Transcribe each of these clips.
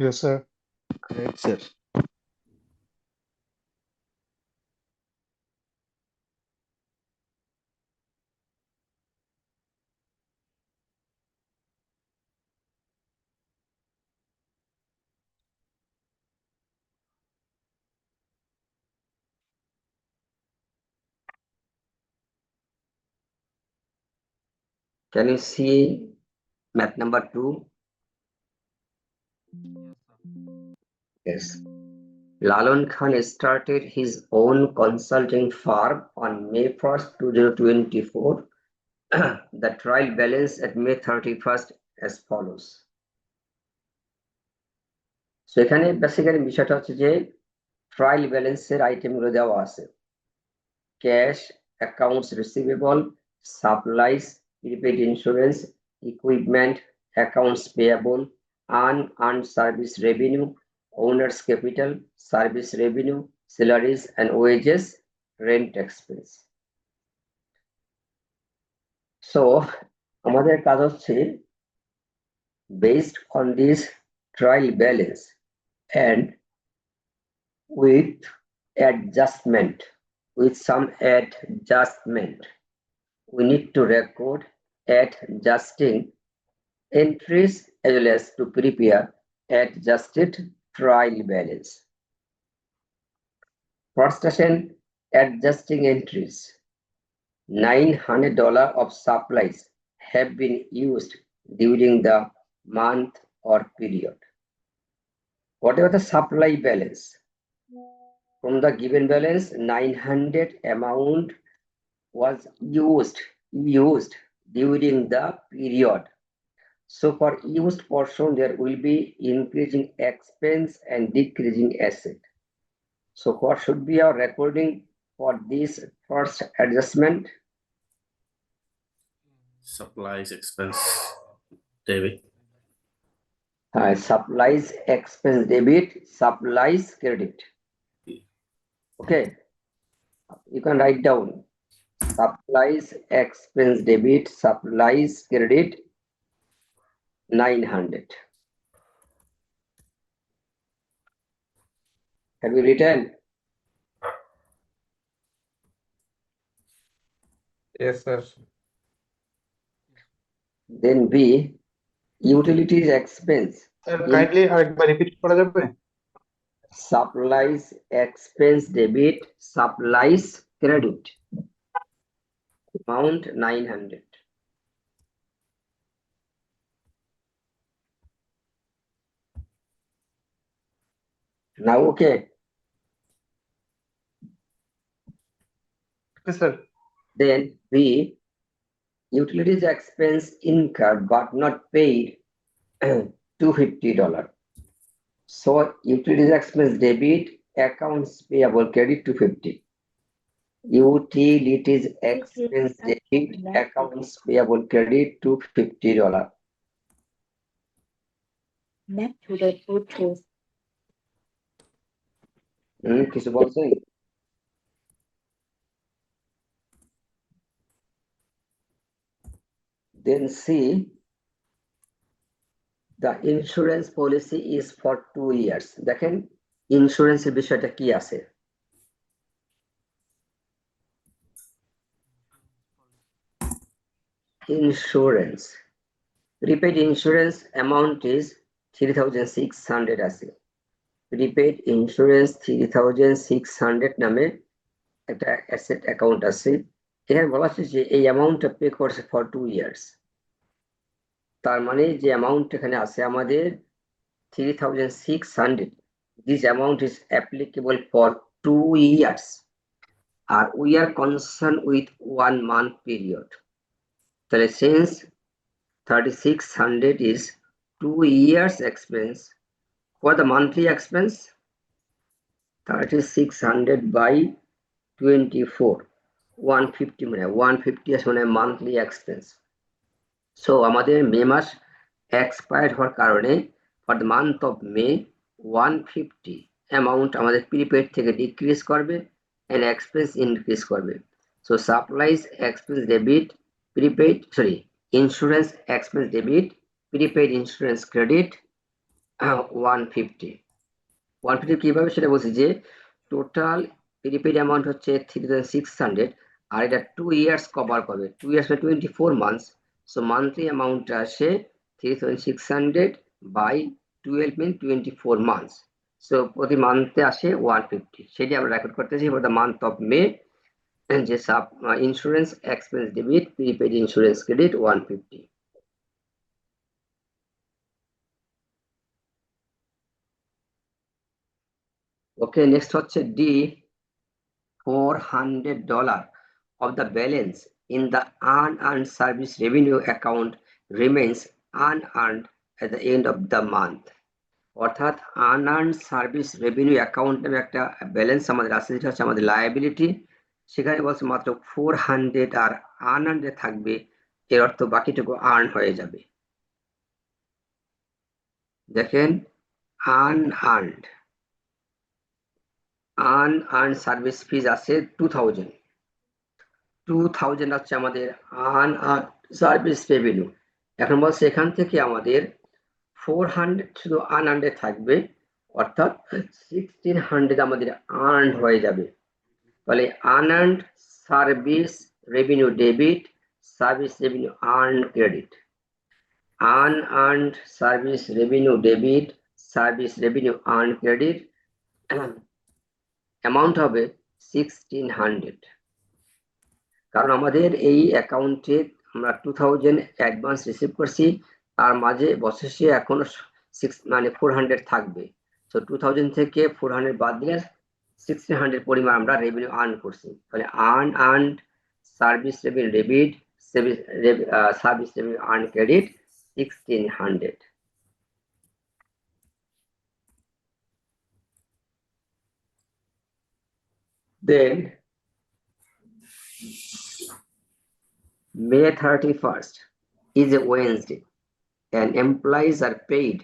Yes, sir. Correct, sir. Can you see math number 2? Yes. Lalon Khan started his own consulting firm on May 1st, 2024. The trial balance at May 31st as follows. So এখানে basically বিষয়টা হচ্ছে যে trial ব্যালেন্সের আইটেমগুলো দেওয়া আছে। Cash, accounts receivable, supplies, prepaid insurance, equipment, accounts payable, unearned service revenue, owner's capital, service revenue, salaries and wages, rent expense. So আমাদের কাজ হচ্ছে based on this trial balance and with adjustment, with some adjustment, we need to record adjusting entries as well as to prepare adjusted trial balance. First session, adjusting entries. $900 of supplies have been used during the month or period. Whatever the supply balance, from the given balance, 900 amount was used during the period. So for used portion, there will be increasing expense and decreasing asset. So what should be our recording for this first adjustment? Supplies expense debit. Supplies expense debit, supplies credit. Okay, you can write down supplies expense debit, supplies credit 900. Have you written? Yes, sir. Then B, utilities expense. Sir, kindly আরেকবার repeat করা যাবে? Supplies expense debit, supplies credit. Amount 900. Now, okay. Okay, sir. Then B, utilities expense incurred but not paid, $250. So utilities expense debit, accounts payable credit 250. Utilities expense debit, accounts payable credit $250. Map to the Bluetooth. কিছু বলছেন? Then C, the insurance policy is for 2 years. দেখেন ইন্স্যুরেন্সের বিষয়টা কি আছে? Insurance, prepaid insurance amount is 3,600 আছে। prepaid insurance 3,600 নামে একটা অ্যাসেট অ্যাকাউন্ট আছে। এখানে বলা আছে যে এই অ্যামাউন্টটা পে করছে ফর 2 years। তার মানে যে অ্যামাউন্ট এখানে আছে আমাদের 3,600, this amount is applicable for 2 years, R we are concerned with 1 month period. তাহলে since 3,600 is 2 years expense, for the monthly expense 3,600 by 24, 150 মানে 150 আছে মানে monthly expense. So আমাদের মে মাস এক্সপায়ার্ড হওয়ার কারণে for the month of May 150 amount আমাদের prepaid থেকে decrease করবে and expense ইনক্রিজ করবে। So supplies expense debit, prepaid insurance expense debit, prepaid insurance credit 150 কিভাবে সেটা বলছি যে টোটাল প্রিপেড অ্যামাউন্ট হচ্ছে 3600 আর এটা 2 ইয়ার্স কভার করবে 2 ইয়ার্স 24 মান্থস সো মান্থলি অ্যামাউন্টটা আসে 3600 বাই 12 মিন 24 মান্থস সো প্রতি মান্থে আসে 150 সেটি আমরা রেকর্ড করতেছি for the month of May যে সাব insurance expense debit prepaid insurance credit 150 okay next হচ্ছে D $400 of the balance in the unearned service revenue account remains unearned at the end of the month. অর্থাৎ unearned service revenue account নামে একটা balance আমাদের আছে যেটা হচ্ছে আমাদের liability সেখানে বলছে মাত্র 400 আর আনআর্নড থাকবে এর অর্থ বাকিটুকু আর্ন হয়ে যাবে দেখেন আনআর্নড সার্ভিস ফিজ আছে 2000 হচ্ছে আমাদের আনআর্নড সার্ভিস রেভিনিউ এখন বলছে এখান থেকে আমাদের 400 শুধু আনআর্নড থাকবে অর্থাৎ 1600 আমাদের আর্নড হয়ে যাবে তাহলে unearned service revenue debit service revenue earn credit unearned service revenue debit service revenue earn credit amount হবে 1600 কারণ আমাদের এই অ্যাকাউন্টে আমরা 2000 অ্যাডভান্স রিসিভ করছি তার মাঝে বছর শেষে এখনো 400 থাকবে তো 2000 থেকে 400 বাদ দিলে 1600 পরিমাণ আমরা রেভিনিউ আর্ন করছি তাহলে unearned service revenue debit service revenue earn credit 1600 then May 31st is a Wednesday and employees are paid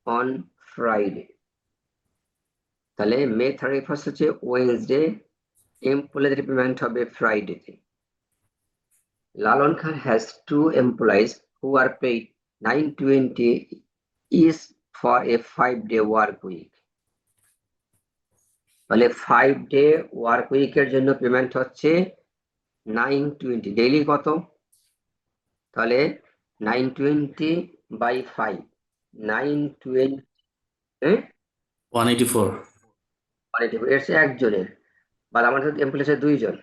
on Friday. তাহলে May 31st হচ্ছে ওয়েনসডে এমপ্লয়ীদের পেমেন্ট হবে ফ্রাইডেতে লালন খান has 2 employees who are paid 920 each for a 5-day work week. তাহলে 5-day work week-এর জন্য payment হচ্ছে 920 daily কত তাহলে 920 by 5 920 184. এর সে একজনের বা আমাদের এমপ্লয়ি আছে 2 জন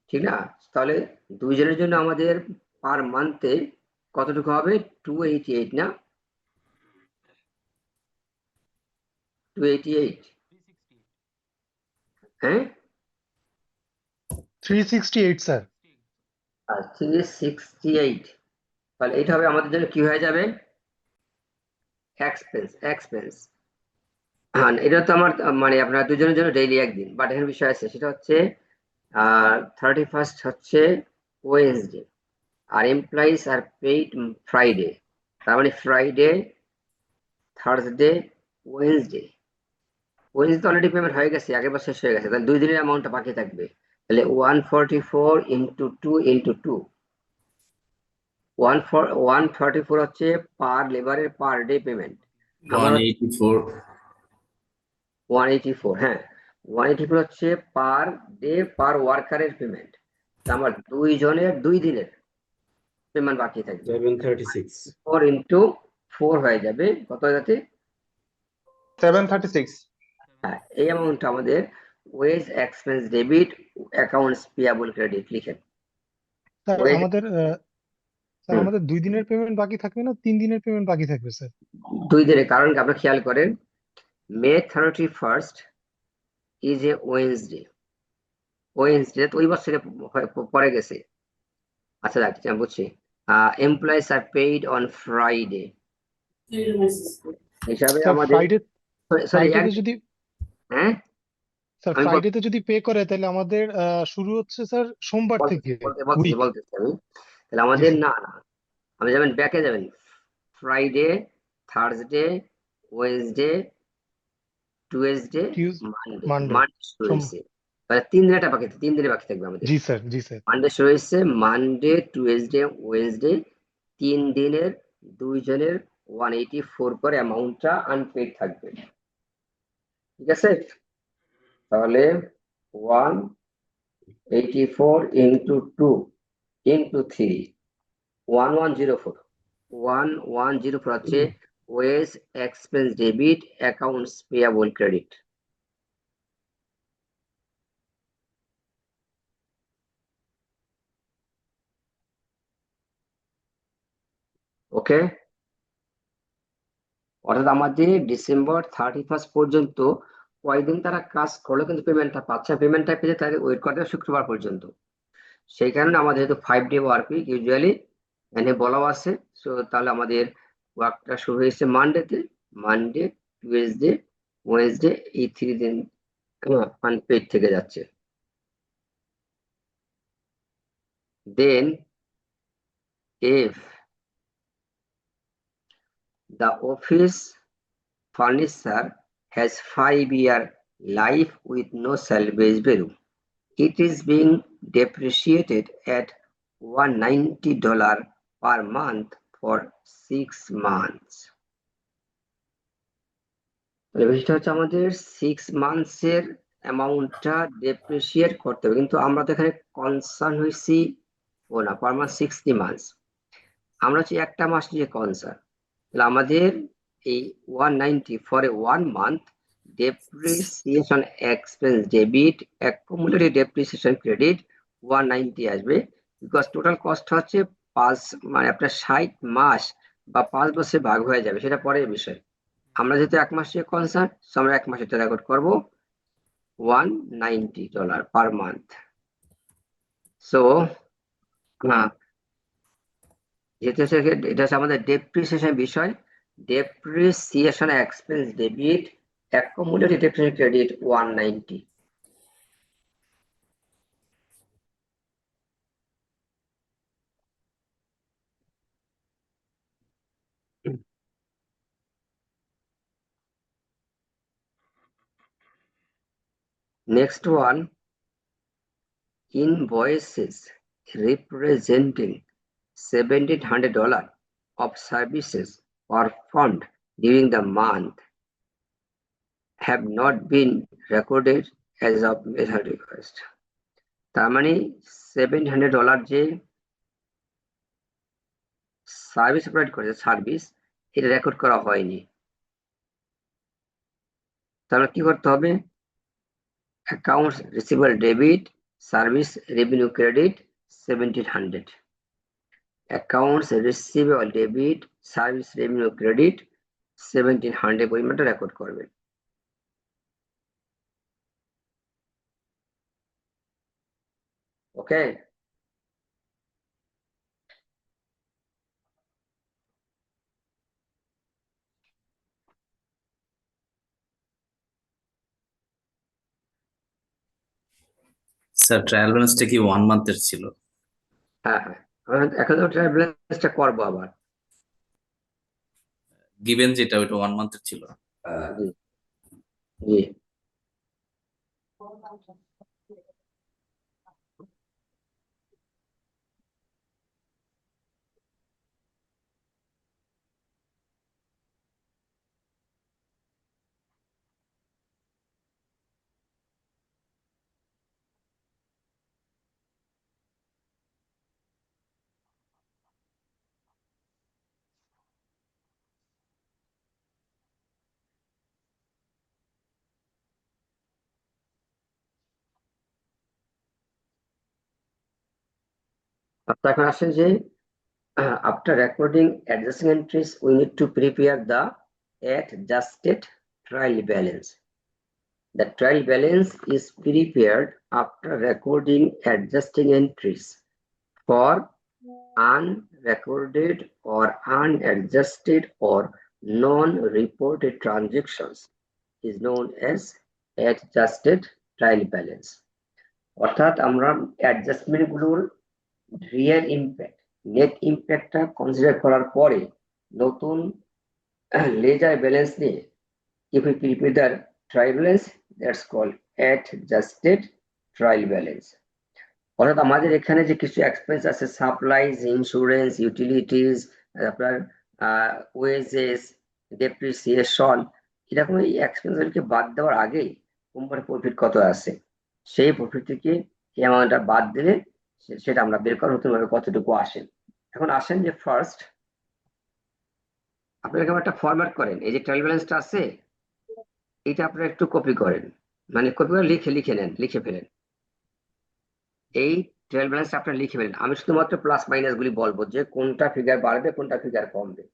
ঠিক না তাহলে 2 জনের জন্য আমাদের পার মান্থে কতটুকু হবে 288 না 288 হ্যাঁ 368 স্যার আর 368 তাহলে এটা হবে আমাদের জন্য কি হয়ে যাবে এক্সপেন্স হ্যাঁ এটা তো আমার মানে আপনার দুজনের জন্য ডেইলি একদিন বাট এখানে বিষয় আছে সেটা হচ্ছে 31st হচ্ছে Wednesday R employees are paid Friday তার মানে ফ্রাইডে থার্সডে ওয়েডনেসডে তো অলরেডি পেমেন্ট হয়ে গেছে আগের বার শেষ হয়ে গেছে তাহলে 2 দিনের অ্যামাউন্টটা বাকি থাকবে তাহলে 144 into 2 into 2 144 হচ্ছে পার লেবারের পার ডে পেমেন্ট 184 হ্যাঁ 184 হচ্ছে পার ডে পার ওয়ার্কারের পেমেন্ট আমার 2 জনের 2 দিনের পেমেন্ট বাকি থাকবে 736 4 into 4 হয়ে যাবে কত হয়ে যাচ্ছে 736 হ্যাঁ এই অ্যামাউন্টটা আমাদের wage expense debit accounts payable credit লিখেন স্যার Wait. আমাদের আমাদের 2 দিনের পেমেন্ট বাকি থাকবে না 3 দিনের পেমেন্ট বাকি থাকবে স্যার 2 দিনের কারণ কি আপনারা খেয়াল করেন May 31st is a Wednesday তো ওই বছরে পরে গেছে আচ্ছা রাখছি আমি বুঝছি employees are paid on Friday হিসাবে স্যার আমাদের ফ্রাইডে সরি যদি হ্যাঁ স্যার আমি ফ্রাইডেতে যদি পে করে তাহলে আমাদের শুরু হচ্ছে স্যার সোমবার থেকে week। বলতেছি আমি তাহলে আমাদের জি, না আপনি যাবেন ব্যাকে যাবেন Friday Thursday Wednesday Tuesday Monday, Monday শুরু হয়েছে তাহলে 3 দিনটা বাকি 3 দিনে বাকি থাকবে আমাদের জি স্যার মানডে শুরু হয়েছে মানডে টুয়েসডে ওয়েডনেসডে 3 দিনের 2 জনের 184 করে অ্যামাউন্টটা আনপেড থাকবে। ঠিক আছে, তাহলে 184 ইন্টু 2 ইন্টু 3 1104 1104 হচ্ছে wage expense debit accounts payable credit. Okay, অর্থাৎ আমাদের ডিসেম্বর 31 পর্যন্ত কয়েকদিন তারা কাজ করলো কিন্তু পেমেন্টটা পাচ্ছে, পেমেন্টটা পেয়ে তাদের ওয়েট করতে হবে শুক্রবার পর্যন্ত। সেই কারণে আমাদের যেহেতু 5 ডে ওয়ার্ক উইক ইউজুয়ালি এনে বলাও আছে, সো তাহলে আমাদের ওয়ার্কটা শুরু হয়েছে মানডেতে, মানডে টুয়েসডে ওয়েনেসডে এই 3 দিন আনপেড থেকে যাচ্ছে। দেন if the office furniture has 5-year life with no salvage value, it is being depreciated at $190 per month for 6 months. বিষয়টা হচ্ছে আমাদের 6 মান্থস এর অ্যামাউন্টটা ডেপ্রিসিয়েট করতে হবে, কিন্তু আমরা তো এখানে কনসার্ন হয়েছি ও না পার মান্থ 60 মান্থস, আমরা হচ্ছে একটা মাস নিয়ে কনসার্ন। তাহলে আমাদের এই 190 for a 1 month depreciation expense debit accumulated depreciation credit 190 আসবে, বিকজ টোটাল কস্ট হচ্ছে 5 মানে আপনার 60 মাস বা 5 বছরে ভাগ হয়ে যাবে, সেটা পরের বিষয়। আমরা যেহেতু 1 মাস নিয়ে কনসার্ন, আমরা 1 মাসে রেকর্ড করব $190 পার মান্থ। সো যেহেতু এটা হচ্ছে আমাদের ডেপ্রিসিয়েশন বিষয়, depreciation expense debit accumulated depreciation credit 190. Next one, invoices representing $1,700 of services performed during the month have not been recorded as of May 31st. তার মানে $700 যে সার্ভিস প্রোভাইড করেছে সার্ভিস, এটা রেকর্ড করা হয়নি। তাহলে কি করতে হবে? Accounts receivable debit service revenue credit 1700, accounts receivable debit service revenue credit 1700 পরিমাণটা রেকর্ড করবেন। ওকে, স্যার ট্রায়াল ব্যালেন্সটা কি 1 মান্থের ছিল? হ্যাঁ হ্যাঁ, আমরা এখন তো ট্রায়াল ব্যালেন্সটা করবো আবার। গিভেন যেটা ওইটা 1 মান্থের ছিল। জি জি, আপনার এখন আসেন যে after recording adjusting entries we need to prepare the adjusted trial balance. The trial balance is prepared after recording adjusting entries for unrecorded or unadjusted or non-reported transactions is known as adjusted trial balance. অর্থাৎ আমরা adjustment গুলোর real impact net ইম্প্যাক্টটা consider করার পরে নতুন laser balance নিয়ে if we prepare the trial balance, that's called adjusted trial balance. অর্থাৎ আমাদের এখানে যে কিছু এক্সপেন্স আছে সাপ্লাইজ, ইন্স্যুরেন্স, ইউটিলিটিস, আপনার ওয়েজেস, ডেপ্রিসিয়েশন, এরকম এই এক্সপেন্সগুলোকে বাদ দেওয়ার আগেই কোম্পানির প্রফিট কত আছে, সেই প্রফিট থেকে এই অ্যামাউন্টটা বাদ দিলে সেটা আমরা বের করার নতুন ভাবে কতটুকু আসে। এখন আসেন যে ফার্স্ট আপনারা কেমন একটা ফরম্যাট করেন, এই যে ট্রায়াল ব্যালেন্সটা আছে এটা আপনারা একটু কপি করেন, মানে কপি করে লিখে নেন, লিখে ফেলেন। এই ট্রায়াল ব্যালেন্সটা আপনারা লিখে ফেলেন, আমি শুধুমাত্র প্লাস মাইনাস গুলি বলবো যে কোনটা ফিগার বাড়বে কোনটা ফিগার কমবে।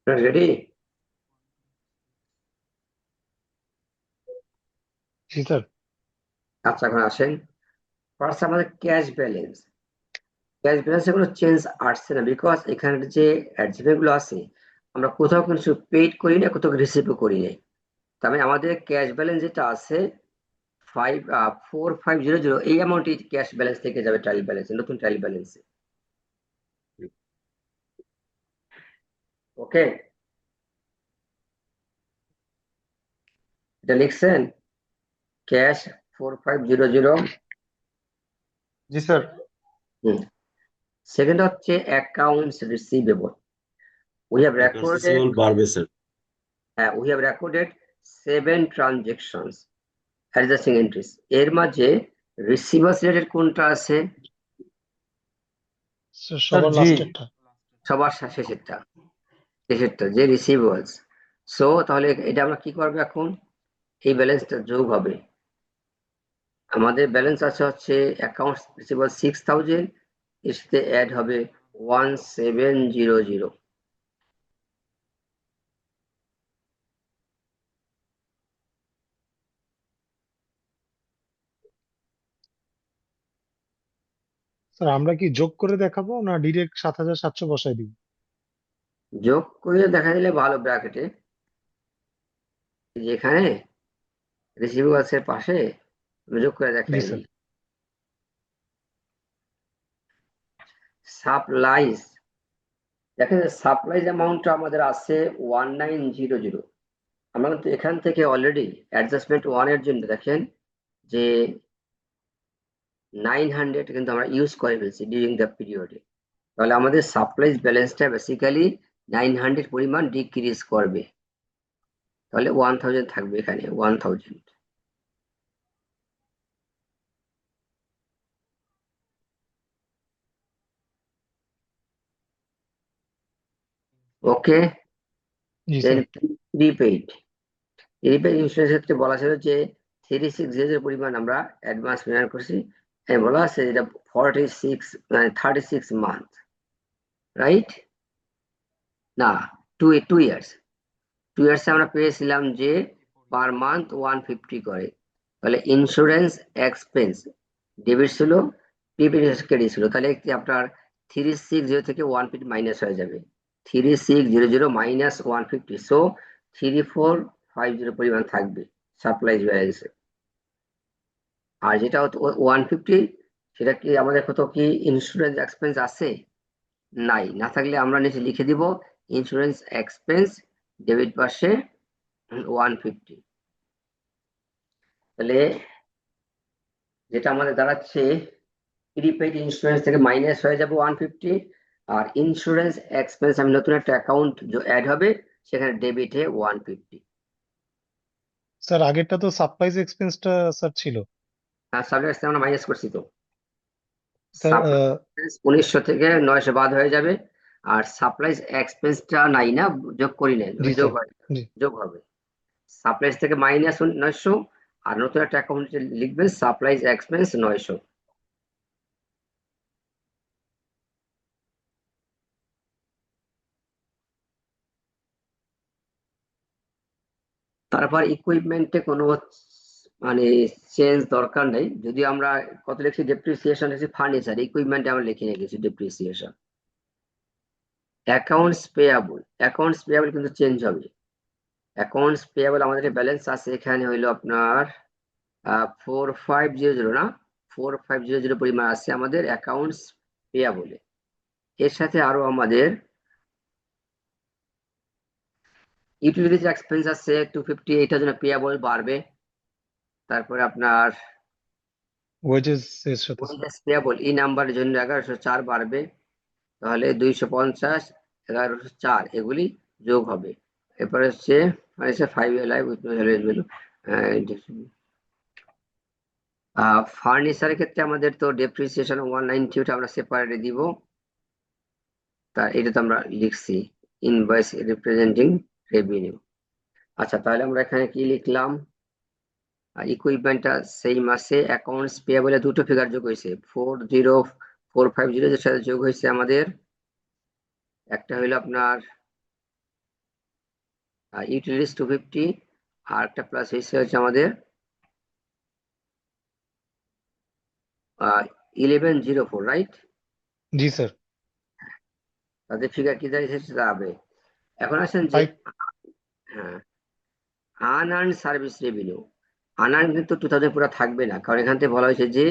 রেডি? জি স্যার। আচ্ছা এখন আসেন ফার্স্ট আমাদের ক্যাশ ব্যালেন্স। ক্যাশ ব্যালেন্সে কোনো চেঞ্জ আসছে না, বিকজ এখানে যে অ্যাডজাস্টমেন্ট গুলো আছে আমরা কোথাও কিছু পেড করি না, কোথাও রিসিভও করি না। তার মানে আমাদের ক্যাশ ব্যালেন্স যেটা আছে 4500, এই অ্যামাউন্টই ক্যাশ ব্যালেন্স থেকে যাবে ট্রায়াল ব্যালেন্সে, নতুন ট্রায়াল ব্যালেন্সে। ওকে, এটা লিখছেন ক্যাশ 4500। জি স্যার। সেকেন্ড হচ্ছে accounts receivable. We have recorded, বাড়বে স্যার। হ্যাঁ we have recorded 7 transactions adjusting entries. এর মাঝে রিসিভার্স রিলেটেড কোনটা আছে? স্যার সবার জি। লাস্টেরটা। সবার শেষেরটা, যে রিসিভার্স। সো তাহলে এটা আমরা কি করবো এখন, এই ব্যালেন্সটা যোগ হবে। আমাদের ব্যালেন্স আছে হচ্ছে অ্যাকাউন্ট রিসিভার 6000, এর সাথে অ্যাড হবে 1700। স্যার আমরা কি যোগ করে দেখাবো না ডিরেক্ট 7700 বসাই দিব? যোগ করে দেখা দিলে ভালো, ব্র্যাকেটে যেখানে রিসিভার্স এর পাশে যোগ করে জি দেখাই স্যার। দিই। সাপ্লাইজ, দেখেন সাপ্লাইজ অ্যামাউন্টটা আমাদের আছে 1900। আমরা কিন্তু এখান থেকে অলরেডি অ্যাডজাস্টমেন্ট 1 এর জন্য দেখেন যে 900 কিন্তু আমরা ইউজ করে ফেলছি ডিউরিং দ্য পিরিয়ডে। তাহলে আমাদের সাপ্লাইজ ব্যালেন্সটা বেসিক্যালি 900 পরিমাণ ডিক্রিজ করবে, তাহলে 1000 থাকবে এখানে 1000। ওকে, জি দেন স্যার। প্রিপেইড। প্রিপেইড ইন্স্যুরেন্স ক্ষেত্রে বলা ছিল যে 36 এর পরিমাণ আমরা অ্যাডভান্স পেমেন্ট করছি, বলা আছে এটা 36 মান্থ, রাইট? না, 2 ইয়ার্স। 2 ইয়ার্সে আমরা পেয়েছিলাম যে পার মান্থ 150 করে, তাহলে ইন্স্যুরেন্স এক্সপেন্স ডেবিট ছিল, প্রিপেড ক্রেডিট ছিল, তাহলে একটি আপনার 360 থেকে 150 মাইনাস হয়ে যাবে। 3600 মাইনাস 150, সো 3450 পরিমাণ থাকবে সাপ্লাইজ ব্যালেন্সে। আর যেটা 150, সেটা কি আমাদের কত কি ইন্স্যুরেন্স এক্সপেন্স আছে? নাই, না থাকলে আমরা নিচে লিখে দিব ইন্স্যুরেন্স এক্সপেন্স ডেবিট পাশে 150। তাহলে যেটা আমাদের দাঁড়াচ্ছে প্রিপেড ইন্স্যুরেন্স থেকে মাইনাস হয়ে যাবে 150, আর ইন্স্যুরেন্স এক্সপেন্স আমি নতুন একটা অ্যাকাউন্ট অ্যাড হবে, সেখানে ডেবিটে 150। স্যার আগেরটা তো সাপ্লাইজ এক্সপেন্সটা স্যার ছিল। হ্যাঁ, সাবজেক্ট আমরা মাইনাস করছি তো। স্যার সাপ্লাইজ 1900 থেকে 900 বাদ হয়ে যাবে, আর সাপ্লাইজ এক্সপেন্সটা নাই না, যোগ করি নাই, জি যোগ স্যার, হয়, জি যোগ হবে। সাপ্লাইজ থেকে মাইনাস 900, আর নতুন একটা অ্যাকাউন্ট লিখবেন সাপ্লাইজ এক্সপেন্স 900। তারপর ইকুইপমেন্টে কোনো মানে চেঞ্জ দরকার নেই, যদি আমরা কত লিখছি ডেপ্রিসিয়েশন লিখছি ফার্নিচার, ইকুইপমেন্টে আমরা লিখে রেখেছি ডেপ্রিসিয়েশন। অ্যাকাউন্টস পেয়াবল কিন্তু চেঞ্জ হবে। অ্যাকাউন্টস পেয়াবল আমাদের ব্যালেন্স আছে এখানে হইলো আপনার 4500 না, 4500 পরিমাণ আছে আমাদের অ্যাকাউন্টস পেয়াবলে। এর সাথে আরো আমাদের ইউটিলিটিজ এক্সপেন্স আছে 250, এটার জন্য পেয়াবল বাড়বে। তারপরে আপনার ওয়েজেস এর সাথে স্যার। ওয়েজেস পেয়াবল এই নাম্বারের জন্য 1104 বাড়বে, তাহলে 250, 1104 এগুলি যোগ হবে। এরপরে হচ্ছে 5 ফার্নিচারের ক্ষেত্রে আমাদের তো ডেপ্রিসিয়েশন 190, ওটা আমরা সেপারেটে দিব। তা এটা তো আমরা লিখছি ইনভয়েস রিপ্রেজেন্টিং রেভিনিউ। আচ্ছা, তাহলে আমরা এখানে কি লিখলাম? ইকুইপমেন্টটা সেম আছে। অ্যাকাউন্টস পেয়াবলে দুটো ফিগার যোগ হয়েছে, 40450 এর সাথে যোগ হয়েছে আমাদের একটা হইলো আপনার ইউটিলিটিস 250, আর একটা প্লাস হচ্ছে আমাদের 1104, রাইট? জি স্যার। তাদের ফিগার কি দাঁড়াবে? এখন আসেন যে 5 হ্যাঁ, আনআর্ন সার্ভিস রেভিনিউ। আনআর্ন কিন্তু 2000 পুরো থাকবে না, কারণ এখান থেকে বলা হয়েছে যে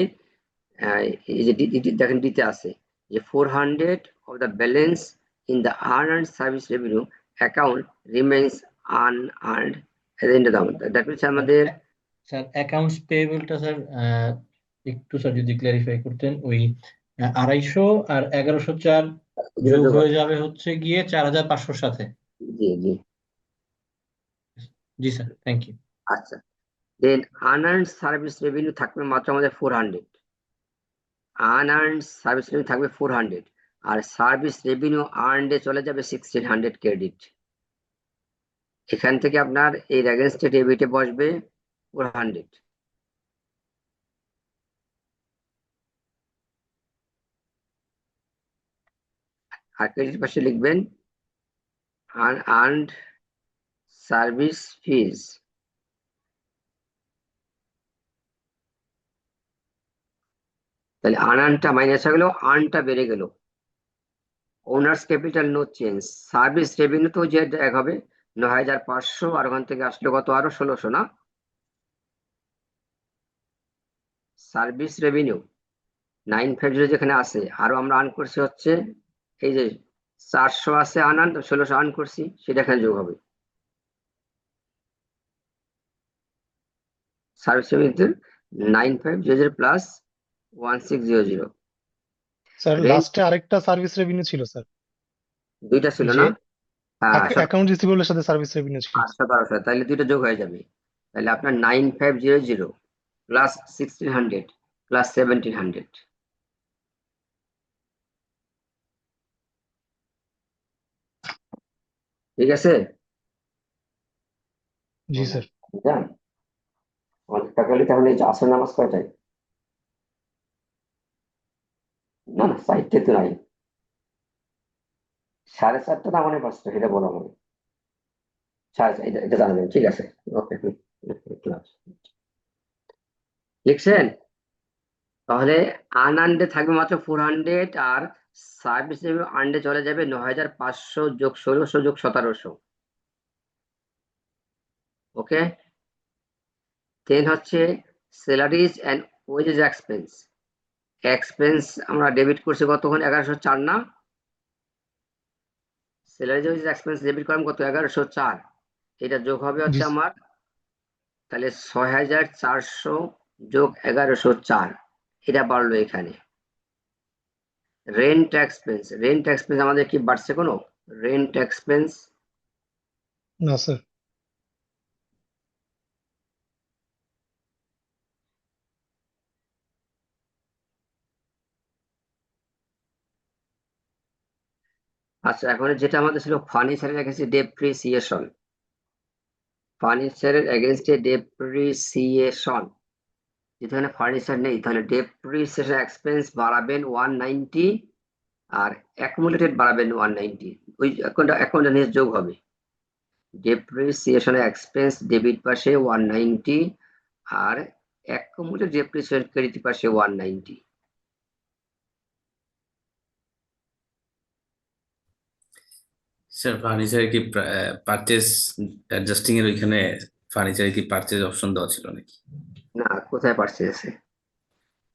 এই যে দেখেন ডিতে আছে যে 400 of the balance in the unearned service revenue account remains unearned at the end of the month. That means আমাদের স্যার অ্যাকাউন্টস পেয়েবলটা স্যার একটু স্যার যদি ক্লারিফাই করতেন, ওই 250 আর 1104 যোগ হয়ে যাবে হচ্ছে গিয়ে 4500 সাথে। জি জি, জি স্যার, থ্যাংক ইউ। আচ্ছা। দেন আনআর্নড সার্ভিস রেভিনিউ থাকবে মাত্র আমাদের 400, আনআর্নড সার্ভিস রেভিনিউ থাকবে 400, আর সার্ভিস রেভিনিউ আর্নডে চলে যাবে 1600 ক্রেডিট। এখান থেকে আপনার এই এগেইনস্টে ডেবিটে বসবে 400। আর ক্রেডিট পাশে লিখবেন unearned সার্ভিস ফিজ। তাহলে আনআর্নটা মাইনাস হয়ে গেল, আর্নটা বেড়ে গেল। Owner's capital no change. Service revenue তো যে এক হবে 9500, আর ওখান থেকে আসলো কত আরো 1600 না? সার্ভিস রেভিনিউ 950 যেখানে আছে, আরো আমরা আর্ন করছি হচ্ছে এই যে 400 আছে আনআর্ন, 1600 আর্ন করছি, সেটা এখানে যোগ হবে। Service revenue 9500 plus 1600, sir rent লাস্টে আরেকটা সার্ভিস রেভিনিউ ছিল স্যার, দুইটা ছিল যে না? হ্যাঁ, অ্যাকাউন্ট রিসিভেবলের সাথে সার্ভিস রেভিনিউ ছিল। 812, তাহলে দুইটা যোগ হয়ে যাবে। তাহলে আপনার 9500 প্লাস 1600 প্লাস 1700। ঠিক আছে? জি স্যার। হ্যাঁ, অনেক টাকা হলে তাহলে এই যে আসর নামাজ কয়টায়? না না, 4টে তো নাই, 4:30 না, মানে 5টা, সেটা বলো আমাকে। 4:30, এটা জানাবেন, ঠিক আছে? ওকে। লিখছেন? তাহলে আনআন্ডে থাকবে মাত্র 400 আর সার্ভিস রেভিনিউ আন্ডে চলে যাবে 9500 যোগ 1600 যোগ 1700। ওকে, দেন হচ্ছে salaries and wages expense. Expense আমরা ডেবিট করছি কতক্ষণ? 1104 না? স্যালারিজ ওয়েজেস এক্সপেন্স ডেবিট করলাম কত? 1104। এটা যোগ হবে জি হচ্ছে স্যার। আমার তাহলে 6400 যোগ 1104, এটা বাড়লো এখানে। রেন্ট এক্সপেন্স, রেন্ট এক্সপেন্স আমাদের কি বাড়ছে কোনো? রেন্ট এক্সপেন্স না স্যার। আচ্ছা, এখন যেটা আমাদের ছিল ফার্নিচারের এগেন্সটে ডেপ্রিসিয়েশন, ফার্নিচারের এগেন্সটে ডেপ্রিসিয়েশন, যেখানে ফার্নিচার নেই তাহলে ডেপ্রিসিয়েশন এক্সপেন্স বাড়াবেন 190 আর অ্যাকুমুলেটেড বাড়াবেন 190। ওই অ্যাকাউন্টটা নিয়ে যোগ হবে। ডেপ্রিসিয়েশন এক্সপেন্স ডেবিট পাশে 190 আর অ্যাকুমুলেটেড ডেপ্রিসিয়েশন ক্রেডিট পাশে 190। স্যার ফার্নিচারে কি পারচেজ অ্যাডজাস্টিং এর ওইখানে ফার্নিচারে কি পারচেজ অপশন দেওয়া ছিল নাকি? না, কোথায় পারছে আছে?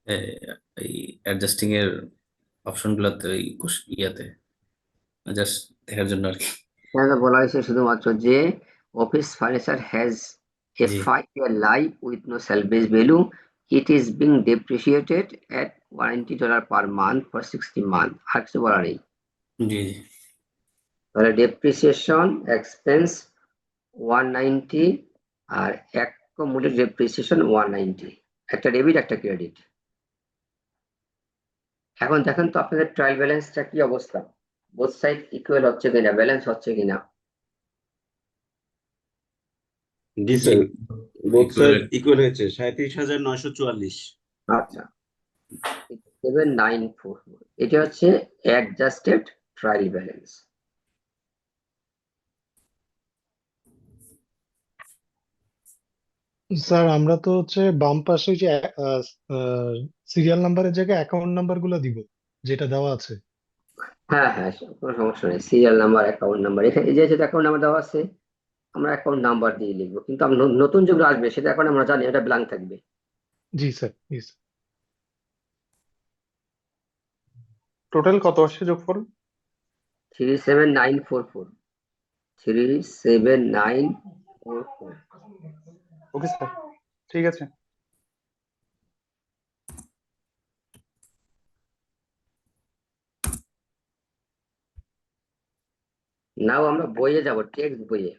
এ, এই অ্যাডজাস্টিং এর অপশন গুলাতে ওই ইয়াতে জাস্ট দেখার জন্য আর কি। এখানে বলা হয়েছে শুধুমাত্র যে অফিস ফার্নিচার হ্যাজ এ জি 5-year life with no salvage value, it is being depreciated at $190 per month for 60 month. আর কিছু বলা নেই। জি জি। তাহলে ডেপ্রিসিয়েশন এক্সপেন্স 190 আর অ্যাকুমুলেটেড ডেপ্রিসিয়েশন 190, একটা ডেবিট একটা ক্রেডিট। এখন দেখেন তো আপনাদের ট্রায়াল ব্যালেন্সটা কি অবস্থা, বোথ সাইড ইকুয়াল হচ্ছে কিনা, ব্যালেন্স হচ্ছে কিনা। জি জি sir, both side equivalent। Equal হয়েছে 37,944। আচ্ছা, 7944, এটা হচ্ছে অ্যাডজাস্টেড ট্রায়াল ব্যালেন্স। স্যার আমরা তো হচ্ছে বাম পাশে ওই যে সিরিয়াল নাম্বারের জায়গায় অ্যাকাউন্ট নাম্বার গুলো দিব, যেটা দেওয়া আছে। হ্যাঁ হ্যাঁ, কোনো সমস্যা নেই। সিরিয়াল নাম্বার, অ্যাকাউন্ট নাম্বার, এখানে এই যে অ্যাকাউন্ট নাম্বার দেওয়া আছে আমরা অ্যাকাউন্ট নাম্বার দিয়ে লিখবো, কিন্তু আমরা নতুন যেগুলো আসবে সেটা এখন আমরা জানি এটা ব্ল্যাঙ্ক থাকবে। জি স্যার, জি স্যার। টোটাল কত আসছে যোগফল? 37944, 37944। ওকে স্যার, ঠিক আছে। নাও আমরা বইয়ে যাব, টেক্সট বইয়ে।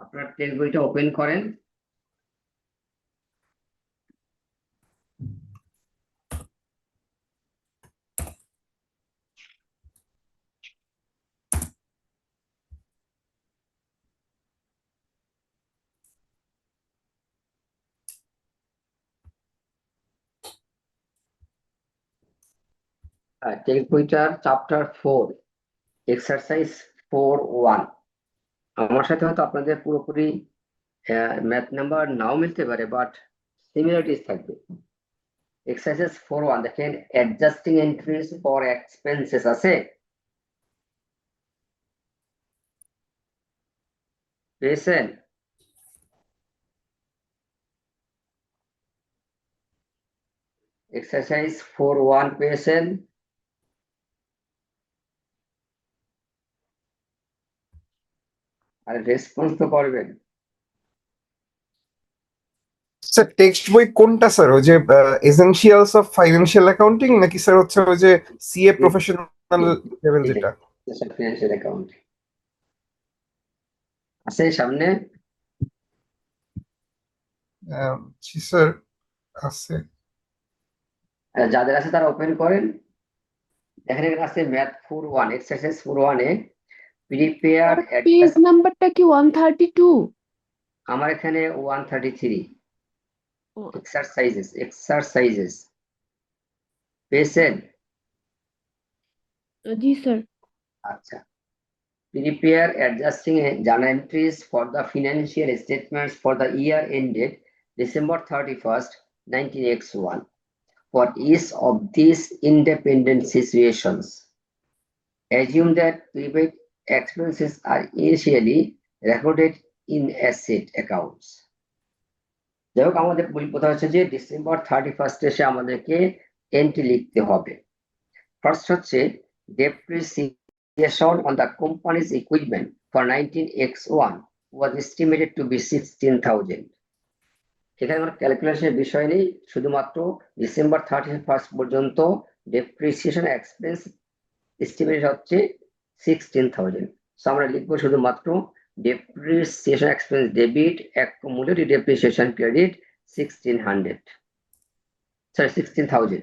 আপনার টেক্সট বইটা ওপেন করেন। টেক্সট বইটার চ্যাপ্টার 4, এক্সারসাইজ 4-1। আমার সাথে হয়তো আপনাদের পুরোপুরি ম্যাথ নাম্বার নাও মিলতে পারে, বাট সিমিলারিটিস থাকবে। এক্সারসাইজ 4-1 দেখেন, অ্যাডজাস্টিং এন্ট্রিজ ফর এক্সপেন্সেস আছে, পেয়েছেন? এক্সারসাইজ 4-1 পেয়েছেন? আর রেসপন্স তো করবেন। স্যার টেক্সট বই কোনটা স্যার? ওই যে এসেনশিয়ালস অফ ফাইন্যান্সিয়াল অ্যাকাউন্টিং নাকি স্যার হচ্ছে ওই যে সিএ প্রফেশনাল লেভেল যেটা? ফিনান্সিয়াল অ্যাকাউন্ট আছে সামনে? জি স্যার আছে। যাদের আছে তারা ওপেন করেন। এখানে আছে ম্যাথ 4-1, এক্সারসাইজ 4-1 এ প্রিপেয়ার পেজ নাম্বারটা কি 132? আমার এখানে 133। ও, এক্সারসাইজেস পেয়েছেন? জি স্যার। আচ্ছা, prepare adjusting journal entries for the financial statements for the year ended December 31st, 19x1. For each of these independent situations, assume that prepaid expenses are initially recorded in asset accounts. যাই হোক আমাদের মূল কথা হচ্ছে যে December 31st এসে আমাদেরকে entry লিখতে হবে। ফার্স্ট হচ্ছে depreciation on the company's equipment for 19x1 was estimated to be 16,000. এখানে কোনো ক্যালকুলেশনের বিষয় নেই, শুধুমাত্র ডিসেম্বর 31st পর্যন্ত ডেপ্রিসিয়েশন এক্সপেন্স এস্টিমেট হচ্ছে 16,000। সো আমরা লিখবো শুধুমাত্র depreciation expense debit accumulated depreciation credit 1600, sorry 16,000.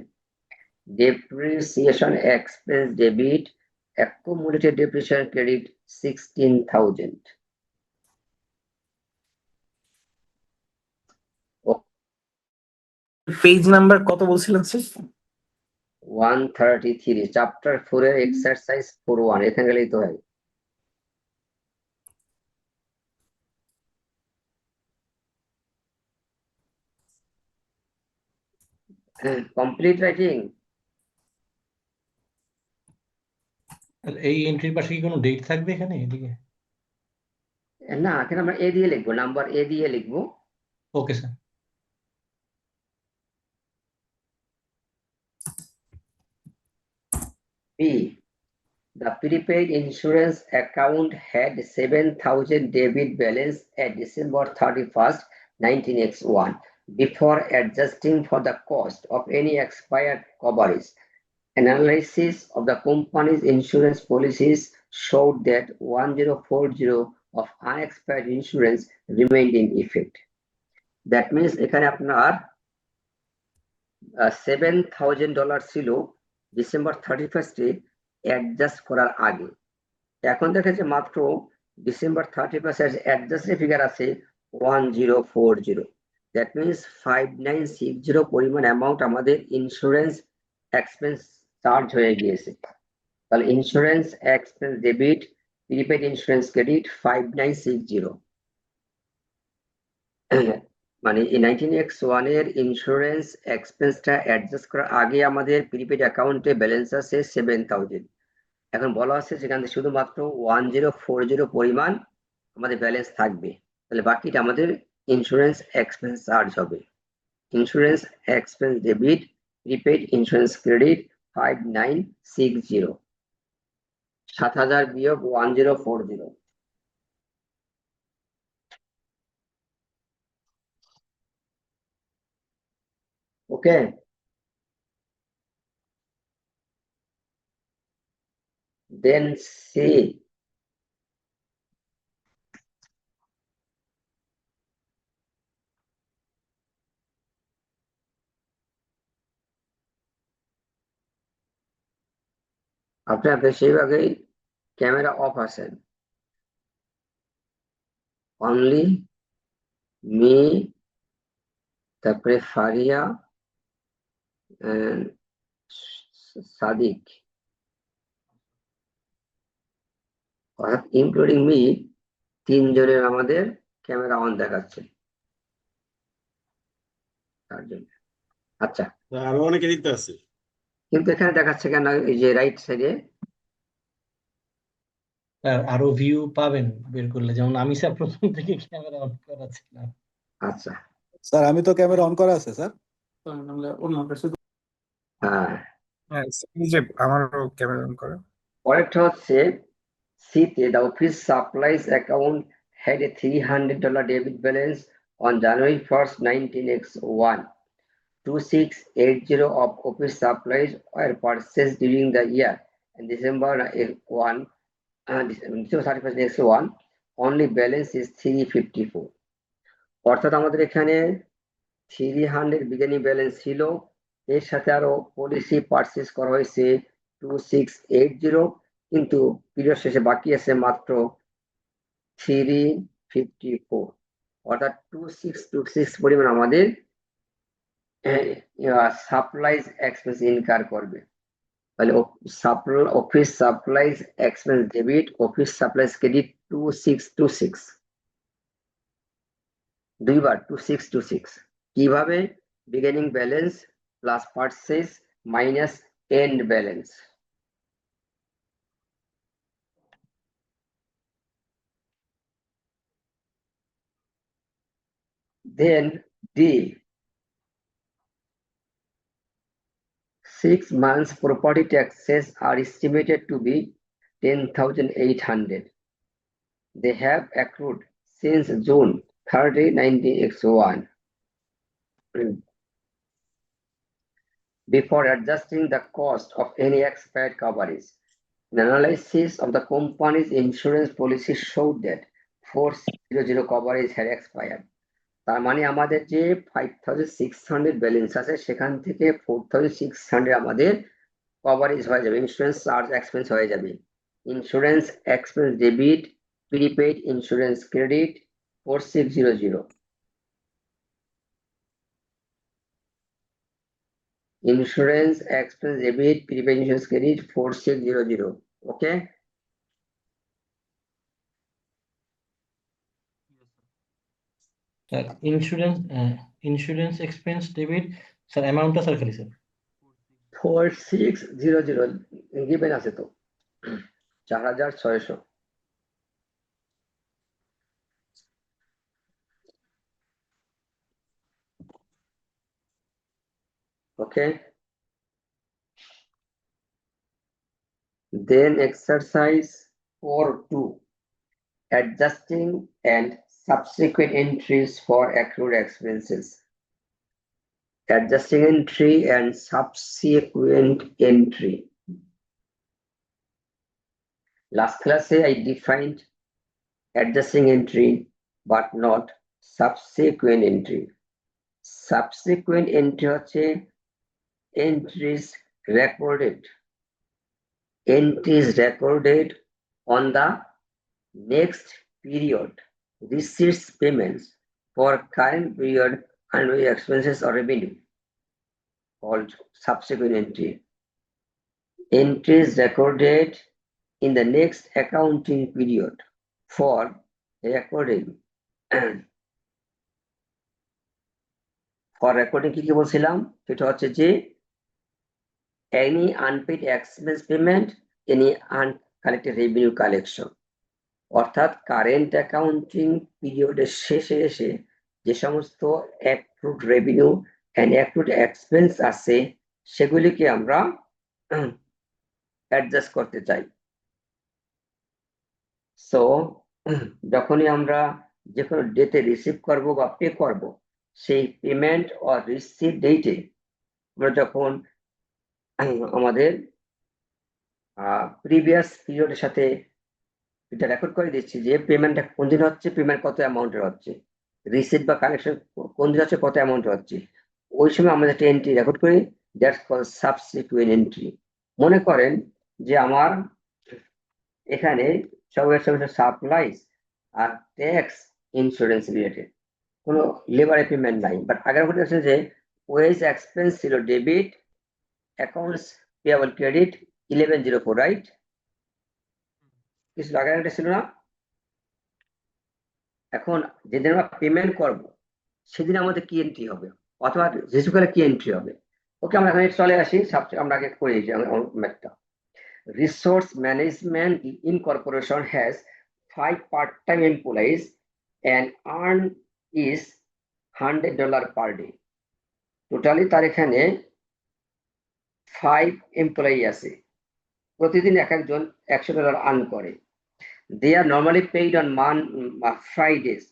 Depreciation expense debit accumulated depreciation credit 16,000. Page number কত বলছিলেন স্যার? 133 চ্যাপ্টার 4 এর এক্সারসাইজ 4.1 এখানে গেলেই তো হয়। Complete writing. এই এন্ট্রির পাশে কি কোনো ডেট থাকবে এখানে এদিকে? না, এখানে আমরা এ দিয়ে লিখবো, নাম্বার এ দিয়ে লিখবো। Okay sir. B. The prepaid insurance account had 7,000 debit balance at December 31st, 19x1 before adjusting for the cost of any expired coverage. Analysis of the company's insurance policies showed that 1040 of unexpired insurance remained in effect. That means এখানে আপনার $7,000 ছিল December 31st adjust করার আগে। এখন দেখা যাচ্ছে মাত্র December 31st adjust figure আছে 1040। দ্যাট মিনস 5960 পরিমাণ অ্যামাউন্ট আমাদের ইন্স্যুরেন্স এক্সপেন্স চার্জ হয়ে গিয়েছে। তাহলে insurance expense debit prepaid insurance credit 5960। মানে এই 19x1 এর ইন্স্যুরেন্স এক্সপেন্সটা অ্যাডজাস্ট করার আগে আমাদের প্রিপেড অ্যাকাউন্টে ব্যালেন্স আছে 7,000। এখন বলা আছে সেখান থেকে শুধুমাত্র 1040 পরিমাণ আমাদের ব্যালেন্স থাকবে, তাহলে বাকিটা আমাদের ইন্স্যুরেন্স এক্সপেন্স চার্জ হবে। Insurance expense debit prepaid insurance credit 5960, 7,000 বিয়োগ 1040। Okay. Then C. আপনার বেশিরভাগই ক্যামেরা অফ আছেন। অনলি মি, তারপরে ফারিয়া, সাদিক, অর্থাৎ ইনক্লুডিং মি, তিনজনের আমাদের ক্যামেরা অন দেখাচ্ছে। তার জন্য আচ্ছা, আরো অনেকে দিতে আছে, কিন্তু এখানে দেখাচ্ছে কেন এই যে রাইট সাইডে? আরো ভিউ পাবেন বের করলে, যেমন আমি স্যার প্রথম থেকে ক্যামেরা অন করা ছিলাম। আচ্ছা স্যার আমি তো ক্যামেরা অন করা আছে স্যার। হ্যাঁ, হ্যাঁ এই যে আমারও ক্যামেরা অন করা। পরেরটা হচ্ছে সিতে the office supplies account had a $300 debit balance on January 1st, 19x1. 2680 of office supplies were purchased during the year, and December 31st x1 only balance is 354. অর্থাৎ আমাদের এখানে 300 বিগিনিং ব্যালেন্স ছিল, এর সাথে আরো পলিসি পারচেজ করা হয়েছে 2680, কিন্তু পিরিয়ড শেষে বাকি আছে মাত্র 354, অর্থাৎ 2626 পরিমাণ আমাদের সাপ্লাইজ এক্সপেন্স ইনকার করবে। তাহলে office supplies expense debit office supplies credit 2626। দুইবার 2626 কিভাবে beginning balance plus purchase minus end balance then D 6 months property taxes are estimated to be 10,800. They have accrued since June 30, 19x1. Before adjusting the cost of any expired coverage, an analysis of the company's insurance policy showed that 400 coverage had expired. তার মানে আমাদের যে 5,600 balance আছে সেখান থেকে 4,600 আমাদের coverage হয়ে যাবে, ইন্স্যুরেন্স চার্জ এক্সপেন্স হয়ে যাবে। Insurance expense debit, prepaid insurance credit 4600। Insurance expense debit, prepaid insurance credit 4600। Okay, sir insurance expense debit sir অ্যামাউন্টটা স্যার খালি স্যার 4600 গিভেন আছে তো 4600। Okay. Then exercise 4.2, adjusting and subsequent entries for accrued expenses. Adjusting entry and subsequent entry. Last class I defined adjusting entry but not subsequent entry. Subsequent entry হচ্ছে entries recorded on the next period receipts payments for current period and expenses or revenue, called subsequent entry. Entries recorded in the next accounting period for recording কি বলছিলাম সেটা হচ্ছে যে any unpaid expense payment, any uncollected revenue collection. অর্থাৎ current accounting পিরিয়ডের শেষে এসে যে সমস্ত accrued revenue and accrued expense আছে সেগুলিকে আমরা অ্যাডজাস্ট করতে চাই। সো যখনই আমরা যে কোনো ডেটে রিসিভ করব বা পে করব, সেই পেমেন্ট অর রিসিভ ডেটে আমরা যখন আমাদের প্রিভিয়াস পিরিয়ডের সাথে এটা রেকর্ড করে দিচ্ছি যে পেমেন্টটা কোন দিন হচ্ছে, পেমেন্ট কত অ্যামাউন্টের হচ্ছে, রিসিট বা কালেকশন কোন দিন হচ্ছে, কত অ্যামাউন্ট হচ্ছে, ওই সময় আমরা একটা এন্ট্রি রেকর্ড করি, দ্যাটস কল্ড সাবসিকুয়েন্ট এন্ট্রি। মনে করেন যে আমার এখানে সবের সঙ্গে সাপ্লাইজ আর ট্যাক্স ইন্স্যুরেন্স রিলেটেড, কোনো লেবারের পেমেন্ট নাই, বাট আগের কথা হচ্ছে যে ওয়েজ এক্সপেন্স ছিল debit, accounts payable credit 1104, right? কিছু আগের একটা ছিল না? এখন যেদিন আমরা পেমেন্ট করব সেদিন আমাদের কি এন্ট্রি হবে, অথবা রিসিভ করলে কি এন্ট্রি হবে? ওকে, আমরা এখানে চলে আসি, আমরা আগে করে দিয়েছি ম্যাথটা। Resource management incorporation has 5 part-time employees and earn is $100 per day. Totally তার এখানে 5 এমপ্লয়ি আছে, প্রতিদিন এক একজন $100 আর্ন করে। They are normally paid on Fridays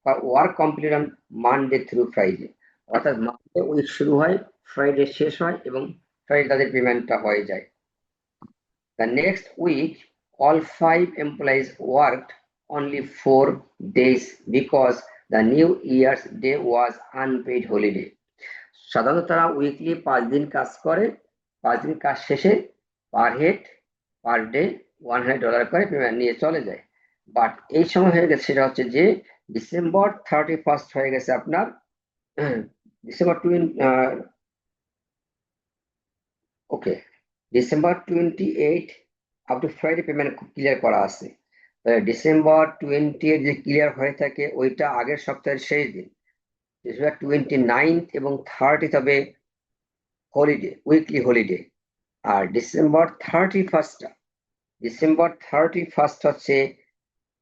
for work completed on Monday through Friday. অর্থাৎ মানডে উইক শুরু হয়, ফ্রাইডে শেষ হয় এবং ফ্রাইডে তাদের পেমেন্টটা হয়ে যায়। The next week all 5 employees worked only 4 days because the New Year's Day was unpaid holiday. সাধারণত তারা উইকলি 5 দিন কাজ করে, 5 দিন কাজ শেষে পার হেড পার ডে $100 করে পেমেন্ট নিয়ে চলে যায়। বাট এই সময় হয়ে গেছে সেটা হচ্ছে যে ডিসেম্বর 31 হয়ে গেছে আপনার, December 28 up to Friday payment clear করা আছে। ডিসেম্বর 20 এর যে ক্লিয়ার হয়ে থাকে ওইটা আগের সপ্তাহের শেষ দিন। ডিসেম্বর 29 এবং 30 হবে হলিডে, উইকলি হলিডে। আর ডিসেম্বর 31 হচ্ছে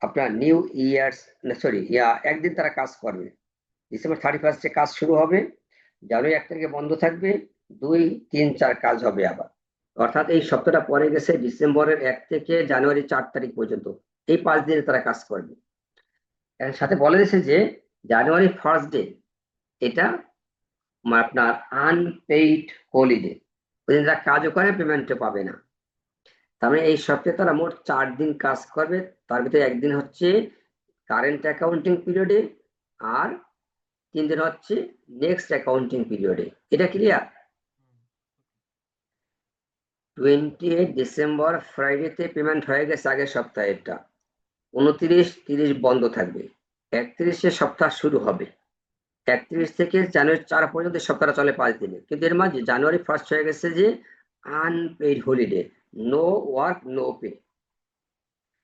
আপনার নিউ ইয়ার্স, সরি একদিন তারা কাজ করবে। ডিসেম্বর 31 কাজ শুরু হবে, জানুয়ারি 1 তারিখে বন্ধ থাকবে, 2, 3, 4 কাজ হবে আবার। অর্থাৎ এই সপ্তাহটা পরে গেছে ডিসেম্বরের 1 থেকে জানুয়ারি 4 তারিখ পর্যন্ত, এই 5 দিনে তারা কাজ করবে। এর সাথে বলে দিয়েছে যে জানুয়ারি 1st ডে এটা আপনার আনপেইড হলিডে, ওই দিন তারা কাজও করে পেমেন্টও পাবে না। তার মানে এই সপ্তাহে তারা মোট 4 দিন কাজ করবে, তার ভিতরে একদিন হচ্ছে কারেন্ট অ্যাকাউন্টিং পিরিয়ডে আর 3 দিন হচ্ছে নেক্সট অ্যাকাউন্টিং পিরিয়ডে। এটা ক্লিয়ার? 28 ডিসেম্বর ফ্রাইডেতে পেমেন্ট হয়ে গেছে আগের সপ্তাহেরটা, 29, 30 বন্ধ থাকবে, 31 সপ্তাহ শুরু হবে। 31 থেকে জানুয়ারি 4 পর্যন্ত সপ্তাহটা চলে 5 দিনে, কিন্তু এর মাঝে জানুয়ারি 1 হয়ে গেছে যে unpaid holiday, no work no pay.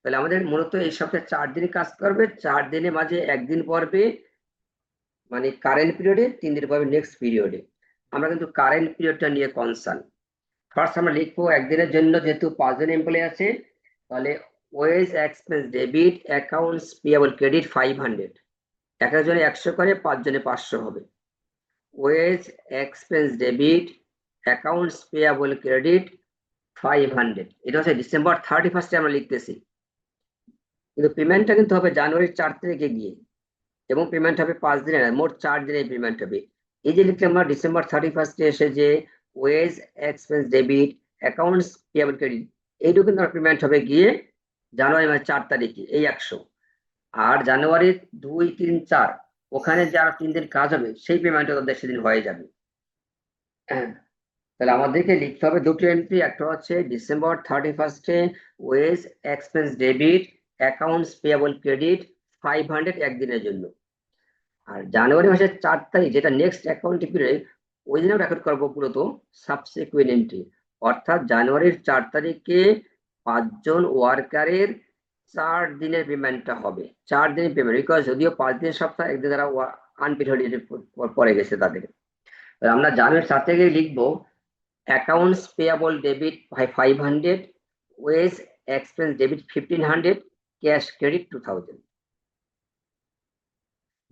তাহলে আমাদের মূলত এই সপ্তাহে 4 দিন কাজ করবে, 4 দিনের মাঝে একদিন পড়বে মানে কারেন্ট পিরিয়ডে, 3 দিন পড়বে নেক্সট পিরিয়ডে। আমরা কিন্তু কারেন্ট পিরিয়ডটা নিয়ে কনসার্ন। ফার্স্ট আমরা লিখবো একদিনের জন্য, যেহেতু 5 জন এমপ্লয়ি আছে, তাহলে wage expense debit accounts payable credit 500, এক একজনে 100 করে, 5 জনে 500 হবে। Wage expense debit accounts payable credit 500, এটা হচ্ছে ডিসেম্বর 31 আমরা লিখতেছি, কিন্তু পেমেন্টটা কিন্তু হবে জানুয়ারি 4 তারিখে গিয়ে, এবং পেমেন্ট হবে 5 দিনের, মোট 4 দিনে পেমেন্ট হবে। এই যে লিখলাম আমরা ডিসেম্বর 31 এসে যে wage expense debit accounts payable credit, এইটুকু কিন্তু পেমেন্ট হবে গিয়ে জানুয়ারি 4 তারিখে, এই 100। আর জানুয়ারি 2, 3, 4 ওখানে যে আরো 3 দিন কাজ হবে, সেই পেমেন্টটা তাদের সেদিন হয়ে যাবে। তাহলে আমাদেরকে লিখতে হবে দুটো এন্ট্রি, একটা হচ্ছে December 31 wage expense debit accounts payable credit 500 একদিনের জন্য। আর জানুয়ারি মাসের 4 তারিখ যেটা নেক্সট অ্যাকাউন্টিং পিরিয়ড, ওই দিনেও রেকর্ড করবো পুরোত সাবসিকুয়েন্ট এন্ট্রি, অর্থাৎ জানুয়ারির 4 তারিখে 5 জন ওয়ার্কারের 4 দিনের পেমেন্টটা হবে, 4 দিনের পেমেন্ট, বিকজ যদিও 5 দিনের সপ্তাহ, একদিন তারা আনপেইড হলিডে পরে গেছে তাদের। আমরা জানুয়ারি 4 তারিখে লিখবো accounts payable debit 500, wage expense debit 1500, cash credit 2000,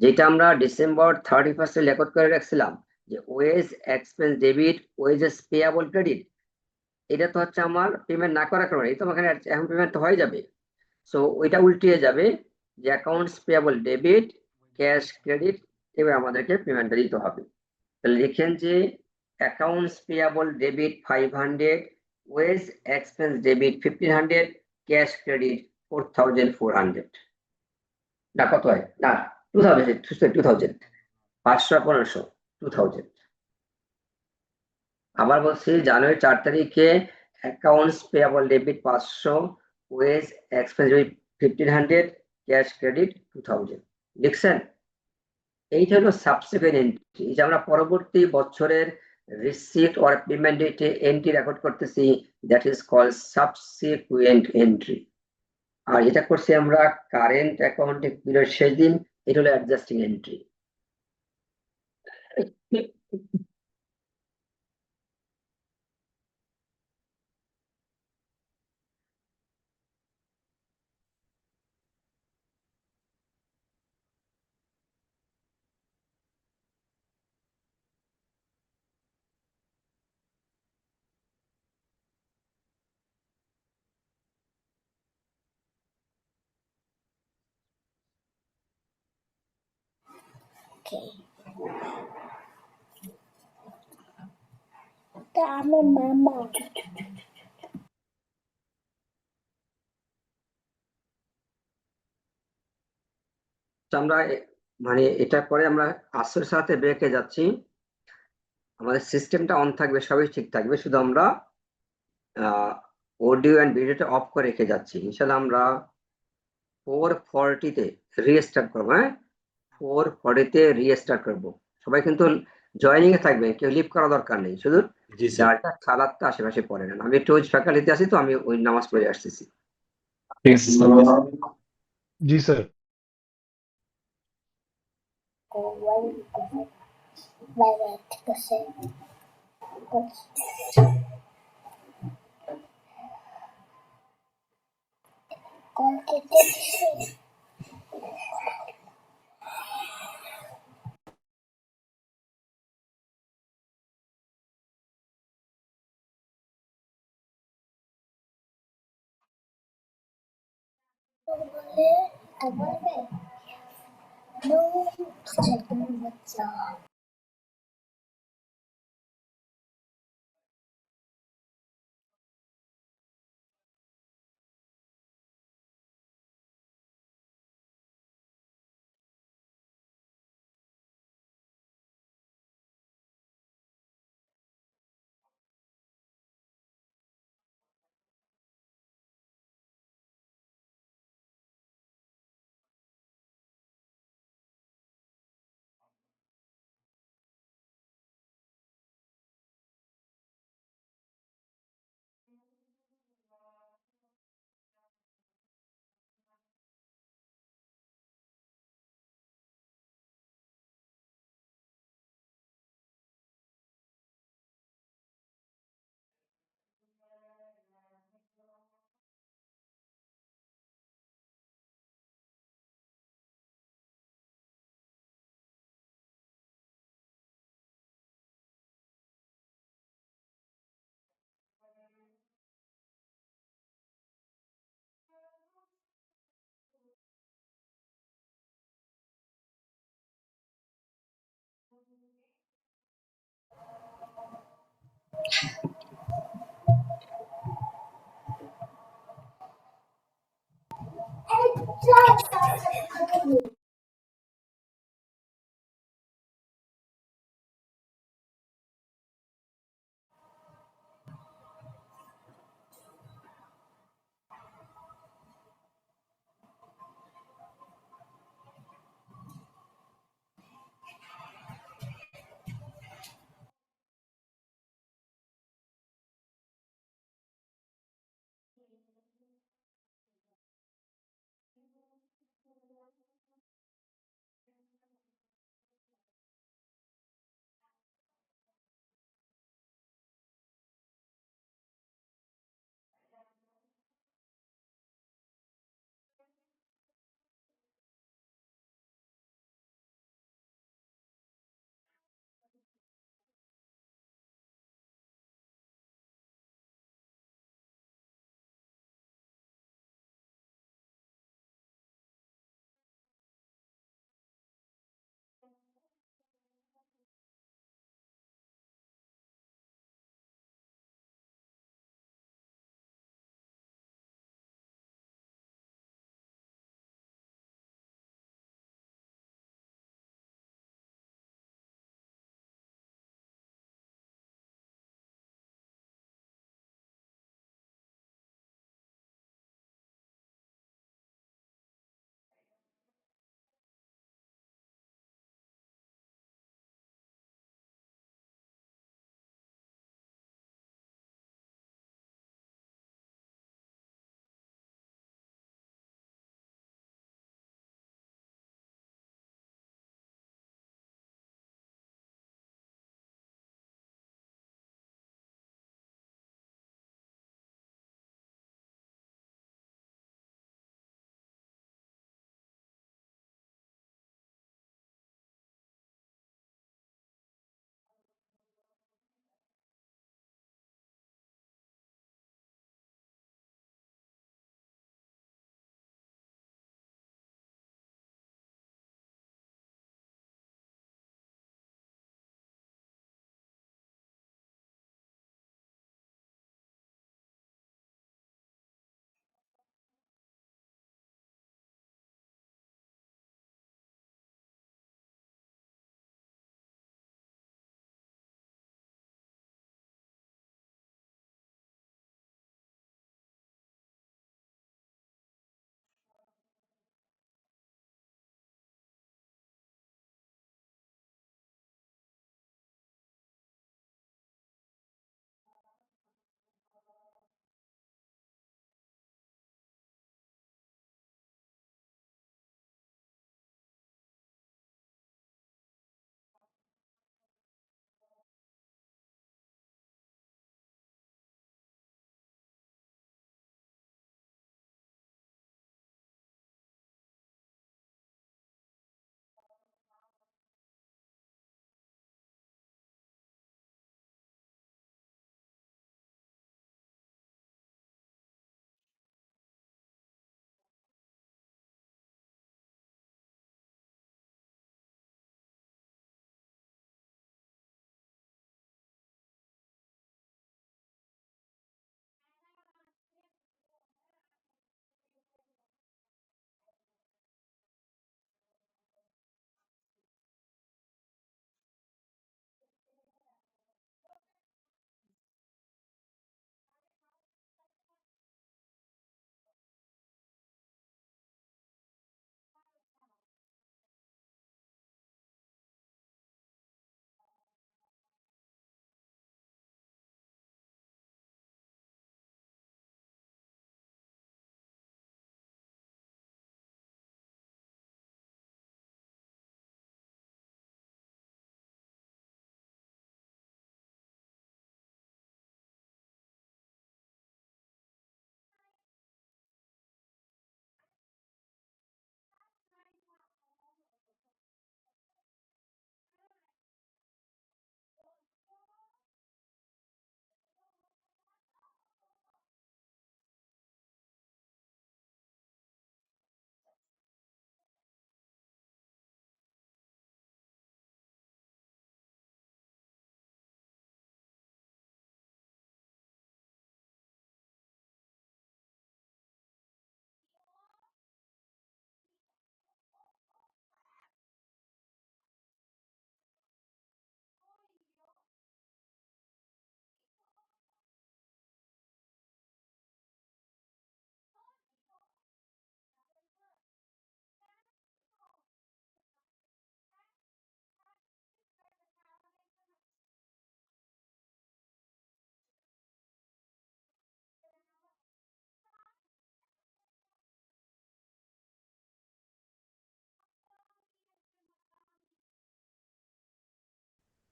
যেটা আমরা ডিসেম্বর 31 রেকর্ড করে রাখছিলাম যে wage expense debit wages payable credit, এটা তো হচ্ছে আমার পেমেন্ট না করার কারণে, এই তো এখানে এখন পেমেন্ট হয়ে যাবে। সো ওইটা উল্টিয়ে যাবে যে accounts payable debit cash credit, এবার আমাদেরকে পেমেন্টটা দিতে হবে। তাহলে লিখেন যে accounts payable debit 500, wage expense debit 1500, cash credit 4400, না কত হয়, না 2000, 500, 1500, 2000। আবার বলছি জানুয়ারি 4 তারিখে accounts payable debit 500, wage expense debit 1500, cash credit 2000, লিখছেন? এইটা হলো সাবসিকুয়েন্ট এন্ট্রি, যে আমরা পরবর্তী বছরের রিসিট অর পেমেন্ট ডেটে এন্ট্রি রেকর্ড করতেছি, that is called subsequent entry. আর এটা করছি আমরা কারেন্ট অ্যাকাউন্টিং পিরিয়ড শেষ দিন, এটা হলো অ্যাডজাস্টিং এন্ট্রি। আমরা মানে এটা করে আমরা আসরের সাথে ব্রেকে যাচ্ছি, আমাদের সিস্টেমটা অন থাকবে, সবই ঠিক থাকবে, শুধু আমরা অডিও এন্ড ভিডিওটা অফ করে রেখে যাচ্ছি। ইনশাআল্লাহ আমরা 440 তে রিস্টার্ট করবো। 440 তে রিস্টার্ট করবো। সবাই কিন্তু জয়েনিং এ থাকবে, কেউ লিভ করা দরকার নেই, শুধু জি স্যার। যারটা সালাতটা আশেপাশে পড়ে নেন। আমি একটু ফ্যাকাল্টিতে আছি, তো আমি ওই নামাজ পড়ে আসতেছি। ঠিক আছে। जी सर।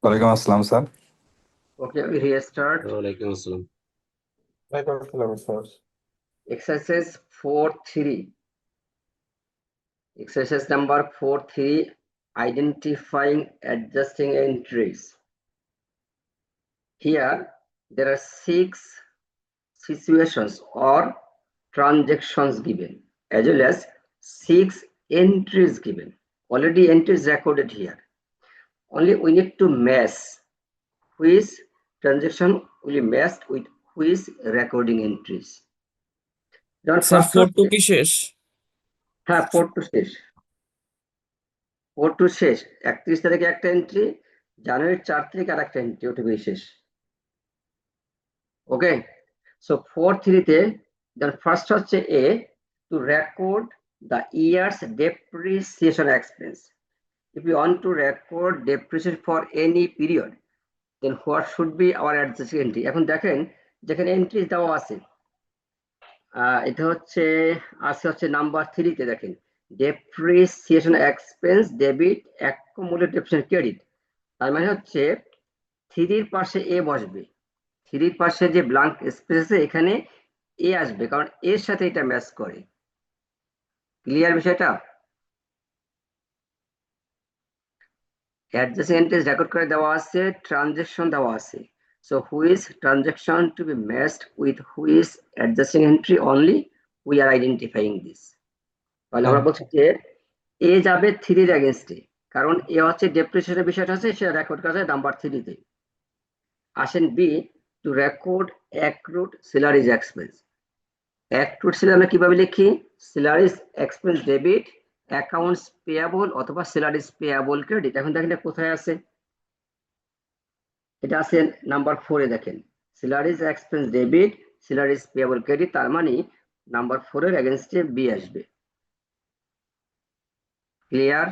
ওয়ালাইকুম আসসালাম স্যার। Okay, we restart. ওয়ালাইকুম আসসালাম। Exercise 4.3. Exercise number 4.3. Identifying adjusting entries. Here, there are 6 situations or transactions given, as well as 6 entries given. Already entries recorded here. Only we need to match which transaction will be matched with which recording entries. যেমন sir first four two হচ্ছে, কি শেষ? হ্যাঁ 4 to শেষ, 4 to শেষ, 31 তারিখে একটা entry, জানুয়ারির 4 তারিখ আর একটা এন্ট্রি, ওটুকুই শেষ। ওকে, সো 4.3 তে দেন ফার্স্ট হচ্ছে A, to record the year's depreciation expense. If we want to record depreciation for any period, then what should be our adjusting entry? এখন দেখেন যেখানে এন্ট্রি দেওয়া আছে, এটা হচ্ছে হচ্ছে নাম্বার 3 তে দেখেন, depreciation expense debit accumulated depreciation credit. তার মানে হচ্ছে 3 এর পাশে এ বসবে, 3 এর পাশে যে ব্ল্যাঙ্ক স্পেস আছে এখানে এ আসবে, কারণ এর সাথে এটা ম্যাচ করে। ক্লিয়ার বিষয়টা? অ্যাডজাস্টিং এন্ট্রিজ রেকর্ড করে দেওয়া আছে, ট্রানজাকশন দেওয়া আছে। So which transaction to be matched with which adjusting entry, only we are identifying this. তাহলে আমরা বলছি যে এ যাবে 3 এর এগেনস্টে, কারণ এ হচ্ছে ডেপ্রিসিয়েশনের বিষয়টা আছে, সেটা রেকর্ড করা যায় নাম্বার 3 তে। আসেন B, to record accrued salaries expense. Accrued salary আমরা কিভাবে লিখি? Salaries expense debit accounts payable অথবা স্যালারিজ পেয়াবল ক্রেডিট। এখন দেখেন এটা কোথায় আছে, এটা আছে নাম্বার 4 এ। দেখেন salaries expense debit salaries payable credit, তার মানে নাম্বার 4 এর এগেনস্টে বি আসবে। ক্লিয়ার?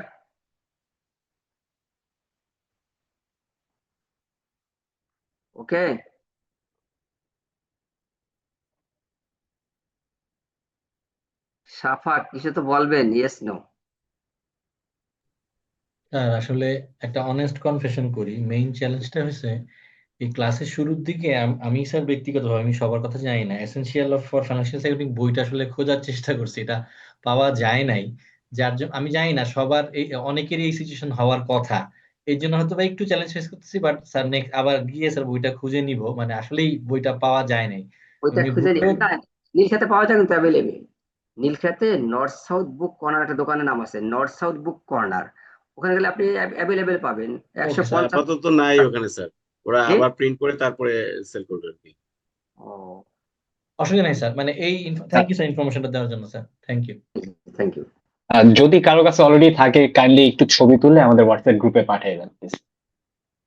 ওকে, সাফা কিছু তো বলবেন, ইয়েস নো? স্যার আসলে একটা অনেস্ট কনফেশন করি, মেইন চ্যালেঞ্জটা হয়েছে এই ক্লাসের শুরুর দিকে আমি স্যার ব্যক্তিগতভাবে, আমি সবার কথা জানি না, essential of for financial accounting বইটা আসলে খোঁজার চেষ্টা করছি, এটা পাওয়া যায় নাই। যার জন্য আমি জানি না সবার অনেকেরই এই সিচুয়েশন হওয়ার কথা, এই জন্য হয়তো বা একটু চ্যালেঞ্জ ফেস করতেছি। বাট স্যার নেক্সট আবার গিয়ে স্যার বইটা খুঁজে নিব, মানে আসলেই বইটা পাওয়া যায় নাই। ওইটা এমনি খুঁজে বইও নিবেন না, নীলক্ষেতে পাওয়া যায় কিন্তু অ্যাভেলেবেল। নীলক্ষেতে নর্থ সাউথ বুক কর্নার একটা দোকানের নাম আছে, নর্থ সাউথ বুক কর্নার, ওখানে গেলে আপনি অ্যাভেলেবেল পাবেন। Okay sir. 150। আপাতত নাই ওখানে স্যার, ওরা জি? আবার প্রিন্ট করে তারপরে সেল করবে আর কি। ও, অসুবিধা নাই স্যার, মানে এই থ্যাংক ইউ স্যার ইনফরমেশনটা দেওয়ার জন্য sir, thank you. Thank you. যদি কারো কাছে অলরেডি থাকে কাইন্ডলি একটু ছবি তুলে আমাদের হোয়াটসঅ্যাপ গ্রুপে পাঠিয়ে দেন প্লিজ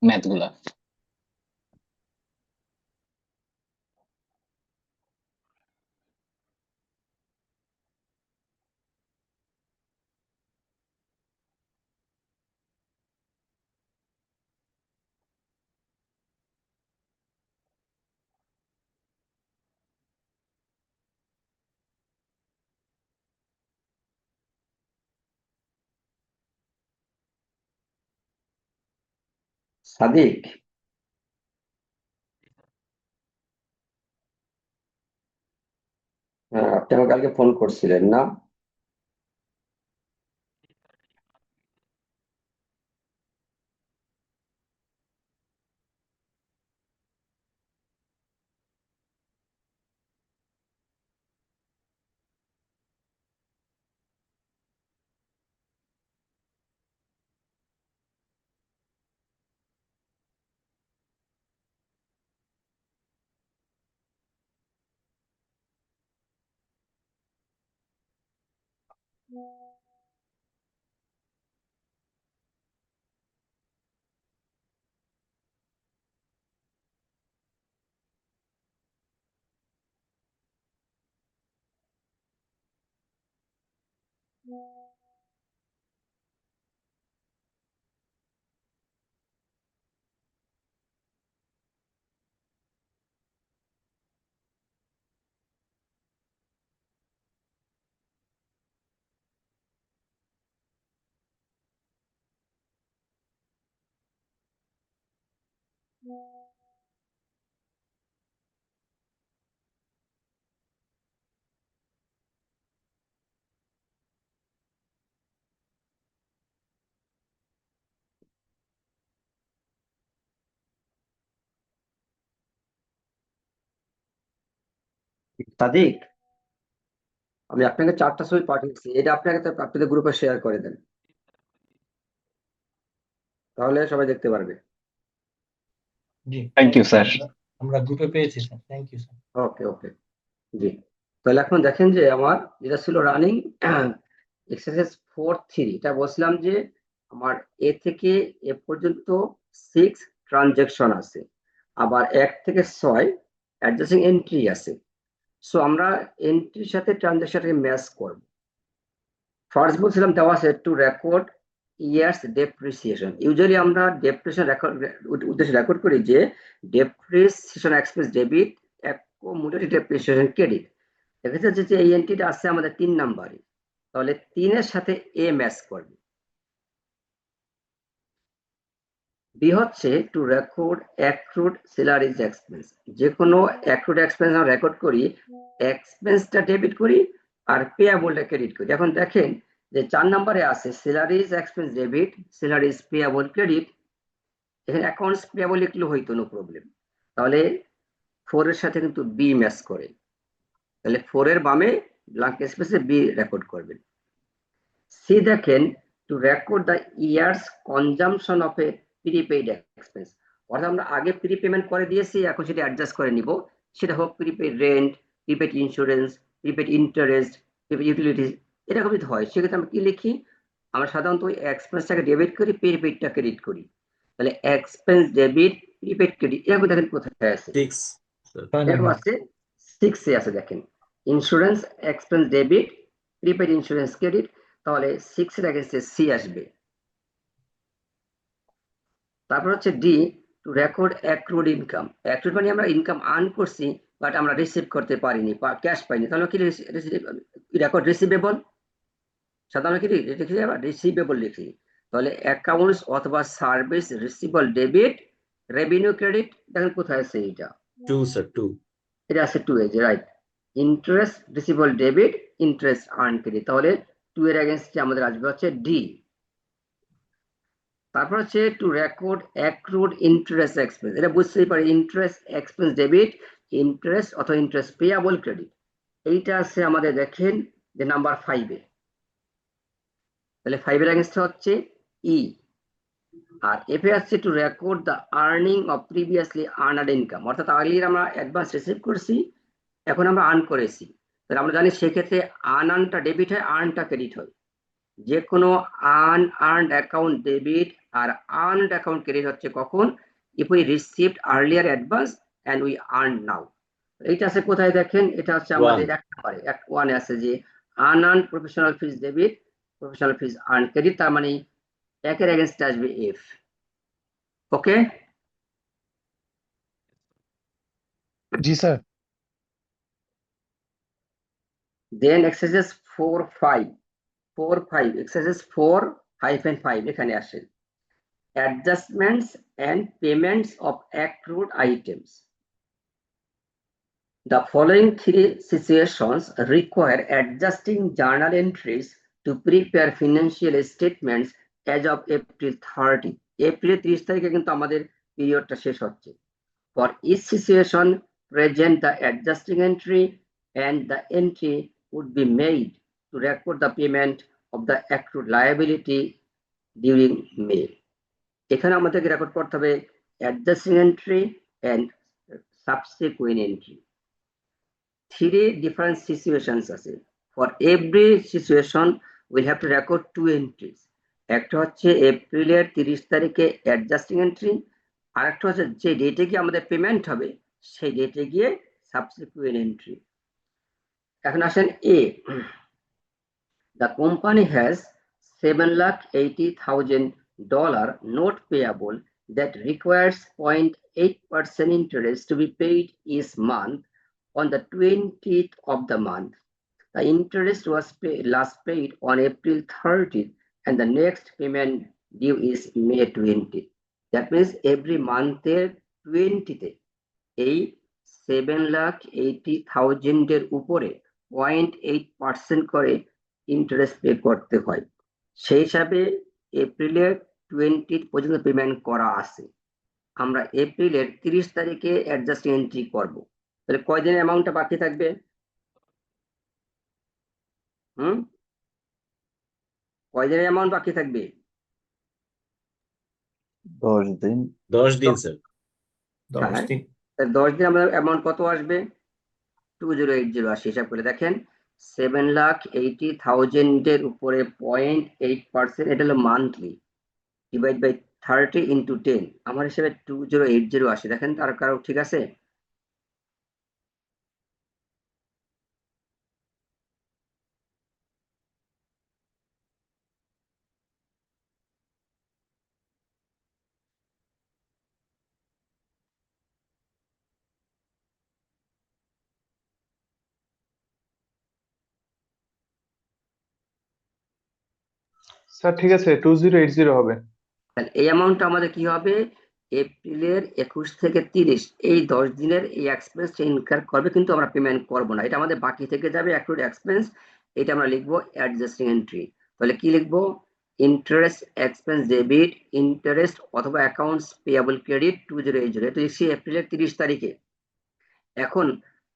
ম্যাথ গুলা। সাদিক, হ্যাঁ আপনি আমাকে কালকে ফোন করছিলেন না? সাদিক, আমি আপনাকে 4টা ছবি পাঠিয়েছি, এটা আপনাকে আপনাদের গ্রুপে শেয়ার করে দেন, তাহলে সবাই দেখতে পারবে। জি, থ্যাংক ইউ স্যার। আমরা গ্রুপে পেয়েছি স্যার, থ্যাংক ইউ স্যার। ওকে ওকে, জি। তাহলে এখন দেখেন যে আমার যেটা ছিল রানিং এক্সারসাইজ 4.3, এটা বলছিলাম যে আমার এ থেকে এ পর্যন্ত 6 ট্রানজেকশন আছে, আবার 1 থেকে 6 অ্যাডজাস্টিং এন্ট্রি আছে। সো আমরা এন্ট্রির সাথে ট্রানজেকশনকে ম্যাচ করব। ফার্স্ট বলছিলাম দেওয়া আছে two record years depreciation. Usually আমরা ডেপ্রিসিয়েশন রেকর্ড উদ্দেশ্যে রেকর্ড করি যে depreciation expense debit accommodated depreciation credit. দেখা যাচ্ছে যে এই এন্ট্রিটা আছে আমাদের 3 নাম্বারে, তাহলে 3-এর সাথে এ ম্যাচ করবে। বি হচ্ছে to record accrued salaries expense. যে কোনো অ্যাক্রুড এক্সপেন্স আমরা রেকর্ড করি, এক্সপেন্সটা ডেবিট করি আর পেয়াবলটা ক্রেডিট করি। এখন দেখেন যে 4 নম্বরে আছে salaries expense debit, salaries payable credit. এখানে অ্যাকাউন্টস পেয়াবল লিখলে হইতো নো প্রবলেম, তাহলে 4-এর সাথে কিন্তু বি ম্যাচ করে, তাহলে 4-এর বামে ব্ল্যাঙ্ক স্পেসে বি রেকর্ড করবেন। সি দেখেন two record the years consumption of A prepaid expense, অর্থাৎ আমরা আগে প্রিপেমেন্ট করে দিয়েছি, এখন সেটা অ্যাডজাস্ট করে নিব। সেটা হোক prepaid rent, prepaid insurance, prepaid interest, prepaid utilities, এরকম যদি হয় সেক্ষেত্রে আমরা কি লিখি? আমরা সাধারণত ওই এক্সপেন্সটাকে ডেবিট করি, প্রিপেইডটা ক্রেডিট করি। তাহলে এক্সপেন্স ডেবিট, প্রিপেইড ক্রেডিট, এরকম দেখেন কোথায় আছে? 6 এরকম আছে 6-এ আছে দেখেন, insurance expense debit, prepaid insurance credit, তাহলে 6-এর এগেইনস্টে সি আসবে। তারপর হচ্ছে D two record accrued income. Accrued মানে আমরা ইনকাম আর্ন করছি বাট আমরা রিসিভ করতে পারিনি, ক্যাশ পাইনি, তাহলে কি রেকর্ড রিসিভেবল। সাধারণত কি লিখি? আবার রিসিভেবল লিখি। তাহলে অ্যাকাউন্টস অথবা service receivable debit, revenue credit, দেখেন কোথায় আছে এটা? 2 স্যার 2 এটা আছে 2-এ, right. Interest receivable debit, interest earn credit, তাহলে 2-এর এগেইনস্টে আমাদের আসবে হচ্ছে ডি। তারপর হচ্ছে to record accrued interest expense, এটা বুঝতেই পারি ইন্টারেস্ট এক্সপেন্স ডেবিট, ইন্টারেস্ট অথবা ইন্টারেস্ট পেয়াবল ক্রেডিট, এইটা আছে আমাদের দেখেন যে নাম্বার 5-এ, তাহলে 5-এর এগেইনস্টে হচ্ছে ই। আর এফে আসছে two record the earning of previously earned income, অর্থাৎ আগে আমরা অ্যাডভান্স রিসিভ করছি, এখন আমরা আর্ন করেছি, তাহলে আমরা জানি সেক্ষেত্রে আর্নটা ডেবিট হয়, আর্নটা ক্রেডিট হয়। যে কোনো আনআর্নড অ্যাকাউন্ট ডেবিট আর আর্নড অ্যাকাউন্ট ক্রেডিট হচ্ছে কখন? If we received earlier advance and we earn now. এইটা আছে কোথায় দেখেন? এটা হচ্ছে আমাদের 1 নম্বরে, 1 আছে যে unearned professional fees debit, professional fees earn credit, তার মানে 1-এর এগেইনস্টে আসবে এফ। ওকে, জি স্যার। দেন এক্সারসাইজ 4.5 এক্সারসাইজ 4-5 এখানে আসেন adjustments and payments of accrued items. The following 3 situations require adjusting journal entries to prepare financial statements as of April 30. April 30 তারিখে কিন্তু আমাদের পিরিয়ডটা শেষ হচ্ছে। For each situation, present the adjusting entry and the entry would be made to record the payment of the accrued liability during May. এখানে আমাদেরকে record করতে হবে adjusting entry and subsequent entry. 3 different situations আছে। For every situation we have to record 2 entries. একটা হচ্ছে এপ্রিলের 30 তারিখে adjusting entry, আর একটা হচ্ছে যে ডেটে গিয়ে আমাদের পেমেন্ট হবে সেই ডেটে গিয়ে সাবসিকুয়েন্ট এন্ট্রি। এখন আসেন এ, the company has $780,000 note payable that requires 0.8% interest to be paid each month on the 20th of the month. The interest was last paid on April 30th and the next payment due is May 20th. That means every month 20-তে এই 7,80,000 উপরে 0.8% করে interest pay করতে হয়। সেই হিসাবে এপ্রিলের 20 পর্যন্ত payment করা আছে। আমরা এপ্রিলের 30 তারিখে অ্যাডজাস্ট এন্ট্রি করব। তাহলে কয়দিনের অ্যামাউন্টটা বাকি থাকবে? কয়দিনের অ্যামাউন্ট বাকি থাকবে? 10 দিন। 10 দিন স্যার। 10 দিন। 10 দিন আমাদের অ্যামাউন্ট কত আসবে? 2080 আসে। হিসাব করে দেখেন 7,80,000 উপরে 0.8%, এটা হলো মান্থলি, ডিভাইড বাই 30 ইন্টু 10, আমার হিসেবে 2080 আসে। দেখেন আর কারো ঠিক আছে? স্যার ঠিক আছে, 2080 হবে। তাহলে এই অ্যামাউন্টটা আমাদের কি হবে? এপ্রিলের 21 থেকে 30 এই 10 দিনের এই এক্সপেন্স ইনকার করবে, কিন্তু আমরা পেমেন্ট করব না, এটা আমাদের বাকি থেকে যাবে অ্যাক্রুড এক্সপেন্স। এটা আমরা লিখবো অ্যাডজাস্টিং এন্ট্রি। তাহলে কি লিখবো? ইন্টারেস্ট এক্সপেন্স ডেবিট ইন্টারেস্ট অথবা অ্যাকাউন্টস পেয়াবল ক্রেডিট 2080, এটা লিখছি এপ্রিলের 30 তারিখে। এখন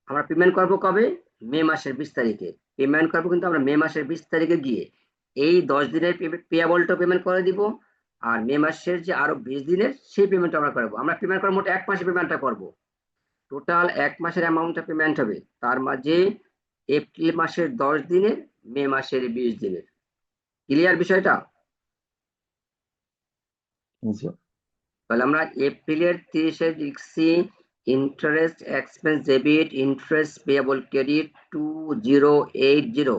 আমরা পেমেন্ট করব কবে? মে মাসের 20 তারিখে পেমেন্ট করব, কিন্তু আমরা মে মাসের 20 তারিখে গিয়ে এই 10 দিনের পেয়াবলটা পেমেন্ট করে দিব, আর মে মাসের যে আরো 20 দিনের সেই পেমেন্ট আমরা করবো। আমরা পেমেন্ট করবো মোট 1 মাসের পেমেন্টটা করব। টোটাল 1 মাসের অ্যামাউন্টটা পেমেন্ট হবে, তার মাঝে এপ্রিল মাসের 10 দিনের, মে মাসের 20 দিনের। ক্লিয়ার বিষয়টা? তাহলে আমরা এপ্রিলের 30-এ লিখছি interest expense debit interest payable credit 2080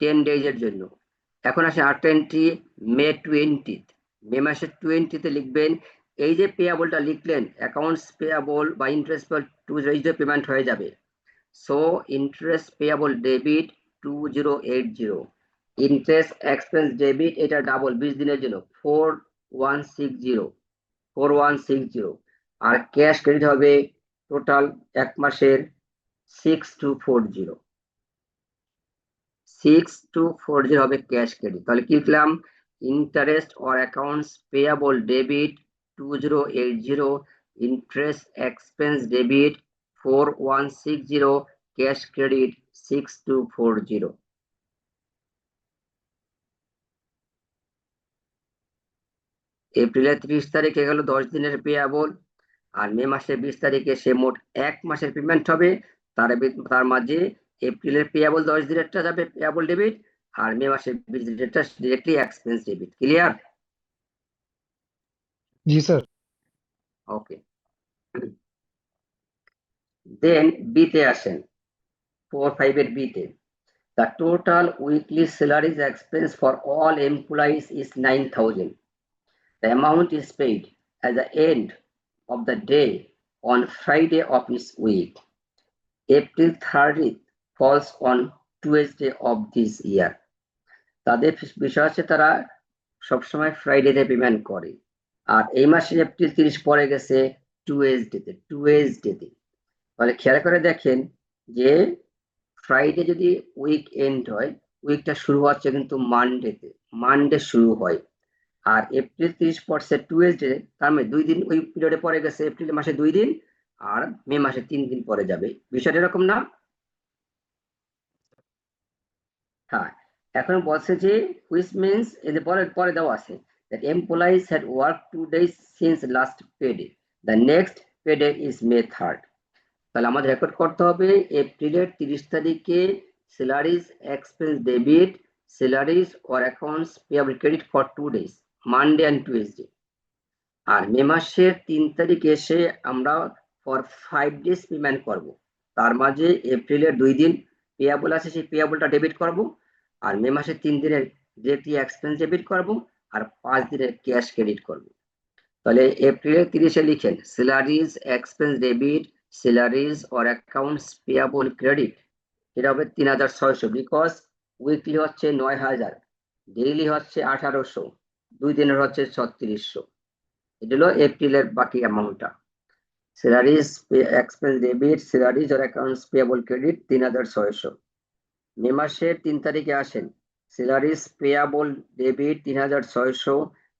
10 ডেজের জন্য। এখন আসে আরেকটা এন্ট্রি মে 20, মে মাসের 20-তে লিখবেন এই যে পেয়াবলটা লিখলেন, অ্যাকাউন্টস পেয়াবল বা ইন্টারেস্ট পেয়াবল 2080 পেমেন্ট হয়ে যাবে। So interest payable debit 2080, interest expense debit এটা ডাবল 20 দিনের জন্য 4160, আর ক্যাশ ক্রেডিট হবে টোটাল 1 মাসের 6240 হবে ক্যাশ ক্রেডিট। তাহলে কি লিখলাম? Interest or accounts payable debit 2080, interest expense debit 4160, cash credit 6240। এপ্রিলের 30 তারিখে গেল 10 দিনের পেয়াবল, আর মে মাসের 20 তারিখে সে মোট 1 মাসের পেমেন্ট হবে। তার মাঝে এপ্রিলের পেয়াবল 10 দিনেরটা যাবে পেয়াবল ডেবিট, আর মে মাসের 20 দিনেরটা ডিরেক্টলি এক্সপেন্স ডেবিট। ক্লিয়ার? জি স্যার। ওকে, দেন বিতে আসেন 4-5 এর বিতে। The total weekly salaries expense for all employees is 9,000. The amount is paid at the end of the day on Friday of each week. April 30th falls on Tuesday of this year. তাদের বিষয় হচ্ছে তারা সবসময় ফ্রাইডেতে payment করে, আর এই মাসে April 30 পরে গেছে টুয়েসডেতে। তাহলে খেয়াল করে দেখেন যে ফ্রাইডে যদি উইক এন্ড হয়, উইকটা শুরু হচ্ছে কিন্তু মানডে শুরু হয়, আর এপ্রিল 30 পড়ছে টুয়েসডে, তার মানে 2 দিন ওই পিরিয়ডে পরে গেছে। এপ্রিল মাসে 2 দিন আর মে মাসে 3 দিন পরে যাবে। বিষয়টা এরকম না? হ্যাঁ, এখন বলছে যে which means এই যে পরে দেওয়া আছে that employees had worked 2 days since last payday, the next payday is May 3rd. তাহলে আমাদের রেকর্ড করতে হবে এপ্রিলের 30 তারিখে salaries expense debit salaries or accounts payable credit for 2 days, Monday and Tuesday. আর মে মাসের 3 তারিখে এসে আমরা ফর 5 days পেমেন্ট করব। তার মাঝে এপ্রিলের 2 দিন পেয়াবল আছে, সেই পেয়াবলটা ডেবিট করব, আর মে মাসের 3 দিনের ডিরেক্টলি এক্সপেন্স ডেবিট করব, আর 5 দিনের ক্যাশ ক্রেডিট করব। তাহলে এপ্রিলের 30-এ লিখেন salaries expense debit salaries or accounts payable credit, এটা হবে 3600, বিকজ উইকলি হচ্ছে 9000, ডেইলি হচ্ছে 1800, 2 দিনের হচ্ছে 3600। এটা হলো এপ্রিলের বাকি অ্যামাউন্টটা। স্যালারিজ এক্সপেন্স ডেবিট, স্যালারিজ আর অ্যাকাউন্টস পেয়েবল ক্রেডিট 3600। মে মাসের 3 তারিখে আসেন, salaries payable debit 3600,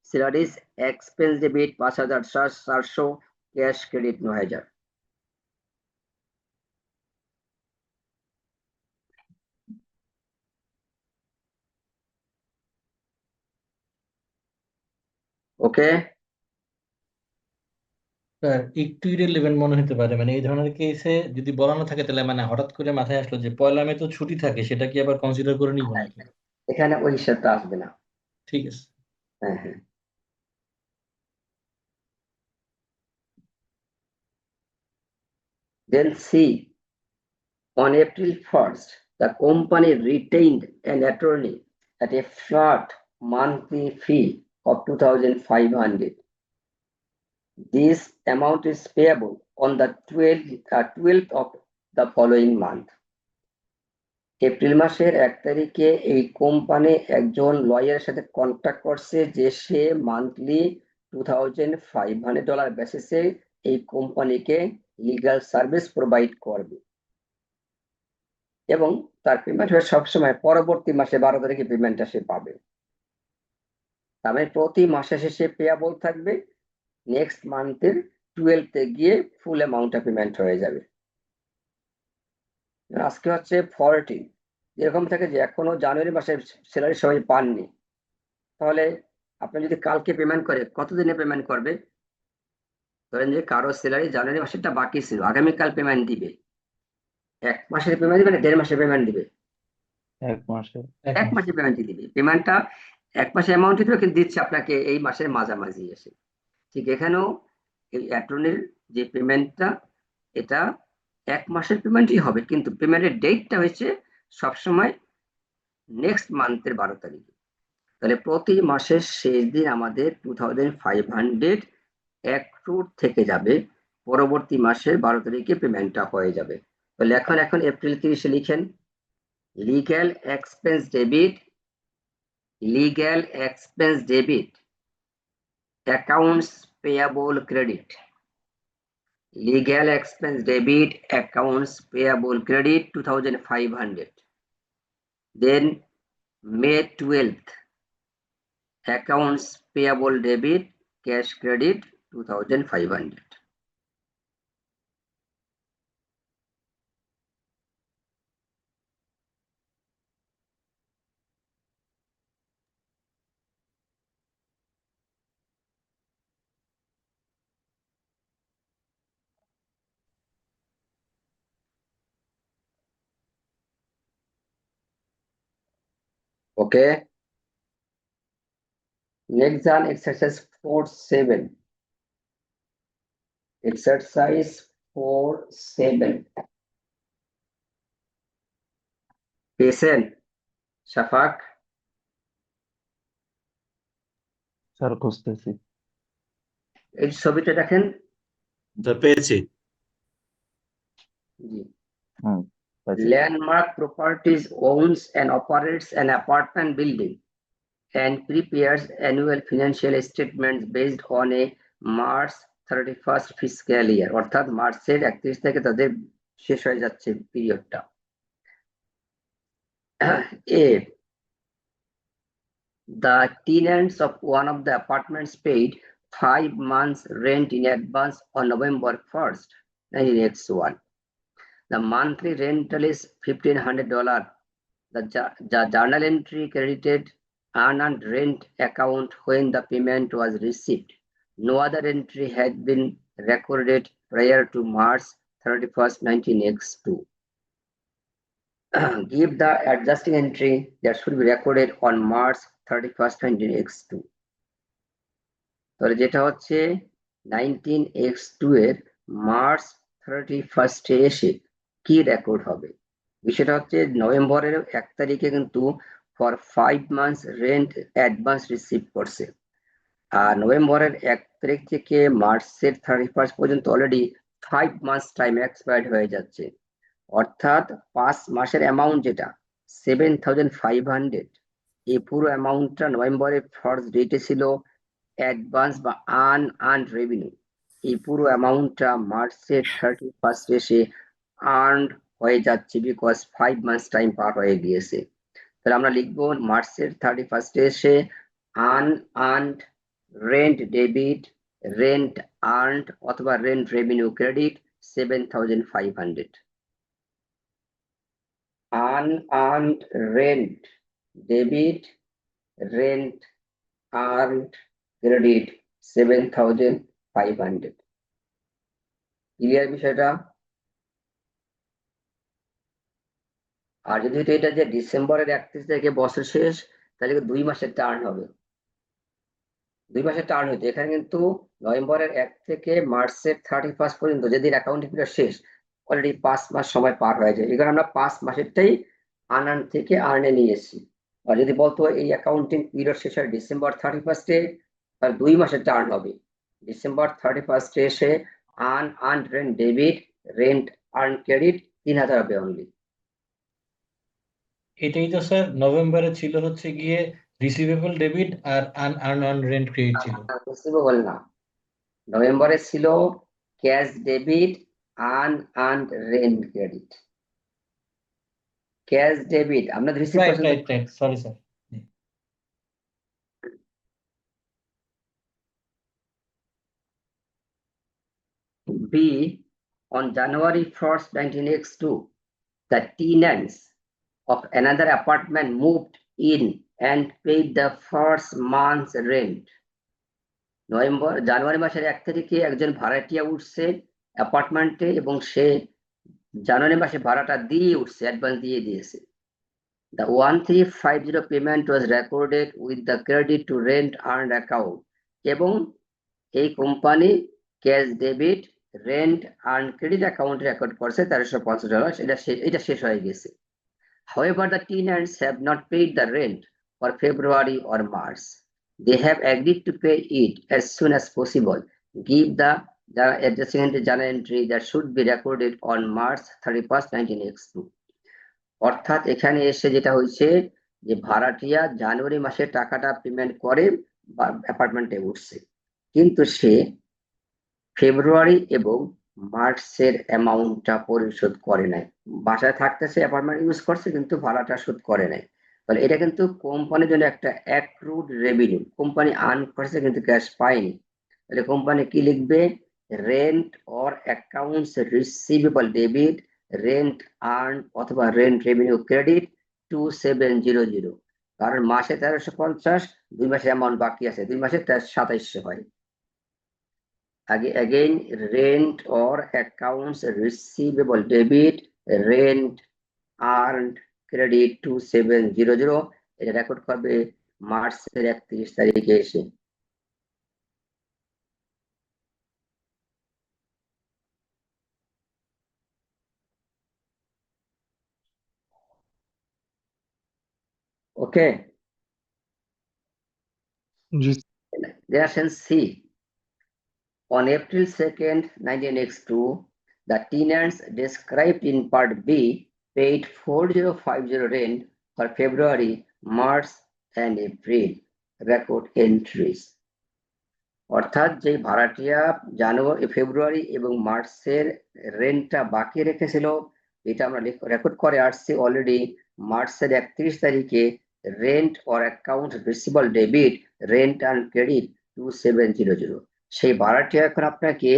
salaries expense debit 5400, cash credit 9000। ওকে, স্যার একটু ইরেলেভেন্ট মনে হতে পারে, মানে এই ধরনের কেসে যদি বলানো থাকে তাহলে মানে হঠাৎ করে মাথায় আসলো যে 1লা মে তো ছুটি থাকে, সেটা কি আবার কনসিডার করে নিব নাকি? এখানে ওই হিসাবটা আসবে না। ঠিক আছে। হ্যাঁ হ্যাঁ। Then see, on April 1st, the company retained an attorney at a flat monthly fee of 2,500. This amount is payable on the 12th of the following month. April মাসের 1 তারিখে এই কোম্পানি একজন লয়ারের সাথে কন্ট্যাক্ট করছে যে সে মান্থলি $2,500 বেসিসে এই কোম্পানিকে লিগ্যাল সার্ভিস প্রোভাইড করবে এবং তার পেমেন্ট হবে সবসময় পরবর্তী মাসে 12 তারিখে পেমেন্টটা সে পাবে। তার মানে প্রতি মাসে শেষে পেয়াবল থাকবে, নেক্সট মান্থের 12তে গিয়ে ফুল অ্যামাউন্টটা পেমেন্ট হয়ে যাবে। আজকে হচ্ছে 14, এরকম থাকে যে এখনো জানুয়ারি মাসে স্যালারি সবাই পাননি, তাহলে আপনি যদি কালকে পেমেন্ট করে কতদিনে পেমেন্ট করবে? ধরেন যে কারো স্যালারি জানুয়ারি মাসেরটা বাকি ছিল, আগামীকাল পেমেন্ট দিবে, 1 মাসের পেমেন্ট দিবে না 1.5 মাসের পেমেন্ট দিবে? 1 মাসে। 1 মাসের পেমেন্টই দিবে। পেমেন্টটা 1 মাসের অ্যামাউন্টই দিবে, কিন্তু দিচ্ছে আপনাকে এই মাসের মাঝামাঝি এসে। ঠিক এখানেও এই অ্যাটর্নির যে পেমেন্টটা, এটা 1 মাসের পেমেন্টই হবে, কিন্তু পেমেন্টের ডেটটা হচ্ছে সবসময় নেক্সট মান্থের 12 তারিখে। তাহলে প্রতি মাসের শেষ দিন আমাদের 2,500 অ্যাক্রুড থেকে যাবে, পরবর্তী মাসের 12 তারিখে পেমেন্টটা হয়ে যাবে। তাহলে এখন এপ্রিল 30-এ লিখেন legal expense debit accounts payable credit, legal expense debit accounts payable credit 2,500. Then May 12th, accounts payable debit cash credit 2,500. Okay. Next on exercise 4.7. Exercise 4.7. পেয়েছেন শাফাক? স্যার খুঁজতেছি। এই ছবিটা দেখেন। স্যার পেয়েছি। জি। পাইছি। Landmark Properties owns and operates an apartment building and prepares annual financial statements based on a March 31st fiscal year, অর্থাৎ মার্চের 31 থেকে তাদের শেষ হয়ে যাচ্ছে পিরিয়ডটা। A, the tenants of one of the apartments paid 5 months rent in advance on November 1st, 1981. The monthly rental is $1,500. The journal entry credited unearned rent account when the payment was received. No other entry had been recorded prior to March 31st, 1982. Give the adjusting entry that should be recorded on March 31st, 1982. তাহলে যেটা হচ্ছে 1982 এর March 31st এসে কি record হবে? বিষয়টা হচ্ছে নভেম্বরের 1 তারিখে কিন্তু for 5 months rent advance receive করছে, আর নভেম্বরের 1 তারিখ থেকে মার্চের 31st পর্যন্ত অলরেডি 5 months টাইম এক্সপায়ার্ড হয়ে যাচ্ছে, অর্থাৎ 5 মাসের অ্যামাউন্ট যেটা 7,500, এই পুরো অ্যামাউন্টটা নভেম্বরের ফার্স্ট ডেটে ছিল অ্যাডভান্স বা আনআর্নড রেভিনিউ। এই পুরো অ্যামাউন্টটা মার্চের 31st এসে আর্নড হয়ে যাচ্ছে বিকজ 5 months টাইম পার হয়ে গিয়েছে। তাহলে আমরা লিখবো মার্চের 31st এসে unearned rent debit, rent earned অথবা rent revenue credit 7,500। Unearned rent debit, rent earned credit 7,500। Clear বিষয়টা? আর যদি এটা যে ডিসেম্বরের 31 তারিখে বছর শেষ, তাহলে 2 মাসের টার্ন হবে। 2 মাসের টার্ন হচ্ছে এখানে কিন্তু নভেম্বরের 1 থেকে মার্চের 31st পর্যন্ত যেদিন অ্যাকাউন্টিং পিরিয়ড শেষ, অলরেডি 5 মাস সময় পার হয়ে যায়। এখানে আমরা 5 মাসেরটাই আনআর্ন থেকে আর্নে নিয়ে এসেছি। আর যদি বলতো এই অ্যাকাউন্টিং পিরিয়ড শেষ হয় ডিসেম্বর 31st এ, তাহলে 2 মাসের টার্ন হবে। ডিসেম্বর 31st এ এসে unearned rent debit, rent earn credit 3,000 হবে অনলি। এটাই তো স্যার নভেম্বরে ছিল হচ্ছে গিয়ে রিসিভেবল ডেবিট আর আনআর্নড রেন্ট ক্রেডিট ছিল। রিসিভেবল না, নভেম্বরে ছিল cash debit, unearned rent credit. Cash debit আমরা রিসিভ রাইট করছি, right right, sorry sir. B, on January 1st, 1982, the tenants of another apartment moved in and paid the first month's rent. জানুয়ারি মাসের 1 তারিখে একজন ভাড়াটিয়া উঠছে অ্যাপার্টমেন্টে এবং সে জানুয়ারি মাসে ভাড়াটা দিয়ে উঠছে, অ্যাডভান্স দিয়ে দিয়েছে। The 1350 payment was recorded with the credit to rent earned account এবং এই company cash debit, rent earn credit account record করছে $1,350। এটা শেষ হয়ে গেছে। However, the tenants have not paid the rent for February or March. They have agreed to pay it as soon as possible. Give the adjacent journal entry that should be recorded on March 31st, 1982. অর্থাৎ এখানে এসে যেটা হয়েছে যে ভাড়াটিয়া জানুয়ারি মাসে টাকাটা payment করে অ্যাপার্টমেন্টে উঠছে, কিন্তু সে ফেব্রুয়ারি এবং মার্চের অ্যামাউন্টটা পরিশোধ করে নাই। বাসায় থাকতেছে, অ্যাপার্টমেন্ট ইউজ করছে, কিন্তু ভাড়াটা শোধ করে নাই। তাহলে এটা কিন্তু কোম্পানির জন্য একটা অ্যাক্রুড রেভিনিউ, কোম্পানি আর্ন করছে কিন্তু ক্যাশ পায়নি। তাহলে কোম্পানি কি লিখবে? Rent or accounts receivable debit, rent earn অথবা রেন্ট রেভিনিউ ক্রেডিট 2700। কারণ মাসে 1350, 2 মাসের অ্যামাউন্ট বাকি আছে, 2 মাসে 2700 হয়। Again, rent or accounts receivable debit, rent earned credit 2700। এটা রেকর্ড করবে মার্চের 31 তারিখে এসে। ওকে, জি Generation C. On April 2nd, 1982, the tenants described in Part B paid 4050 rent for February, March, and April. Record entries. অর্থাৎ যে ভাড়াটিয়া জানুয়ারি, ফেব্রুয়ারি এবং মার্চের রেন্টটা বাকি রেখেছিল, এটা আমরা রেকর্ড করে আসছি অলরেডি মার্চের 31 তারিখে rent or account receivable debit, rent and credit 2700। সেই ভাড়াটিয়া এখন আপনাকে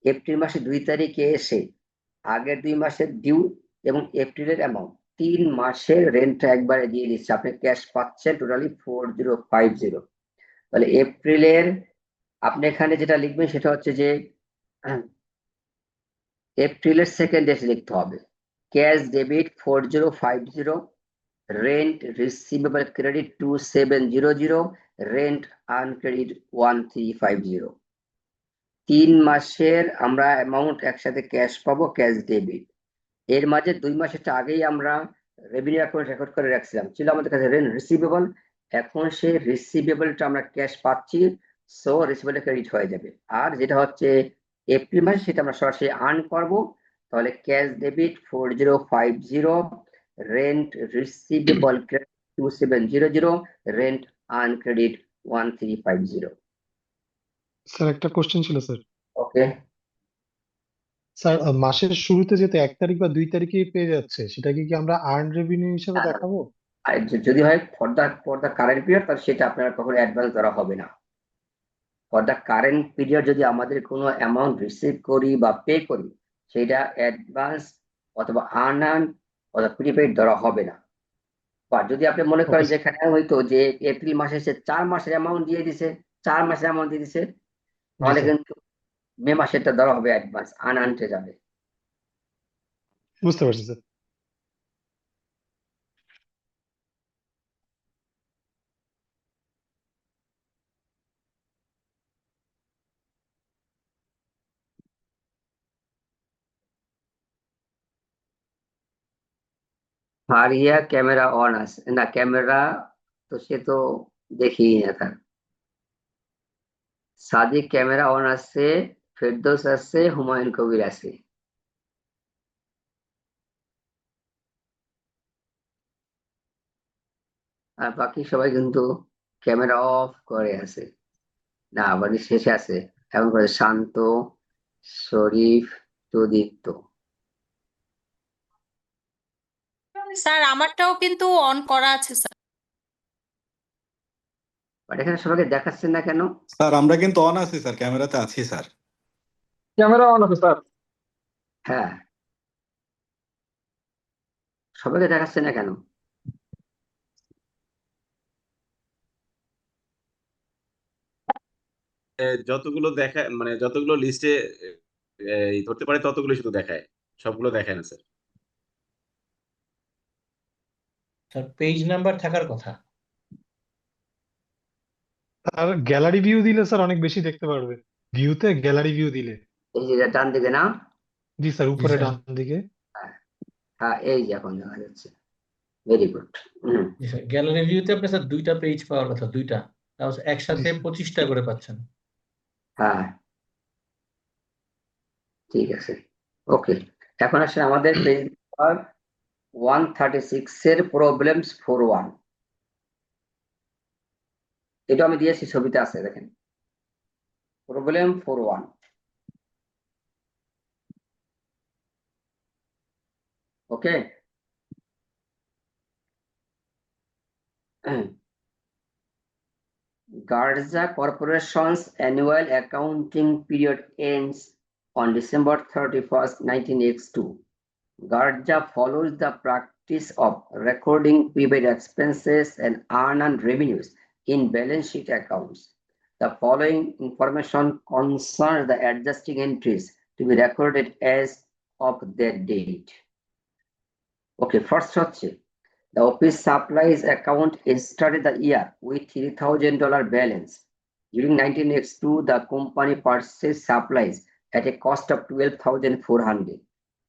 এপ্রিল মাসে 2 তারিখে এসে আগের 2 মাসের ডিউ এবং এপ্রিলের অ্যামাউন্ট 3 মাসের রেন্টটা একবারে দিয়ে দিচ্ছে। আপনি ক্যাশ পাচ্ছেন টোটালি 4050। তাহলে এপ্রিলের আপনি এখানে যেটা লিখবেন সেটা হচ্ছে যে এপ্রিলের 2nd ডেট লিখতে হবে। Cash debit 4050, rent receivable credit 2700, rent আনক্রেডিট 1350। 3 মাসের আমরা অ্যামাউন্ট একসাথে ক্যাশ পাবো, ক্যাশ ডেবিট। এর মাঝে 2 মাসেরটা আগেই আমরা রেভিনিউ অ্যাকাউন্ট রেকর্ড করে রাখছিলাম, ছিল আমাদের কাছে রেন্ট রিসিভেবল। এখন সে রিসিভেবলটা আমরা ক্যাশ পাচ্ছি, সো রিসিভেবল ক্রেডিট হয়ে যাবে। আর যেটা হচ্ছে এপ্রিল মাসে সেটা আমরা সরাসরি আর্ন করবো। তাহলে cash debit 4050, rent receivable credit 2700, rent earn credit 1350। Sir একটা কোশ্চেন ছিল স্যার। ওকে। ওকে, স্যার মাসের শুরুতে যেতে 1 তারিখ বা 2 তারিখে পেয়ে যাচ্ছে, সেটা কি কি আমরা আর্ন রেভিনিউ হিসেবে দেখাবো? আর যদি হয় ফর দ্য কারেন্ট পিরিয়ড, তাহলে সেটা আপনার কখনো অ্যাডভান্স ধরা হবে না। ফর দ্য কারেন্ট পিরিয়ড যদি আমাদের কোনো অ্যামাউন্ট রিসিভ করি বা পে করি, সেটা অ্যাডভান্স অথবা আনআর্ন অথবা প্রিপেইড ধরা হবে না। বা যদি আপনি মনে করেন ওকে যেখানে হয়তো যে এপ্রিল মাসে সে 4 মাসের অ্যামাউন্ট দিয়ে দিছে, 4 মাসের অ্যামাউন্ট দিয়ে দিছে, জি তাহলে স্যার, কিন্তু মে মাসেরটা ধরা হবে অ্যাডভান্স, আনআর্নডে যাবে। বুঝতে পারছি স্যার। ফারিয়া ক্যামেরা অন আছে না, ক্যামেরা তো সে তো দেখি না তার। সাদিক ক্যামেরা অন আছে, ফেরদৌস আছে, হুমায়ুন কবির আছে। আর বাকি সবাই কিন্তু ক্যামেরা অফ করে আছে। না, আবার শেষে আছে এমন করে শান্ত, শরীফ, সুদীপ্ত। স্যার আমারটাও কিন্তু অন করা আছে স্যার। বাট এখানে সবাইকে দেখাচ্ছেন না কেন? স্যার আমরা কিন্তু অন আছি স্যার, ক্যামেরাতে আছি স্যার। ক্যামেরা অন আছে স্যার। হ্যাঁ, সবাইকে দেখাচ্ছে না কেন? যতগুলো দেখায় মানে যতগুলো লিস্টে ধরতে পারে ততগুলো শুধু দেখায়, সবগুলো দেখায় না স্যার। স্যার পেজ নাম্বার থাকার কথা। আর গ্যালারি ভিউ দিলে স্যার অনেক বেশি দেখতে পারবে, ভিউতে গ্যালারি ভিউ দিলে। এই যে ডান দিকে না? জি স্যার, জি উপরে স্যার, ডান দিকে। হ্যাঁ, এই যে এখন দেখা যাচ্ছে। Very good. জি স্যার, গ্যালারি ভিউতে আপনি স্যার 2টা পেজ পাওয়ার কথা, 2টা, তাও জি একসাথে স্যার। 25টা করে পাচ্ছেন। হ্যাঁ, ঠিক আছে, ওকে। এখন আসলে আমাদের পেজ নাম্বার 136 এর প্রবলেমস 41। এটা আমি দিয়েছি, ছবিতে আছে, দেখেন, problem 41। Okay, Garza Corporation's annual accounting period ends on December 31st, 1982. Garza follows the practice of recording prepaid expenses and unearned revenues in balance sheet accounts. The following information concerns the adjusting entries to be recorded as of their date. Okay, first হচ্ছে, the office supplies account started the year with $3,000 balance. During 1982, the company purchased supplies at a cost of $12,400,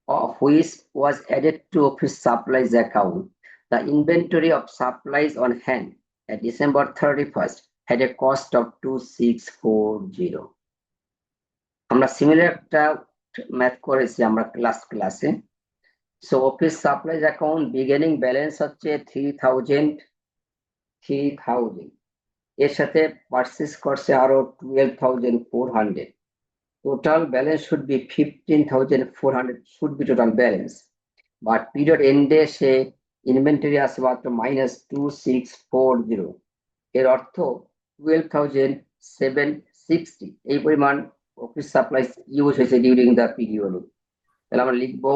of which was added to office supplies account. The inventory of supplies on hand at December 31st had a cost of $2,640. আমরা similar একটা math করেছি আমরা ক্লাসে। So office supplies account beginning balance হচ্ছে 3,000 এর সাথে purchase করছে আরো 12,400, total balance should be 15,400 should be total balance, but period এন্ডে সে ইনভেন্টরি আছে মাত্র -2640। এর অর্থ 12,760 এই পরিমাণ অফিস সাপ্লাইজ ইউজ হয়েছে ডিউরিং দ্য পিরিয়ড। তাহলে আমরা লিখবো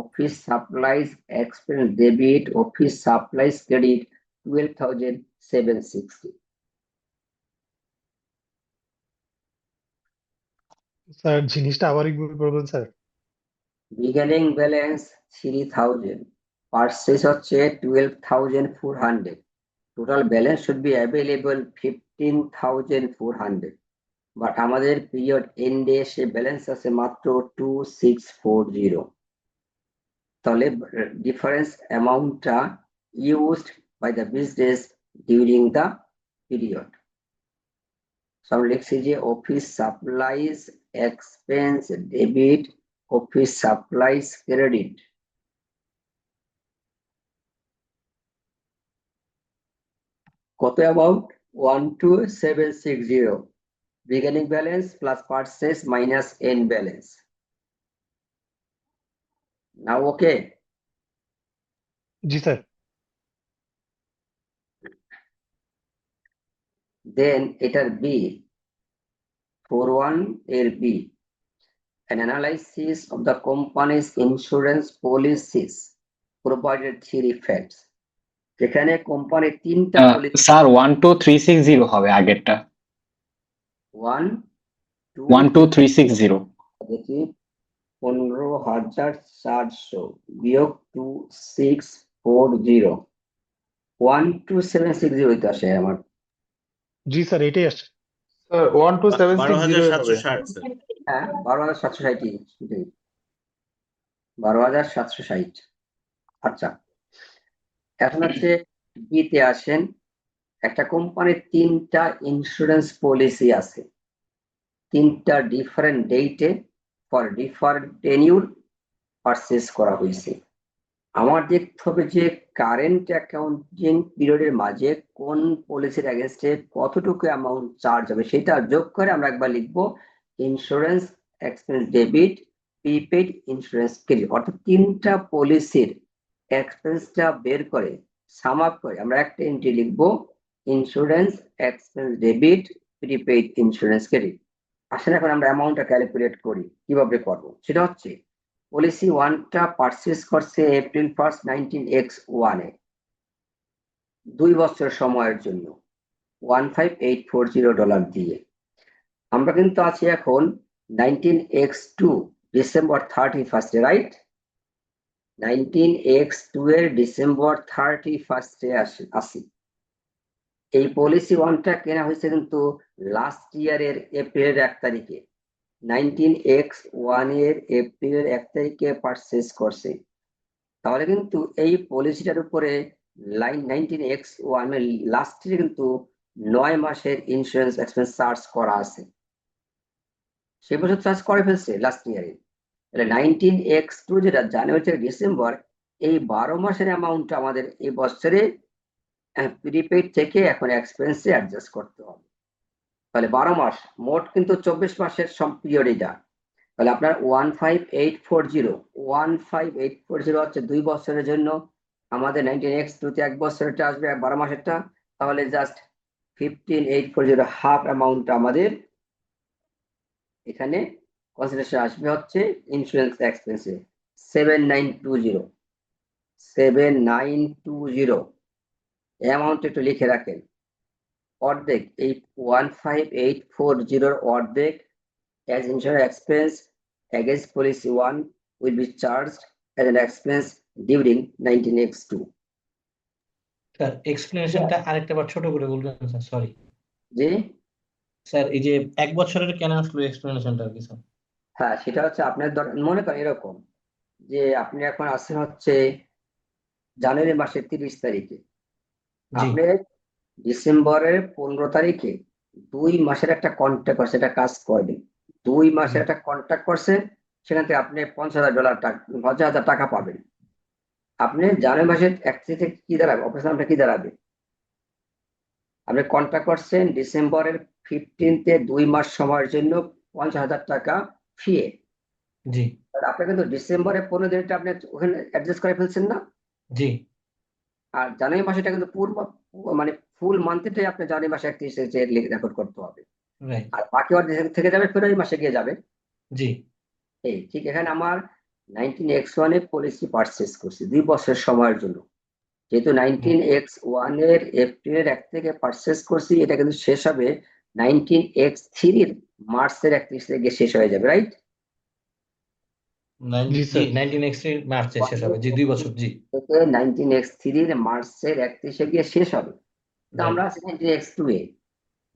office supplies expense debit, office supplies credit 12,760। Sir জিনিসটা আবার একবার বলবেন স্যার? বিগিনিং ব্যালেন্স 3,000, পারচেস হচ্ছে 12,400, total balance should be available 15,400, but আমাদের পিরিয়ড এন্ডে সে ব্যালেন্স আছে মাত্র 2,640। তাহলে ডিফারেন্স অ্যামাউন্টটা used by the business during the period. So আমরা লিখছি যে office supplies expense debit, office supplies credit কত amount 12,760। beginning balance plus purchase minus end balance. Now, okay. জি স্যার। Then এটার B, 41 এর B, an analysis of the company's insurance policies provided three facts. এখানে company তিনটা policy, sir 12360 হবে আগেরটা। 1 2 12360 দেখি 15,400 বিয়োগ 2640 12760 তো আসে আমার। জি স্যার, এটাই আসছে। স্যার 12760 হবে। 12,760 স্যার। হ্যাঁ 12,760 12,760। আচ্ছা, এখন হচ্ছে বিতে আসেন। একটা কোম্পানির তিনটা ইন্স্যুরেন্স পলিসি আছে, তিনটা ডিফারেন্ট ডেটে ফর ডিফারেন্ট টেনিউর পারচেজ করা হয়েছে। আমার দেখতে হবে যে কারেন্ট অ্যাকাউন্টিং পিরিয়ডের মাঝে কোন পলিসির এগেনস্টে কতটুকু অ্যামাউন্ট চার্জ হবে, সেটা যোগ করে আমরা একবার লিখবো insurance expense debit prepaid insurance credit, অর্থাৎ তিনটা পলিসির এক্সপেন্সটা বের করে সাম আপ করে আমরা একটা এন্ট্রি লিখবো insurance expense debit prepaid insurance credit. আসলে এখন আমরা অ্যামাউন্টটা ক্যালকুলেট করি, কিভাবে করবো সেটা হচ্ছে পলিসি 1টা পারচেজ করছে এপ্রিল 1 19X1 এ 2 বছর সময়ের জন্য $15,840 দিয়ে। আমরা কিন্তু আছি এখন 19X2 ডিসেম্বর 31 এ, রাইট? 19X2 এর ডিসেম্বর 31 এ আসি। এই পলিসি 1টা কেনা হয়েছে কিন্তু লাস্ট ইয়ারের এপ্রিলের 1 তারিখে। 19X1 এর এপ্রিলের 1 তারিখে পারচেজ করছে, তাহলে কিন্তু এই পলিসিটার উপরে লাইন 19X1 এর লাস্ট ইয়ারে কিন্তু 9 মাসের ইন্স্যুরেন্স এক্সপেন্স চার্জ করা আছে। সে বছর চার্জ করে ফেলছে লাস্ট ইয়ারে। তাহলে 19X2 যেটা জানুয়ারি থেকে ডিসেম্বর, এই 12 মাসের অ্যামাউন্টটা আমাদের এই বছরে প্রিপেইড থেকে এখন এক্সপেন্সে অ্যাডজাস্ট করতে হবে। তাহলে 12 মাস মোট কিন্তু 24 মাসের সব পিরিয়ড এটা। তাহলে আপনার 15840 হচ্ছে 2 বছরের জন্য। আমাদের 19X2 তে 1 বছরেরটা আসবে 12 মাসেরটা, তাহলে জাস্ট 15,840 হাফ অ্যামাউন্ট আমাদের এখানে কনসিডারেশন আসবে হচ্ছে ইন্স্যুরেন্স এক্সপেন্সে 7920 অ্যামাউন্ট একটু লিখে রাখেন। অর্ধেক এই 15840 অর্ধেক as insurance expense against policy 1 will be charged as an expense during 19X2. Sir এক্সপ্লেনেশনটা আরেকটা বার ছোট করে বলবেন স্যার, সরি। জি স্যার এই যে 1 বছরের কেন আসলো এক্সপ্লেনেশনটা আর কি স্যার? হ্যাঁ, সেটা হচ্ছে আপনার মনে করেন এরকম যে আপনি এখন আসছেন হচ্ছে জানুয়ারি মাসের 30 তারিখে, জি আপনি ডিসেম্বরের 15 তারিখে 2 মাসের একটা কন্ট্রাক্ট করছে, এটা কাজ করবে 2 মাসের একটা কন্ট্রাক্ট করছে, সেখান থেকে আপনি $50,000 টাকা পাবেন। আপনি জানুয়ারি মাসের 1 তারিখে কি দাঁড়াবে, অপারেশনটা কি দাঁড়াবে? আপনি কন্ট্রাক্ট করছেন ডিসেম্বরের 15-তে 2 মাস সময়ের জন্য $50,000 ফি। জি আপনি কিন্তু ডিসেম্বরের 15 দিনটা আপনি ওখানে অ্যাডজাস্ট করে ফেলছেন না? জি আর জানুয়ারি মাসেটা কিন্তু মানে ফুল মান্থটাই আপনি জানুয়ারি মাসে 31 রেকর্ড করতে হবে, রাইট আর বাকি অর্ধেক থেকে যাবে ফেব্রুয়ারি মাসে গিয়ে যাবে। জি এই ঠিক এখানে আমার 19X1 এ পলিসি পারচেজ করছি 2 বছর সময়ের জন্য, যেহেতু 19X1 এর এপ্রিলের 1 থেকে পারচেজ করছি, এটা কিন্তু শেষ হবে 19X3 এর মার্চের 31 তারিখে শেষ হয়ে যাবে, রাইট? জি জি স্যার। 19X3 মার্চে শেষ হবে, জি 2 বছর, জি 19X3 এর মার্চের 31 গিয়ে শেষ হবে। তো আমরা আছি 19X2 এ,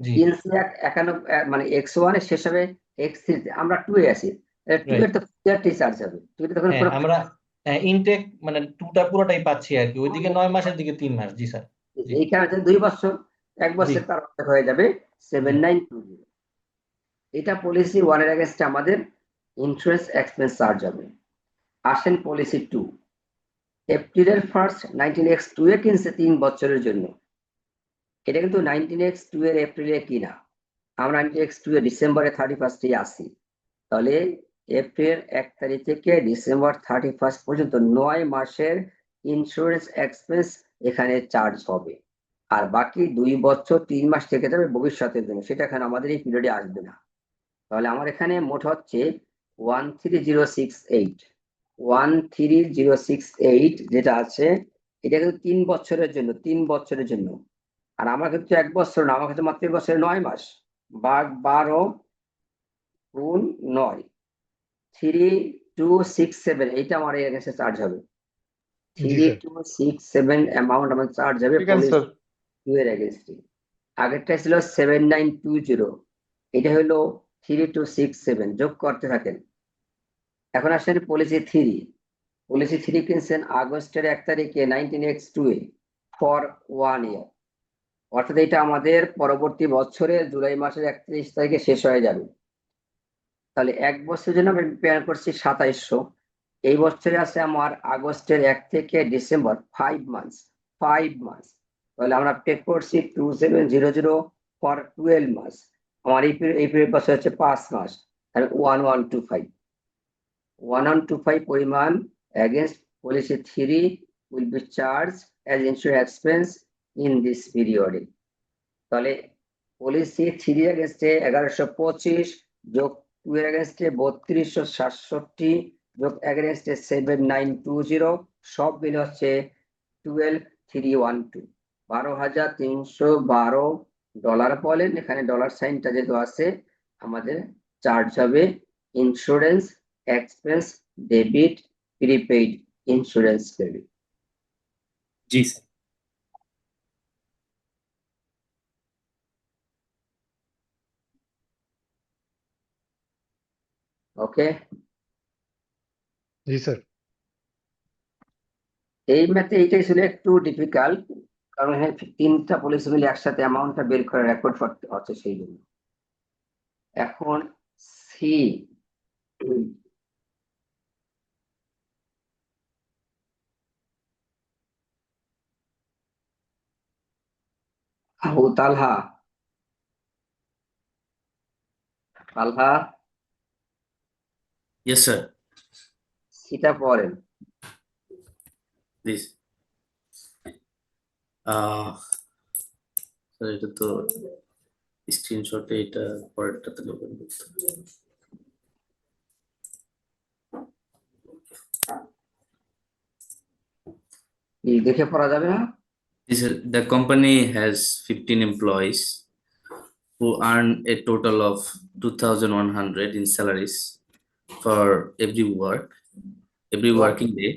জি 91 মানে X1 এ শেষ হবে, X3 তে আমরা 2 এ আছি। 2 এর তো ইয়ারটি চার্জ হবে, 2 এর তখন হ্যাঁ পুরো আমরা ইনটেক মানে 2টা পুরোটাই পাচ্ছি আর কি, ওইদিকে 9 মাসের দিকে 3 মাস। জি স্যার জি এইখানে আছে 2 বছর, 1 বছর তার অর্ধেক হয়ে যাবে 7920। এটা পলিসি 1 এর এগেইনস্টে আমাদের ইন্স্যুরেন্স এক্সপেন্স চার্জ হবে। আসেন পলিসি 2, এপ্রিলের 1 19X2 এ কিনছে 3 বছরের জন্য। এটা কিন্তু 19X2 এর এপ্রিলে কিনা, আমরা নেক্সট ডিসেম্বরের 31 আসি, তাহলে এপ্রিল 1 তারিখ থেকে ডিসেম্বর 31 পর্যন্ত 9 মাসের ইন্স্যুরেন্স এক্সপেন্স এখানে চার্জ হবে। আর বাকি 2 বছর 3 মাস থেকে যাবে ভবিষ্যতের জন্য, সেটা এখানে আমাদের এই পিরিয়ডে আসবে না। তাহলে আমার এখানে মোট হচ্ছে 13068 যেটা আছে, এটা কিন্তু 3 বছরের জন্য, 3 বছরের জন্য। আর আমার কিন্তু 1 বছর না, আমার কাছে মাত্র 1 বছরে 9 মাস, ভাগ 12 গুণ 9, 3267, এইটা আমার এর কাছে চার্জ হবে। জি স্যার 3267 অ্যামাউন্ট আমার চার্জ হবে ঠিক আছে পুলিশ স্যার। এর এগেইনস্টে। আগেরটা ছিল 7920, এটা হলো 3267, যোগ করতে থাকেন। এখন আসেন পলিসি 3। পলিসি 3 কিনছেন আগস্টের 1 তারিখে 19x2 এ ফর 1 ইয়ার, অর্থাৎ এটা আমাদের পরবর্তী বছরে জুলাই মাসের 31 তারিখে শেষ হয়ে যাবে। তাহলে 1 বছরের জন্য আমি প্রিপেয়ার করছি 2700। এই বছরে আছে আমার আগস্টের 1 থেকে ডিসেম্বর 5 মান্থস। তাহলে আমরা পে করছি 2700 ফর 12 মাস। আমার এই পিরিয়ড বছর হচ্ছে 5 মাস, তাহলে 1125 পরিমাণ against policy 3 will be charged as insurance expense in this period. তাহলে পলিসি 3 এগেইনস্টে 1125 যোগ 2 এর এগেইনস্টে 3267 যোগ এগেইনস্টে 7920, সব মিল হচ্ছে 12312, $12,312 বলেন। এখানে ডলার সাইনটা যেহেতু আছে, আমাদের চার্জ হবে insurance expense debit prepaid insurance credit. জি স্যার। ওকে, জি স্যার এই ম্যাথে এইটাই ছিল একটু ডিফিকাল্ট, কারণ এখানে 3টা পলিসি মিলে একসাথে অ্যামাউন্টটা বের করে রেকর্ড করতে হচ্ছে, সেই জন্য। এখন সি, আবু তালহা, ইয়েস স্যার, সিটা পড়েন। প্লিজ। স্যার এটা তো স্ক্রিনশটে, এটা পরেরটাতে ওপেন করতে হবে। কি দেখে পড়া যাবে না? The company has 15 employees who earn a total of 2,100 in salaries for every working day.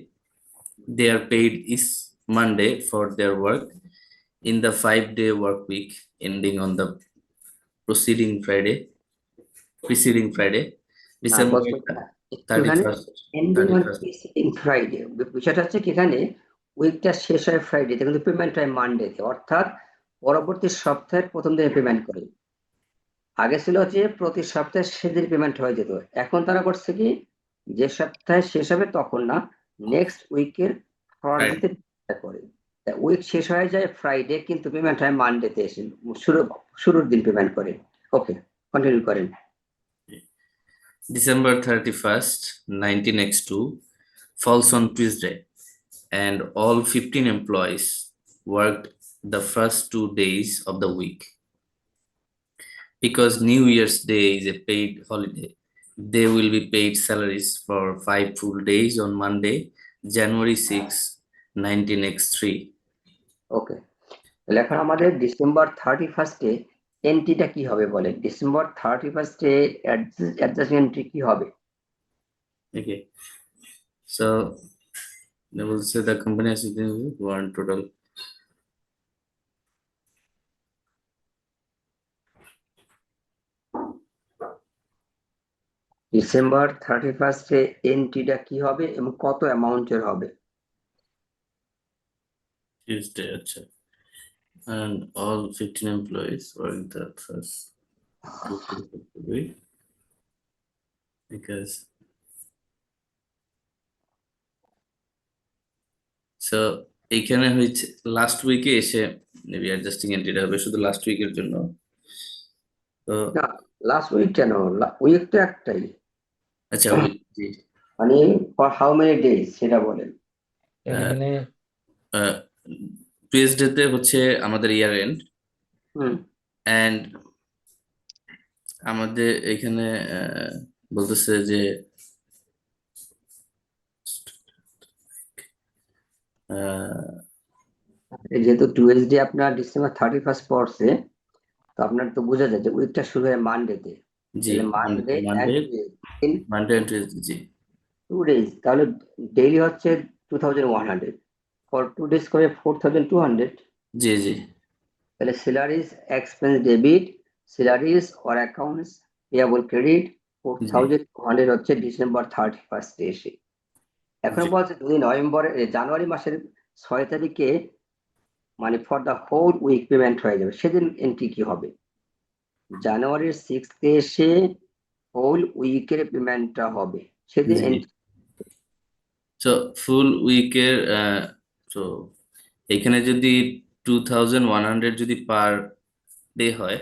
They are paid each Monday for their work in the 5-day work week ending on the preceding Friday, না, December একটুখানি 31st. Ending on preceding Friday. বিষয়টা হচ্ছে কি, এখানে উইকটা শেষ হয় ফ্রাইডেতে, কিন্তু payment হয় মানডেতে, অর্থাৎ পরবর্তী সপ্তাহের প্রথম দিনে পেমেন্ট করে। আগে ছিল যে প্রতি সপ্তাহে সেদিন পেমেন্ট হয়ে যেত, এখন তারা করছে কি, যে সপ্তাহে শেষ হবে তখন না, নেক্সট উইকের ফ্রাইডেতে করে। উইক শেষ হয়ে যায় ফ্রাইডে, কিন্তু পেমেন্ট হয় মানডেতে এসে, শুরুর দিন পেমেন্ট করে। ওকে, কন্টিনিউ করেন। December 31st, 19x2 falls on Tuesday, and all 15 employees worked the first 2 days of the week. Because New Year's Day is a paid holiday, they will be paid salaries for 5 full days on Monday, January 6, 19x3. ওকে, তাহলে এখন আমাদের December 31 এন্ট্রিটা কি হবে বলেন? December 31 adjust entry কি হবে? Okay, so they will say the company has one total. December 31 এন্ট্রিটা কি হবে এবং কত অ্যামাউন্টের হবে? Tuesday, acha. And all 15 employees work the first 2 days of the week, because so এইখানে হয়েছে লাস্ট উইকে এসে মেবি অ্যাডজাস্টিং এন্ট্রিটা হবে শুধু লাস্ট উইকের জন্য। তো তো না, লাস্ট উইক কেন? উইক তো একটাই, আচ্ছা জি মানে ফর হাউ মেনি ডেজ সেটা বলেন। এখানে টুয়েসডেতে হচ্ছে আমাদের ইয়ার এন্ড, হুম এন্ড আমাদের এখানে বলতেছে যে যেহেতু টুয়েসডে আপনার ডিসেম্বর 31 পড়ছে, তো আপনার তো বোঝা যায় যে উইকটা শুরু হয় মানডেতে, জি তাহলে Monday Monday and Monday and Tuesday জি 2 days, তাহলে ডেইলি হচ্ছে 2100, ফর 2 days করে 4200। জি জি তাহলে salaries expense debit, salaries or accounts payable credit 4200 হচ্ছে ডিসেম্বর 31 এসে। এখন জি বলছে যদি জানুয়ারি মাসের 6 তারিখে মানে for the whole week payment হয়ে যাবে, সেদিন এন্ট্রি কি হবে? জানুয়ারির 6 এসে হোল উইকের পেমেন্টটা হবে, সেদিন জি entry তো ফুল উইকের তো এখানে যদি 2100 যদি পার ডে হয়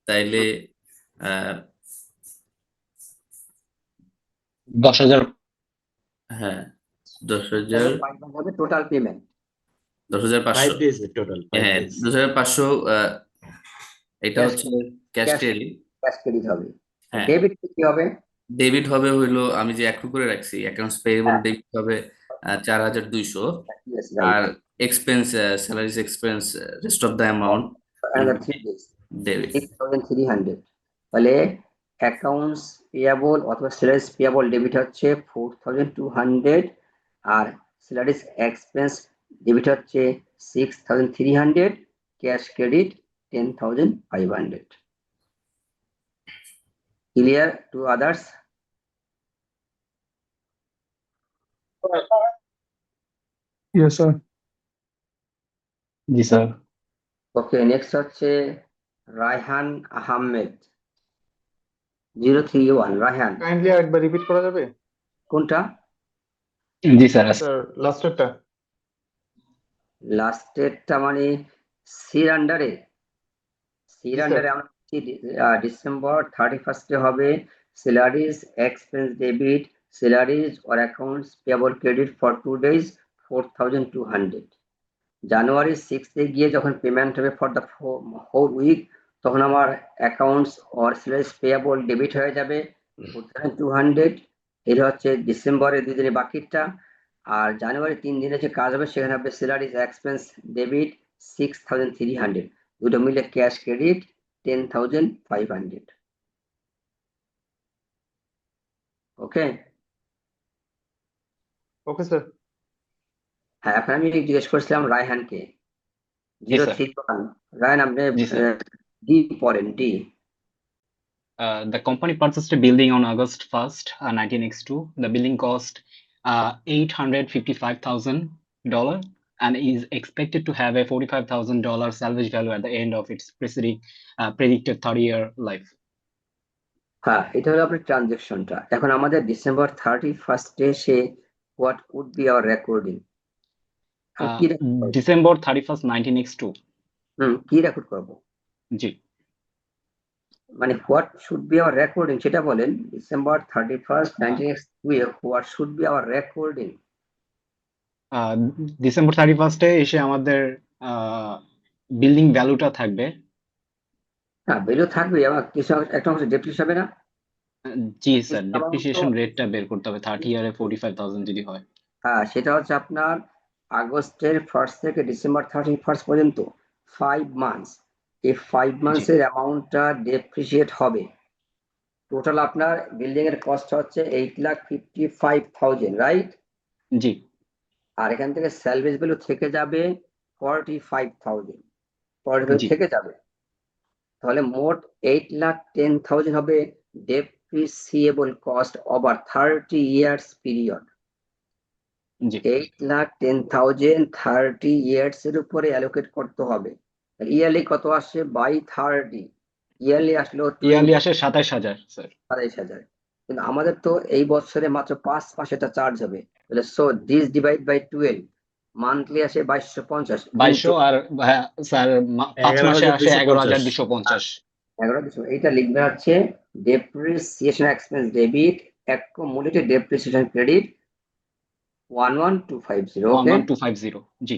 তাইলে 10,000 হ্যাঁ 10,000 হবে টোটাল পেমেন্ট। 10,500 5 days টোটাল, 5 হ্যাঁ days। 10,500 এটা Cash- হচ্ছে cash cash- credit. Cash credit হবে। হ্যাঁ ডেবিট কি হবে? ডেবিট হবে হইলো আমি যে অ্যাক্রু করে রাখছি অ্যাকাউন্টস পেয়েবল হ্যাঁ। ডেবিট হবে 4,200, Yes, আর right. Expense salaries expense rest of the amount Another 3 days, debit 6,300। তাহলে অ্যাকাউন্টস পেয়াবল অথবা স্যালারিজ পেয়াবল ডেবিট হচ্ছে 4,200, আর স্যালারিজ এক্সপেন্স ডেবিট হচ্ছে 6,300, cash credit 10,500। Clear to others? Yes, sir. জি স্যার। ওকে, নেক্সট হচ্ছে Raihan Ahmed 031। Raihan, Kindly একবার repeat করা যাবে? কোনটা? জি স্যার। স্যার লাস্টেরটা। লাস্টেরটা মানে সির আন্ডারে জি, আমরা ডিসেম্বর 31 হবে salaries expense debit, salaries or accounts payable credit for 2 days 4,200। জানুয়ারি 6 গিয়ে যখন পেমেন্ট হবে ফর দ্য হোল উইক, তখন আমার accounts or salaries payable debit হয়ে যাবে 4,200। এটা হচ্ছে ডিসেম্বরের 2 দিনের বাকিটা। আর জানুয়ারি 3 দিনে যে কাজ হবে সেখানে হবে স্যালারিজ এক্সপেন্স ডেবিট 6,300, দুটো মিলে ক্যাশ ক্রেডিট 10,500। ওকে, ওকে স্যার। হ্যাঁ, এখন আমি জিজ্ঞেস করছিলাম রায়হানকে জি স্যার। 031। রায়হান, আপনি জি স্যার। ডি পড়েন, D. The company purchased a building on August 1st, 19x2. The building cost $855,000 and is expected to have a $45,000 salvage value at the end of its predicted 30-year life. হ্যাঁ, এটা হলো আপনার ট্রানজেকশনটা। এখন আমাদের December 31 এসে what would be our recording? কি December 31st, 19x2. কি record করবো? জি। মানে what should be our recording সেটা বলেন। December 31, 19x2 what should be our recording? December 31 এসে আমাদের বিল্ডিং ভ্যালুটা থাকবে। হ্যাঁ, ভ্যালু থাকবে, আমার কিছু একটা অংশ ডেপ্রিসিয়েশন হবে না? জি স্যার, ডেপ্রিসিয়েশন রেটটা বের করতে হবে 30 ইয়ারে 45,000 যদি হয়। হ্যাঁ, সেটা হচ্ছে আপনার আগস্টের 1 থেকে ডিসেম্বর 31 পর্যন্ত 5 মান্থস। এই 5 মান্থসের অ্যামাউন্টটা ডেপ্রিসিয়েট হবে। টোটাল আপনার বিল্ডিং এর কস্ট হচ্ছে 8,55,000, রাইট? জি। আর এখান থেকে স্যালভেজ ভ্যালু থেকে যাবে 45,000, জি। থেকে যাবে। তাহলে মোট 8,10,000 হবে depreciable cost over 30 years period. জি। 8,10,000 30 years এর উপরে অ্যালোকেট করতে হবে। ইয়ারলি কত আসে? বাই 30 ইয়ারলি আসলো ইয়ারলি আসে 27,000 স্যার। 27,000। কিন্তু আমাদের তো এই বছরে মাত্র 5 মাস এটা চার্জ হবে, তাহলে so this divide by 12 monthly আসে 2250। 2200 আর স্যার 5 মাসে আসে 11,250। 11 এইটা লিখবে হচ্ছে depreciation expense debit accumulated depreciation credit 11250 okay 11250 জি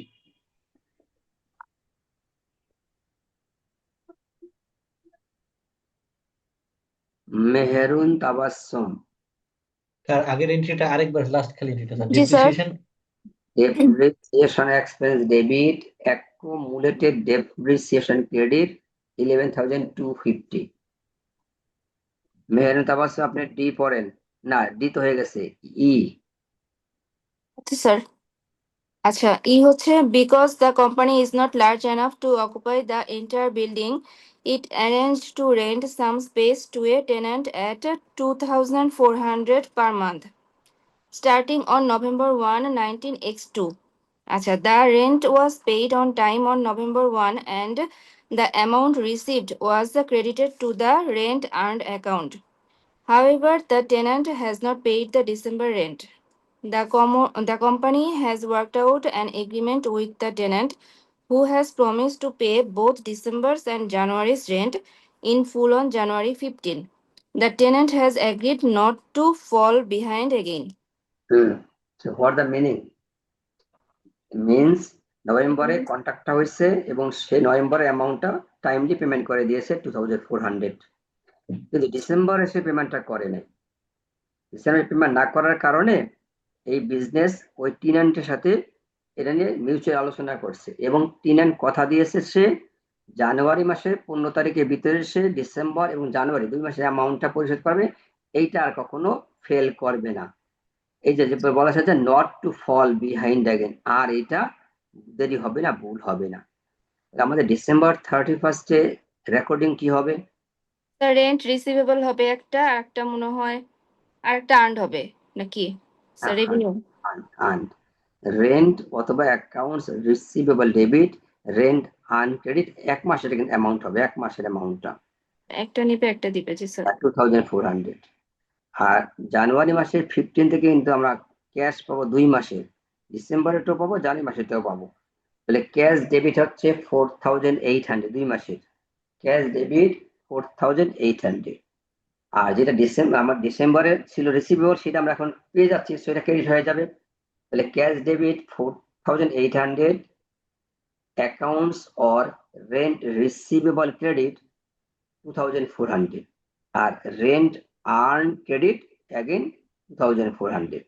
মেহেরুন তাবাসসুম তার আগের এন্ট্রিটা আরেকবার লাস্ট খালি এন্ট্রিটা স্যার জি sir depreciation expense debit accumulated depreciation credit 11,250 Meherun Tabassum আপনি ডি পড়েন না ডি তো হয়ে গেছে ই আচ্ছা স্যার আচ্ছা ই হচ্ছে because the company is not large enough to occupy the entire building it arranged to rent some space to a tenant at 2,400 per month starting on November 1, 19x2. Acha, the rent was paid on time on November 1 and the amount received was credited to the rent earned account. However, the tenant has not paid the December rent. The company has worked out an agreement with the tenant who has promised to pay both December's and January's rent in full on January 15. The tenant has agreed not to fall behind again. So what the meaning means নভেম্বরে কন্ট্রাক্টটা হয়েছে এবং সে নভেম্বরের অ্যামাউন্টটা timely payment করে দিয়েছে 2,400 কিন্তু ডিসেম্বরে সে পেমেন্টটা করে নাই ডিসেম্বরে পেমেন্ট না করার কারণে এই বিজনেস ওই টেন্যান্টের সাথে এটা নিয়ে মিউচুয়াল আলোচনা করছে এবং টেন্যান্ট কথা দিয়েছে সে জানুয়ারি মাসের 15 তারিখের ভিতরে সে ডিসেম্বর এবং জানুয়ারি 2 মাসের অ্যামাউন্টটা পরিশোধ করবে এইটা আর কখনো ফেল করবে না এই যে বলা হয়েছে not to fall behind again আর এটা দেরি হবে না ভুল হবে না আমাদের ডিসেম্বর 31 রেকর্ডিং কি হবে The rent receivable হবে একটা আর একটা মনে হয় আর একটা আর্নড হবে নাকি স্যার রেভিনিউ আর্নড রেন্ট অথবা accounts receivable debit rent earn credit এক মাসের কিন্তু অ্যামাউন্ট হবে এক মাসের অ্যামাউন্টটা একটা নিবে একটা দিবে জি স্যার 2,400 আর জানুয়ারি মাসের 15 থেকে কিন্তু আমরা ক্যাশ পাবো 2 মাসের ডিসেম্বরেরটাও পাবো জানুয়ারি মাসেরটাও পাবো তাহলে ক্যাশ ডেবিট হচ্ছে 4,800 2 মাসের ক্যাশ ডেবিট 4,800 আর যেটা আমার ডিসেম্বরে ছিল রিসিভেবল সেটা আমরা এখন পেয়ে যাচ্ছি সেটা ক্রেডিট হয়ে যাবে তাহলে cash debit 4,800 accounts or rent receivable credit 2,400 আর rent earn credit again 2,400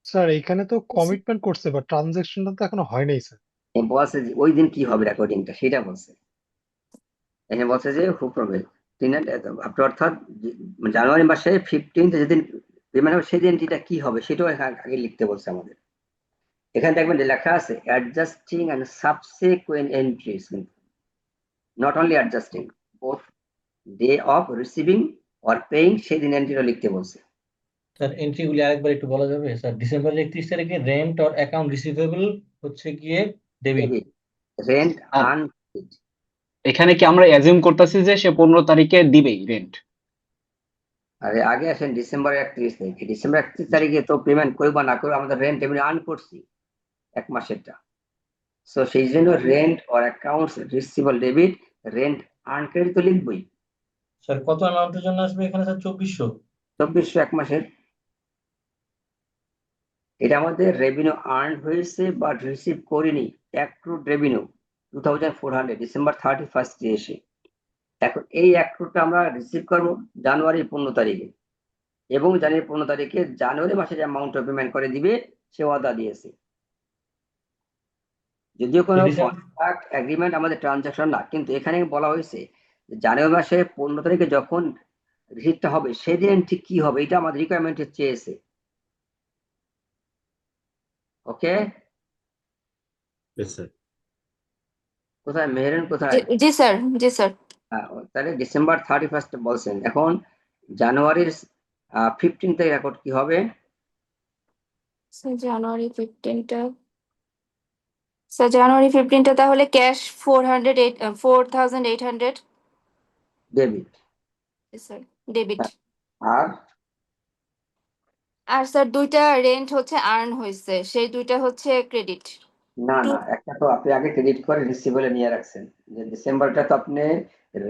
sir এখানে তো কমিটমেন্ট করছে বাট ট্রানজাকশনটা তো এখনো হয় নাই স্যার বলছে যে ওই দিন কি হবে রেকর্ডিংটা সেটা বলছে এখানে বলছে যে হু প্রবেল আপনি অর্থাৎ জানুয়ারি মাসে 15 যেদিন পেমেন্ট হবে সেই দিনটা কি হবে সেটাও আগে লিখতে বলছে আমাদের এখানে দেখবেন লেখা আছে adjusting and subsequent entries not only adjusting both day of receiving or paying সেই দিন এন্ট্রিটা লিখতে বলছে স্যার এন্ট্রিগুলি আরেকবার একটু বলা যাবে স্যার ডিসেম্বর 31 তারিখে রেন্ট অর অ্যাকাউন্ট রিসিভেবল হচ্ছে গিয়ে ডেবিট রেন্ট আর আর্ন এখানে কি আমরা অ্যাজিউম করতেছি যে সে 15 তারিখে দিবেই রেন্ট আরে আগে আসেন ডিসেম্বর 31 তারিখে ডিসেম্বর 31 তারিখে তো পেমেন্ট করবো না করবো আমাদের রেন্ট এমনি আর্ন করছি এক মাসেরটা সো সেই জন্য rent or accounts receivable debit rent earn credit তো লিখবই স্যার কত অ্যামাউন্টের জন্য আসবে এখানে স্যার 2400 এক মাসের এটা আমাদের রেভিনিউ আর্ন হয়েছে বাট রিসিভ করিনি অ্যাক্রুড রেভিনিউ 2,400 ডিসেম্বর 31 এসে এখন এই অ্যাক্রুডটা আমরা রিসিভ করবো জানুয়ারি 15 তারিখে এবং জানুয়ারি 15 তারিখে জানুয়ারি মাসের অ্যামাউন্ট পেমেন্ট করে দিবে সে ওয়াদা দিয়েছে যদিও কোনো কন্ট্রাক্ট এগ্রিমেন্ট আমাদের ট্রানজাকশন না কিন্তু এখানে বলা হয়েছে জানুয়ারি মাসের 15 তারিখে যখন রিসিভটা হবে সেদিন ঠিক কি হবে এটা আমাদের রিকোয়ারমেন্টে চেয়েছে ওকে কোথায় মেহেরুন কোথায় জি স্যার জি স্যার তাহলে ডিসেম্বর 31 বলছেন এখন জানুয়ারির 15 তারিখ রেকর্ড কি হবে জানুয়ারি 15টা স্যার জানুয়ারি 15টা তাহলে ক্যাশ 4,800 ডেবিট স্যার ডেবিট আর আর স্যার দুইটা রেন্ট হচ্ছে আর্ন হয়েছে সেই দুইটা হচ্ছে ক্রেডিট না না একটা তো আপনি আগে ক্রেডিট করে রিসিভেবলে নিয়ে রাখছেন যে ডিসেম্বরটা তো আপনি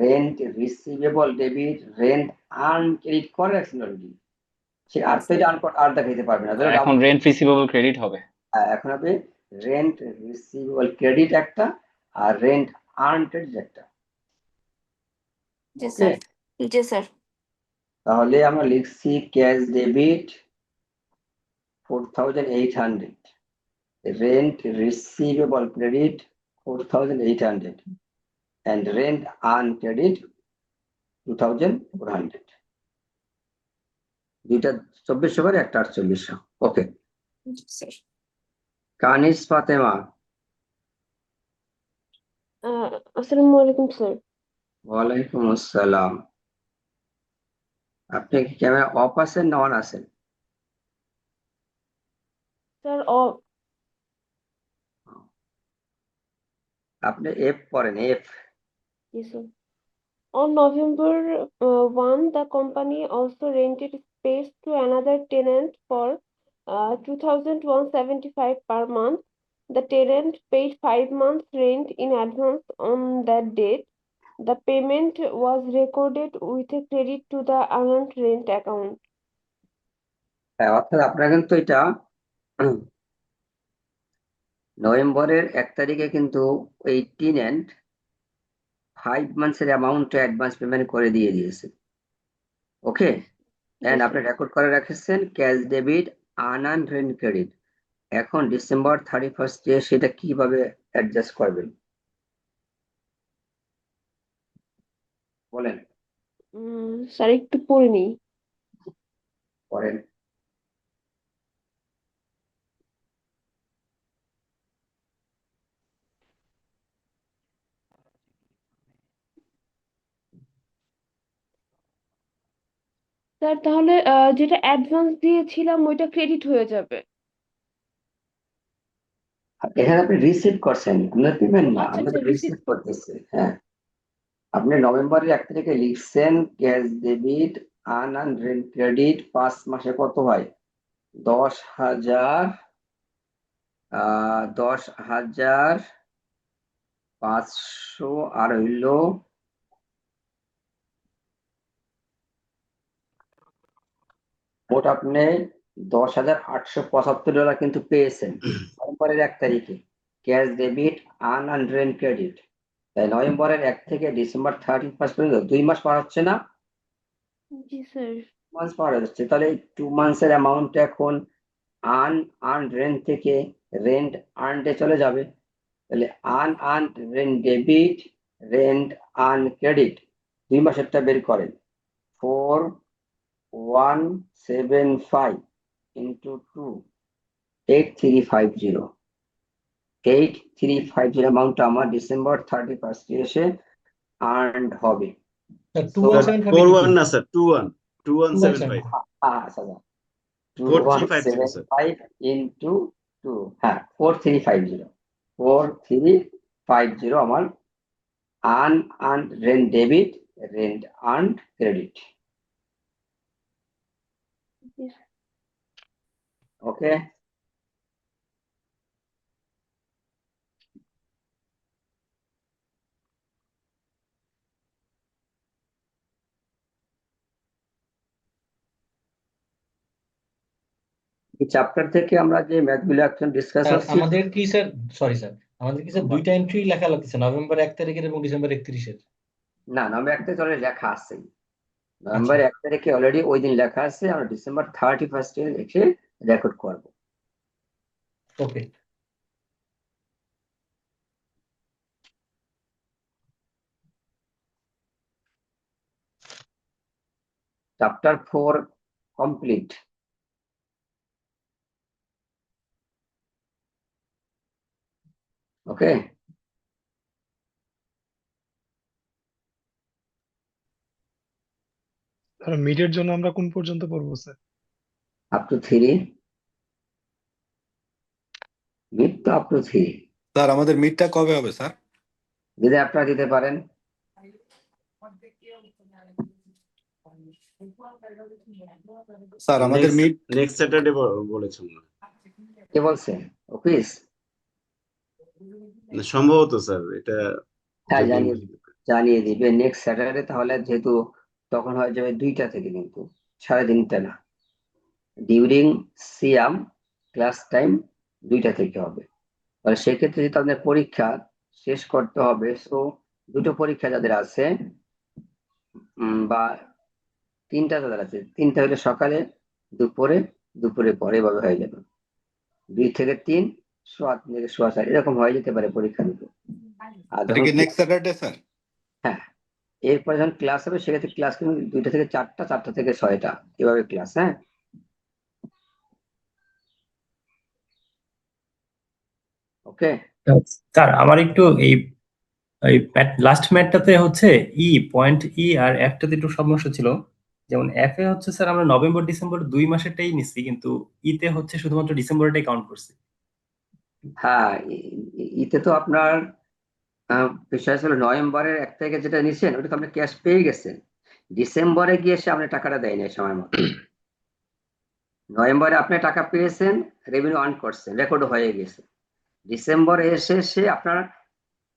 rent receivable debit, rent earn credit করে রাখছেন অলরেডি। সে আর তো এটা আর দেখাইতে পারবে না, ধরো এখন রেন্ট রিসিভেবল ক্রেডিট হবে। এখন হবে রেন্ট রিসিভেবল ক্রেডিট একটা আর রেন্ট আর্ন ক্রেডিট একটা। জি ওকে, স্যার। জি স্যার। তাহলে আমরা লিখছি cash debit 4,800, rent receivable credit 4,800, and rent earned credit 2,400. দুইটা 2400 করে একটা 4800। ওকে, জি স্যার। কানিস ফাতেমা, আসসালামু আলাইকুম স্যার। ওয়ালাইকুম আসসালাম। আপনি কি ক্যামেরা অফ আছেন না অন আছেন? স্যার আপনি এফ পড়েন, F. yes, sir. On November 1, the company also rented space to another tenant for 2,175 per month. The tenant paid 5 months rent in advance on that date. The payment was recorded with a credit to the earned rent account. হ্যাঁ, অর্থাৎ আপনারা কিন্তু এটা নভেম্বরের 1 তারিখে কিন্তু এই tenant 5 মান্থসের amount advance payment করে দিয়ে দিয়েছে। ওকে, এন্ড Yes, আপনি sir. রেকর্ড করে রেখেছেন cash debit unearned rent credit. এখন ডিসেম্বর 31 এ সেটা কিভাবে অ্যাডজাস্ট করবেন বলেন, স্যার একটু পড়ে নিই। করেন। স্যার তাহলে যেটা অ্যাডভান্স দিয়েছিলাম ওইটা ক্রেডিট হয়ে যাবে। এখানে আপনি রিসিভ করছেন, আপনার পেমেন্ট না, আচ্ছা আমরা আচ্ছা, রিসিভ করতেছি। হ্যাঁ, আপনি নভেম্বরের 1 তারিখে লিখছেন cash debit unearned rent credit 5 মাসে কত হয় 10,000, 10,500 আর হইল মোট আপনি $10,875 কিন্তু পেয়েছেন নভেম্বরের 1 তারিখে cash debit unearned rent credit. তাই নভেম্বরের 1 থেকে ডিসেম্বর 31 পর্যন্ত 2 মাস পার হচ্ছে না, জি স্যার। মাস পার হচ্ছে। তাহলে এই 2 মান্থসের অ্যামাউন্ট এখন আনআর্নড রেন্ট থেকে রেন্ট আর্নডে চলে যাবে। তাহলে unearned rent debit, rent earn credit 2 মাসেরটা বের করেন। 4,175 into 2, 8350। 8350 অ্যামাউন্টটা আমার ডিসেম্বর 31 এসে আর্নড হবে। স্যার So, 2175 4 into 1 2 না স্যার, 2 1 2175 আচ্ছা, 4350 স্যার। 2175 into 2, হ্যাঁ 4350। 4350 আমার unearned rent debit, rent earned credit. Yes. ওকে, এই চ্যাপ্টার থেকে আমরা যে ম্যাথগুলো এখন ডিসকাস স্যার করছি, আমাদের কি স্যার, সরি স্যার, আমাদের কি স্যার দুইটা এন্ট্রি লেখা লাগতেছে, নভেম্বর 1 তারিখের এবং ডিসেম্বর 31-এর? না নভেম্বর 1 তারিখে অলরেডি লেখা আছে, আচ্ছা নভেম্বর 1 তারিখে অলরেডি ওই দিন লেখা আছে, আমরা ডিসেম্বর 31 এ লিখে রেকর্ড করব। ওকে। Chapter 4 complete. ওকে, আর মিডের জন্য আমরা কোন পর্যন্ত পড়বো স্যার? আপ টু 3, মিড তো আপ টু 3। স্যার আমাদের মিডটা কবে হবে স্যার? যদি আপনারা দিতে পারেন। স্যার আমাদের মিড নেক্সট স্যাটারডে বলেছেন না? কে বলছে? অফিস? সম্ভবত স্যার, এটা হ্যাঁ যদি জানি, জানিয়ে দিবে নেক্সট স্যাটারডে, তাহলে যেহেতু তখন হয়ে যাবে 2টা থেকে, কিন্তু 3:30 না, ডিউরিং সিয়াম ক্লাস টাইম 2টা থেকে হবে। তাহলে সেক্ষেত্রে যদি আপনাদের পরীক্ষা শেষ করতে হবে, সো দুটো পরীক্ষা যাদের আছে বা 3টা যাদের আছে, 3টা হলে সকালে, দুপুরে, দুপুরে পরে এভাবে হয়ে যাবে। 2 থেকে 3, 3:30 থেকে 4:30 এরকম হয়ে যেতে পারে পরীক্ষা দুটো। আর এটা যখন কি নেক্সট স্যাটারডে স্যার? হ্যাঁ, এরপরে যখন ক্লাস হবে সেক্ষেত্রে ক্লাস কিন্তু 2টা থেকে 4টা, 4টা থেকে 6টা এভাবে ক্লাস। হ্যাঁ, ওকে। স্যার আমার একটু এই লাস্ট ম্যাথটাতে হচ্ছে পয়েন্ট আর একটাতে একটু সমস্যা ছিল। যেমন এফ এ হচ্ছে স্যার আমরা নভেম্বর ডিসেম্বর 2 মাসেরটাই নিচ্ছি, কিন্তু তে হচ্ছে শুধুমাত্র ডিসেম্বরটাই কাউন্ট করছি। হ্যাঁ, ইতে তো আপনার বিষয় ছিল নভেম্বরের 1 তারিখে যেটা নিছেন ওটা তো আপনি ক্যাশ পেয়ে গেছেন, ডিসেম্বরে গিয়ে এসে আপনি টাকাটা দেয়নি সময় মতো। নভেম্বরে আপনি টাকা পেয়েছেন, রেভিনিউ আর্ন করছেন, রেকর্ড হয়ে গেছে। ডিসেম্বরে এসে সে আপনার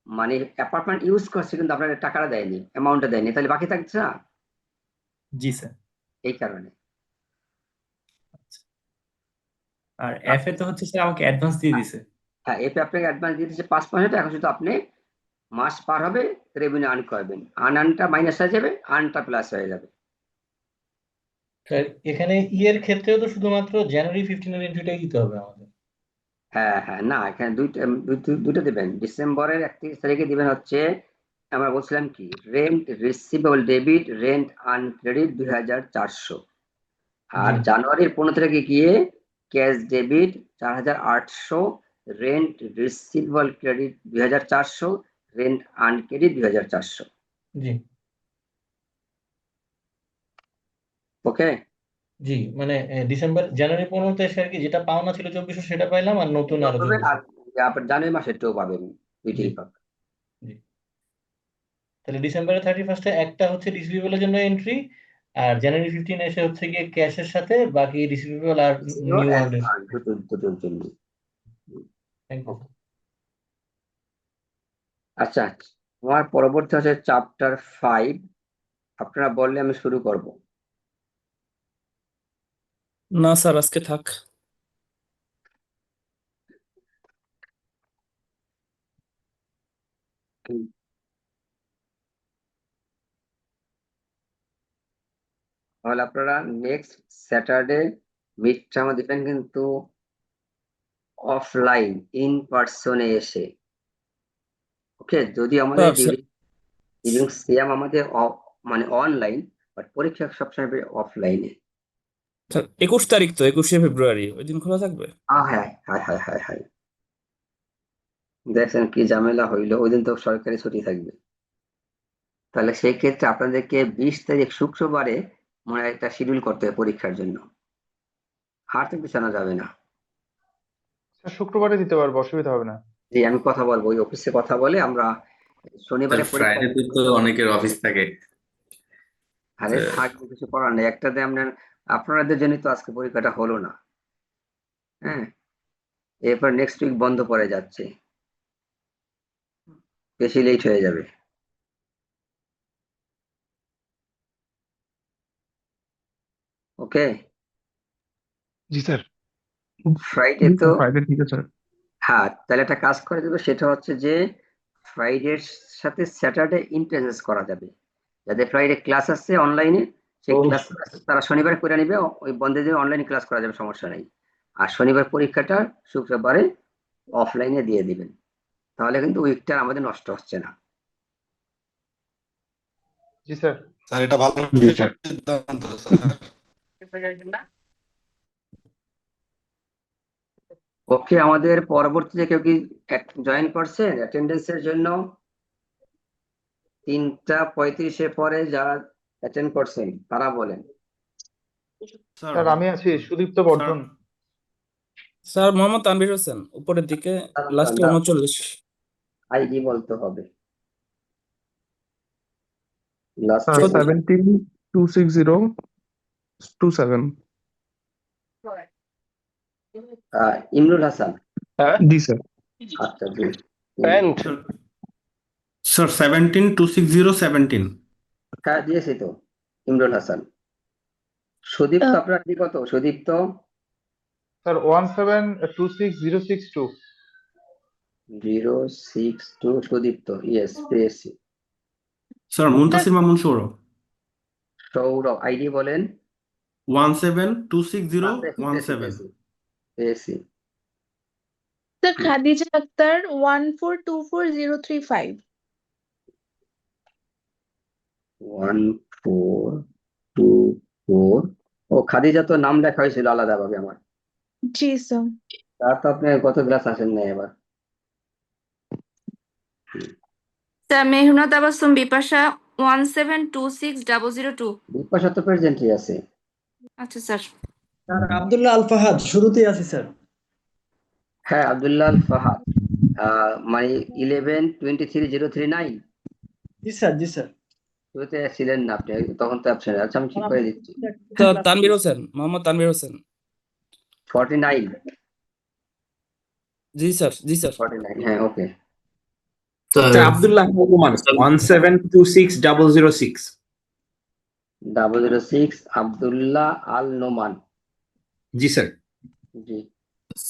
মানে অ্যাপার্টমেন্ট ইউজ করছে, কিন্তু আপনার টাকাটা দেয়নি, অ্যামাউন্টটা দেয়নি, তাহলে বাকি থাকছে না, জি স্যার। এই কারণে। আর এফ এ তো হচ্ছে স্যার আমাকে অ্যাডভান্স দিয়ে দিছে। হ্যাঁ, এতে আপনাকে অ্যাডভান্স দিয়ে দিচ্ছে 5%, এখন শুধু আপনি মাস পার হবে রেভিনিউ আর্ন করবেন, আনটা মাইনাস হয়ে যাবে, আর্নটা প্লাস হয়ে যাবে। স্যার এখানে এর ক্ষেত্রেও তো শুধুমাত্র জানুয়ারি 15 এন্ট্রিটাই দিতে হবে আমাদের। হ্যাঁ হ্যাঁ, না এখানে দুইটা দিবেন। ডিসেম্বরের 31 তারিখে দিবেন হচ্ছে, আমরা বলছিলাম কি, rent receivable debit, rent earn credit 2400। আর জি জানুয়ারির 15 তারিখে গিয়ে cash debit 4800, rent receivable credit 2400, rent earn credit 2400। জি ওকে, জি মানে জানুয়ারি 15 এসে আর কি যেটা পাওনা ছিল 2400 সেটা পাইলাম, আর নতুন আরো আর 2400। আপনার জানুয়ারি মাসেরটাও পাবেন, জি দুইটাই পাবেন। জি তাহলে ডিসেম্বরের 31 একটা হচ্ছে রিসিভেবলের জন্য এন্ট্রি, আর জানুয়ারি 15 এসে হচ্ছে গিয়ে ক্যাশের সাথে বাকি রিসিভেবল আর নিউ অর্ডার। দুটোর জন্য। Thank you. আচ্ছা, আমার পরবর্তী হচ্ছে চ্যাপ্টার 5। আপনারা বললে আমি শুরু করব। না স্যার, আজকে থাক। তাহলে আপনারা নেক্সট স্যাটারডে মিড টার্ম দিবেন, কিন্তু অফলাইন, ইন পার্সনে এসে। ওকে, যদি আমাদের স্যার ডিউরিং সিয়াম আমাদের মানে অনলাইন, বাট পরীক্ষা সবসময় অফলাইনে। 21 তারিখ তো, 21শে ফেব্রুয়ারি, ওই দিন খোলা থাকবে? হ্যাঁ হ্যাঁ হ্যাঁ হ্যাঁ হ্যাঁ, দেখছেন কি ঝামেলা হইলো, ওই দিন তো সরকারি ছুটি থাকবে। তাহলে সেই ক্ষেত্রে আপনাদেরকে 20 তারিখ শুক্রবারে মনে হয় একটা শিডিউল করতে হবে পরীক্ষার জন্য, আর তো পিছানো যাবে না। স্যার শুক্রবারে দিতে পারবো, অসুবিধা হবে না। জি, আমি কথা বলবো, ওই অফিসে কথা বলে আমরা শনিবারে স্যার পরীক্ষা। ফ্রাইডে তো অনেকের অফিস থাকে। আরে থাকবে, কিছু করার নেই, একটা দিয়ে আপনাদের জন্য তো আজকে পরীক্ষাটা হলো না। হ্যাঁ, এরপর নেক্সট উইক বন্ধ পড়ে যাচ্ছে, বেশি লেট হয়ে যাবে। ওকে, জি স্যার। ফ্রাইডে জি তো, স্যার, ফ্রাইডে ঠিক আছে। হ্যাঁ, তাহলে একটা কাজ করে দেবো, সেটা হচ্ছে যে ফ্রাইডের সাথে স্যাটারডে ইন্টারচেঞ্জ করা যাবে। যাদের ফ্রাইডে ক্লাস আছে অনলাইনে, সেই ক্লাস তারা শনিবার করে নিবে, ওই বন্ধের দিন অনলাইনে ক্লাস করা যাবে, সমস্যা নেই। আর শনিবার পরীক্ষাটা শুক্রবারে অফলাইনে দিয়ে দিবেন, তাহলে কিন্তু উইকটা আমাদের নষ্ট হচ্ছে না। জি স্যার। স্যার এটা ভালো জি স্যার। সিদ্ধান্ত স্যার। ওকে, আমাদের পরবর্তীতে কেউ কি জয়েন করছেন অ্যাটেন্ডেন্সের জন্য? 3:35 পরে যারা অ্যাটেন্ড করছেন তারা বলেন। স্যার আমি আছি, সুদীপ্ত বর্ধন। স্যার মোহাম্মদ তানভীর হোসেন, উপরের দিকে লাস্টে 39। আইডি বলতে হবে, স্যার লাস্টে 172627। ইমরুল হাসান। জি স্যার। আচ্ছা, জি। স্যার 17 260 17 হ্যাঁ দিয়েছি তো, ইমরুল হাসান। সুদীপ্ত, আপনার আইডি কত সুদীপ্ত? স্যার 1726062 062 সুদীপ্ত, ইয়েস পেয়েছি। স্যার মুনতাসির মামুন সৌরভ সৌরভ আইডি বলেন। 1726017 পেয়েছি। স্যার খাদিজা আক্তার 1424035 1424। ও খাদিজা তো নাম লেখা হয়েছিল আলাদাভাবে আমার। জি স্যার। তার তো আপনি গত ক্লাস আসেন নাই এবার। স্যার মেহনা তাবাসসুম বিপাশা 1726002। বিপাশা তো প্রেজেন্টই আছে। আচ্ছা স্যার। স্যার আব্দুল্লাহ আল ফাহাদ শুরুতেই আছে স্যার। হ্যাঁ আব্দুল্লাহ আল ফাহাদ, মানে 11-23-039। জি স্যার, জি স্যার। শুরুতে ছিলেন না আপনি, তখন তো অ্যাবসেন্ট। আচ্ছা আমি ঠিক করে দিচ্ছি। স্যার তানভীর হোসেন, মোহাম্মদ তানভীর হোসেন। 49। জি স্যার, জি স্যার। 49, হ্যাঁ ওকে। স্যার আব্দুল্লাহ নোমান 1726006 006 আব্দুল্লাহ আল নোমান। জি স্যার। জি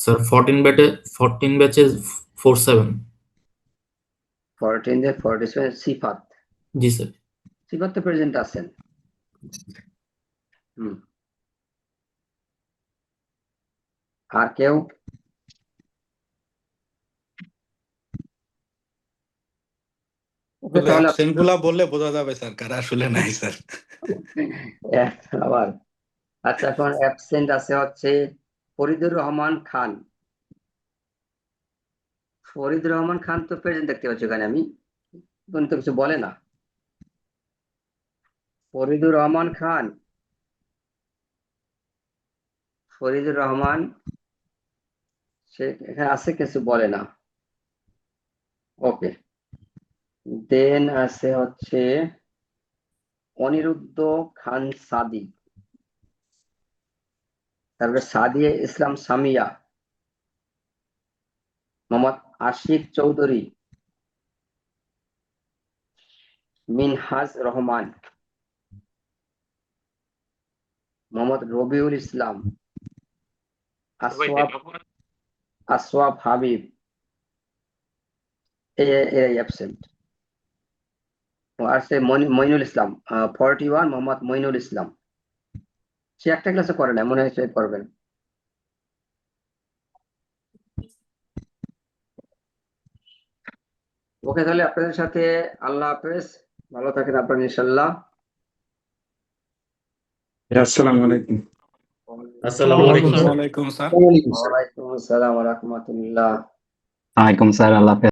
স্যার 14 ব্যাচে 47। 14-47 সিফাত। জি স্যার। সিফাত তো প্রেজেন্ট আছেন। আর কেউ? অ্যাবসেন্ট গুলা বললে বোঝা যাবে স্যার কারা আসলে নাই স্যার। আবার আচ্ছা, এখন অ্যাবসেন্ট আছে হচ্ছে ফরিদুর রহমান খান। ফরিদুর রহমান খান তো প্রেজেন্ট দেখতে পাচ্ছি এখানে আমি, কিন্তু কিছু বলে না। ফরিদুর রহমান খান, ফরিদুর রহমান সে এখানে আছে, কিছু বলে না। ওকে, দেন আছে হচ্ছে অনিরুদ্ধ খান সাদি, তারপরে সাদিয়া ইসলাম সামিয়া, মোহাম্মদ আশিক চৌধুরী, মিনহাজ রহমান, মোহাম্মদ রবিউল ইসলাম, আসওয়াব হাবিব, এই অ্যাবসেন্ট। আর সে মইনুল ইসলাম 41, মোহাম্মদ মইনুল ইসলাম। সে একটা ক্লাসে করে না, মনে হয় সে করবেন। ওকে, তাহলে আপনাদের সাথে আল্লাহ হাফেজ, ভালো থাকেন আপনারা ইনশাল্লাহ। আসসালামু আলাইকুম। আসসালামু আলাইকুম। ওয়ালাইকুম স্যার। ওয়ালাইকুম আসসালাম ওয়া রাহমাতুল্লাহ। ওয়ালাইকুম স্যার, আল্লাহ হাফেজ।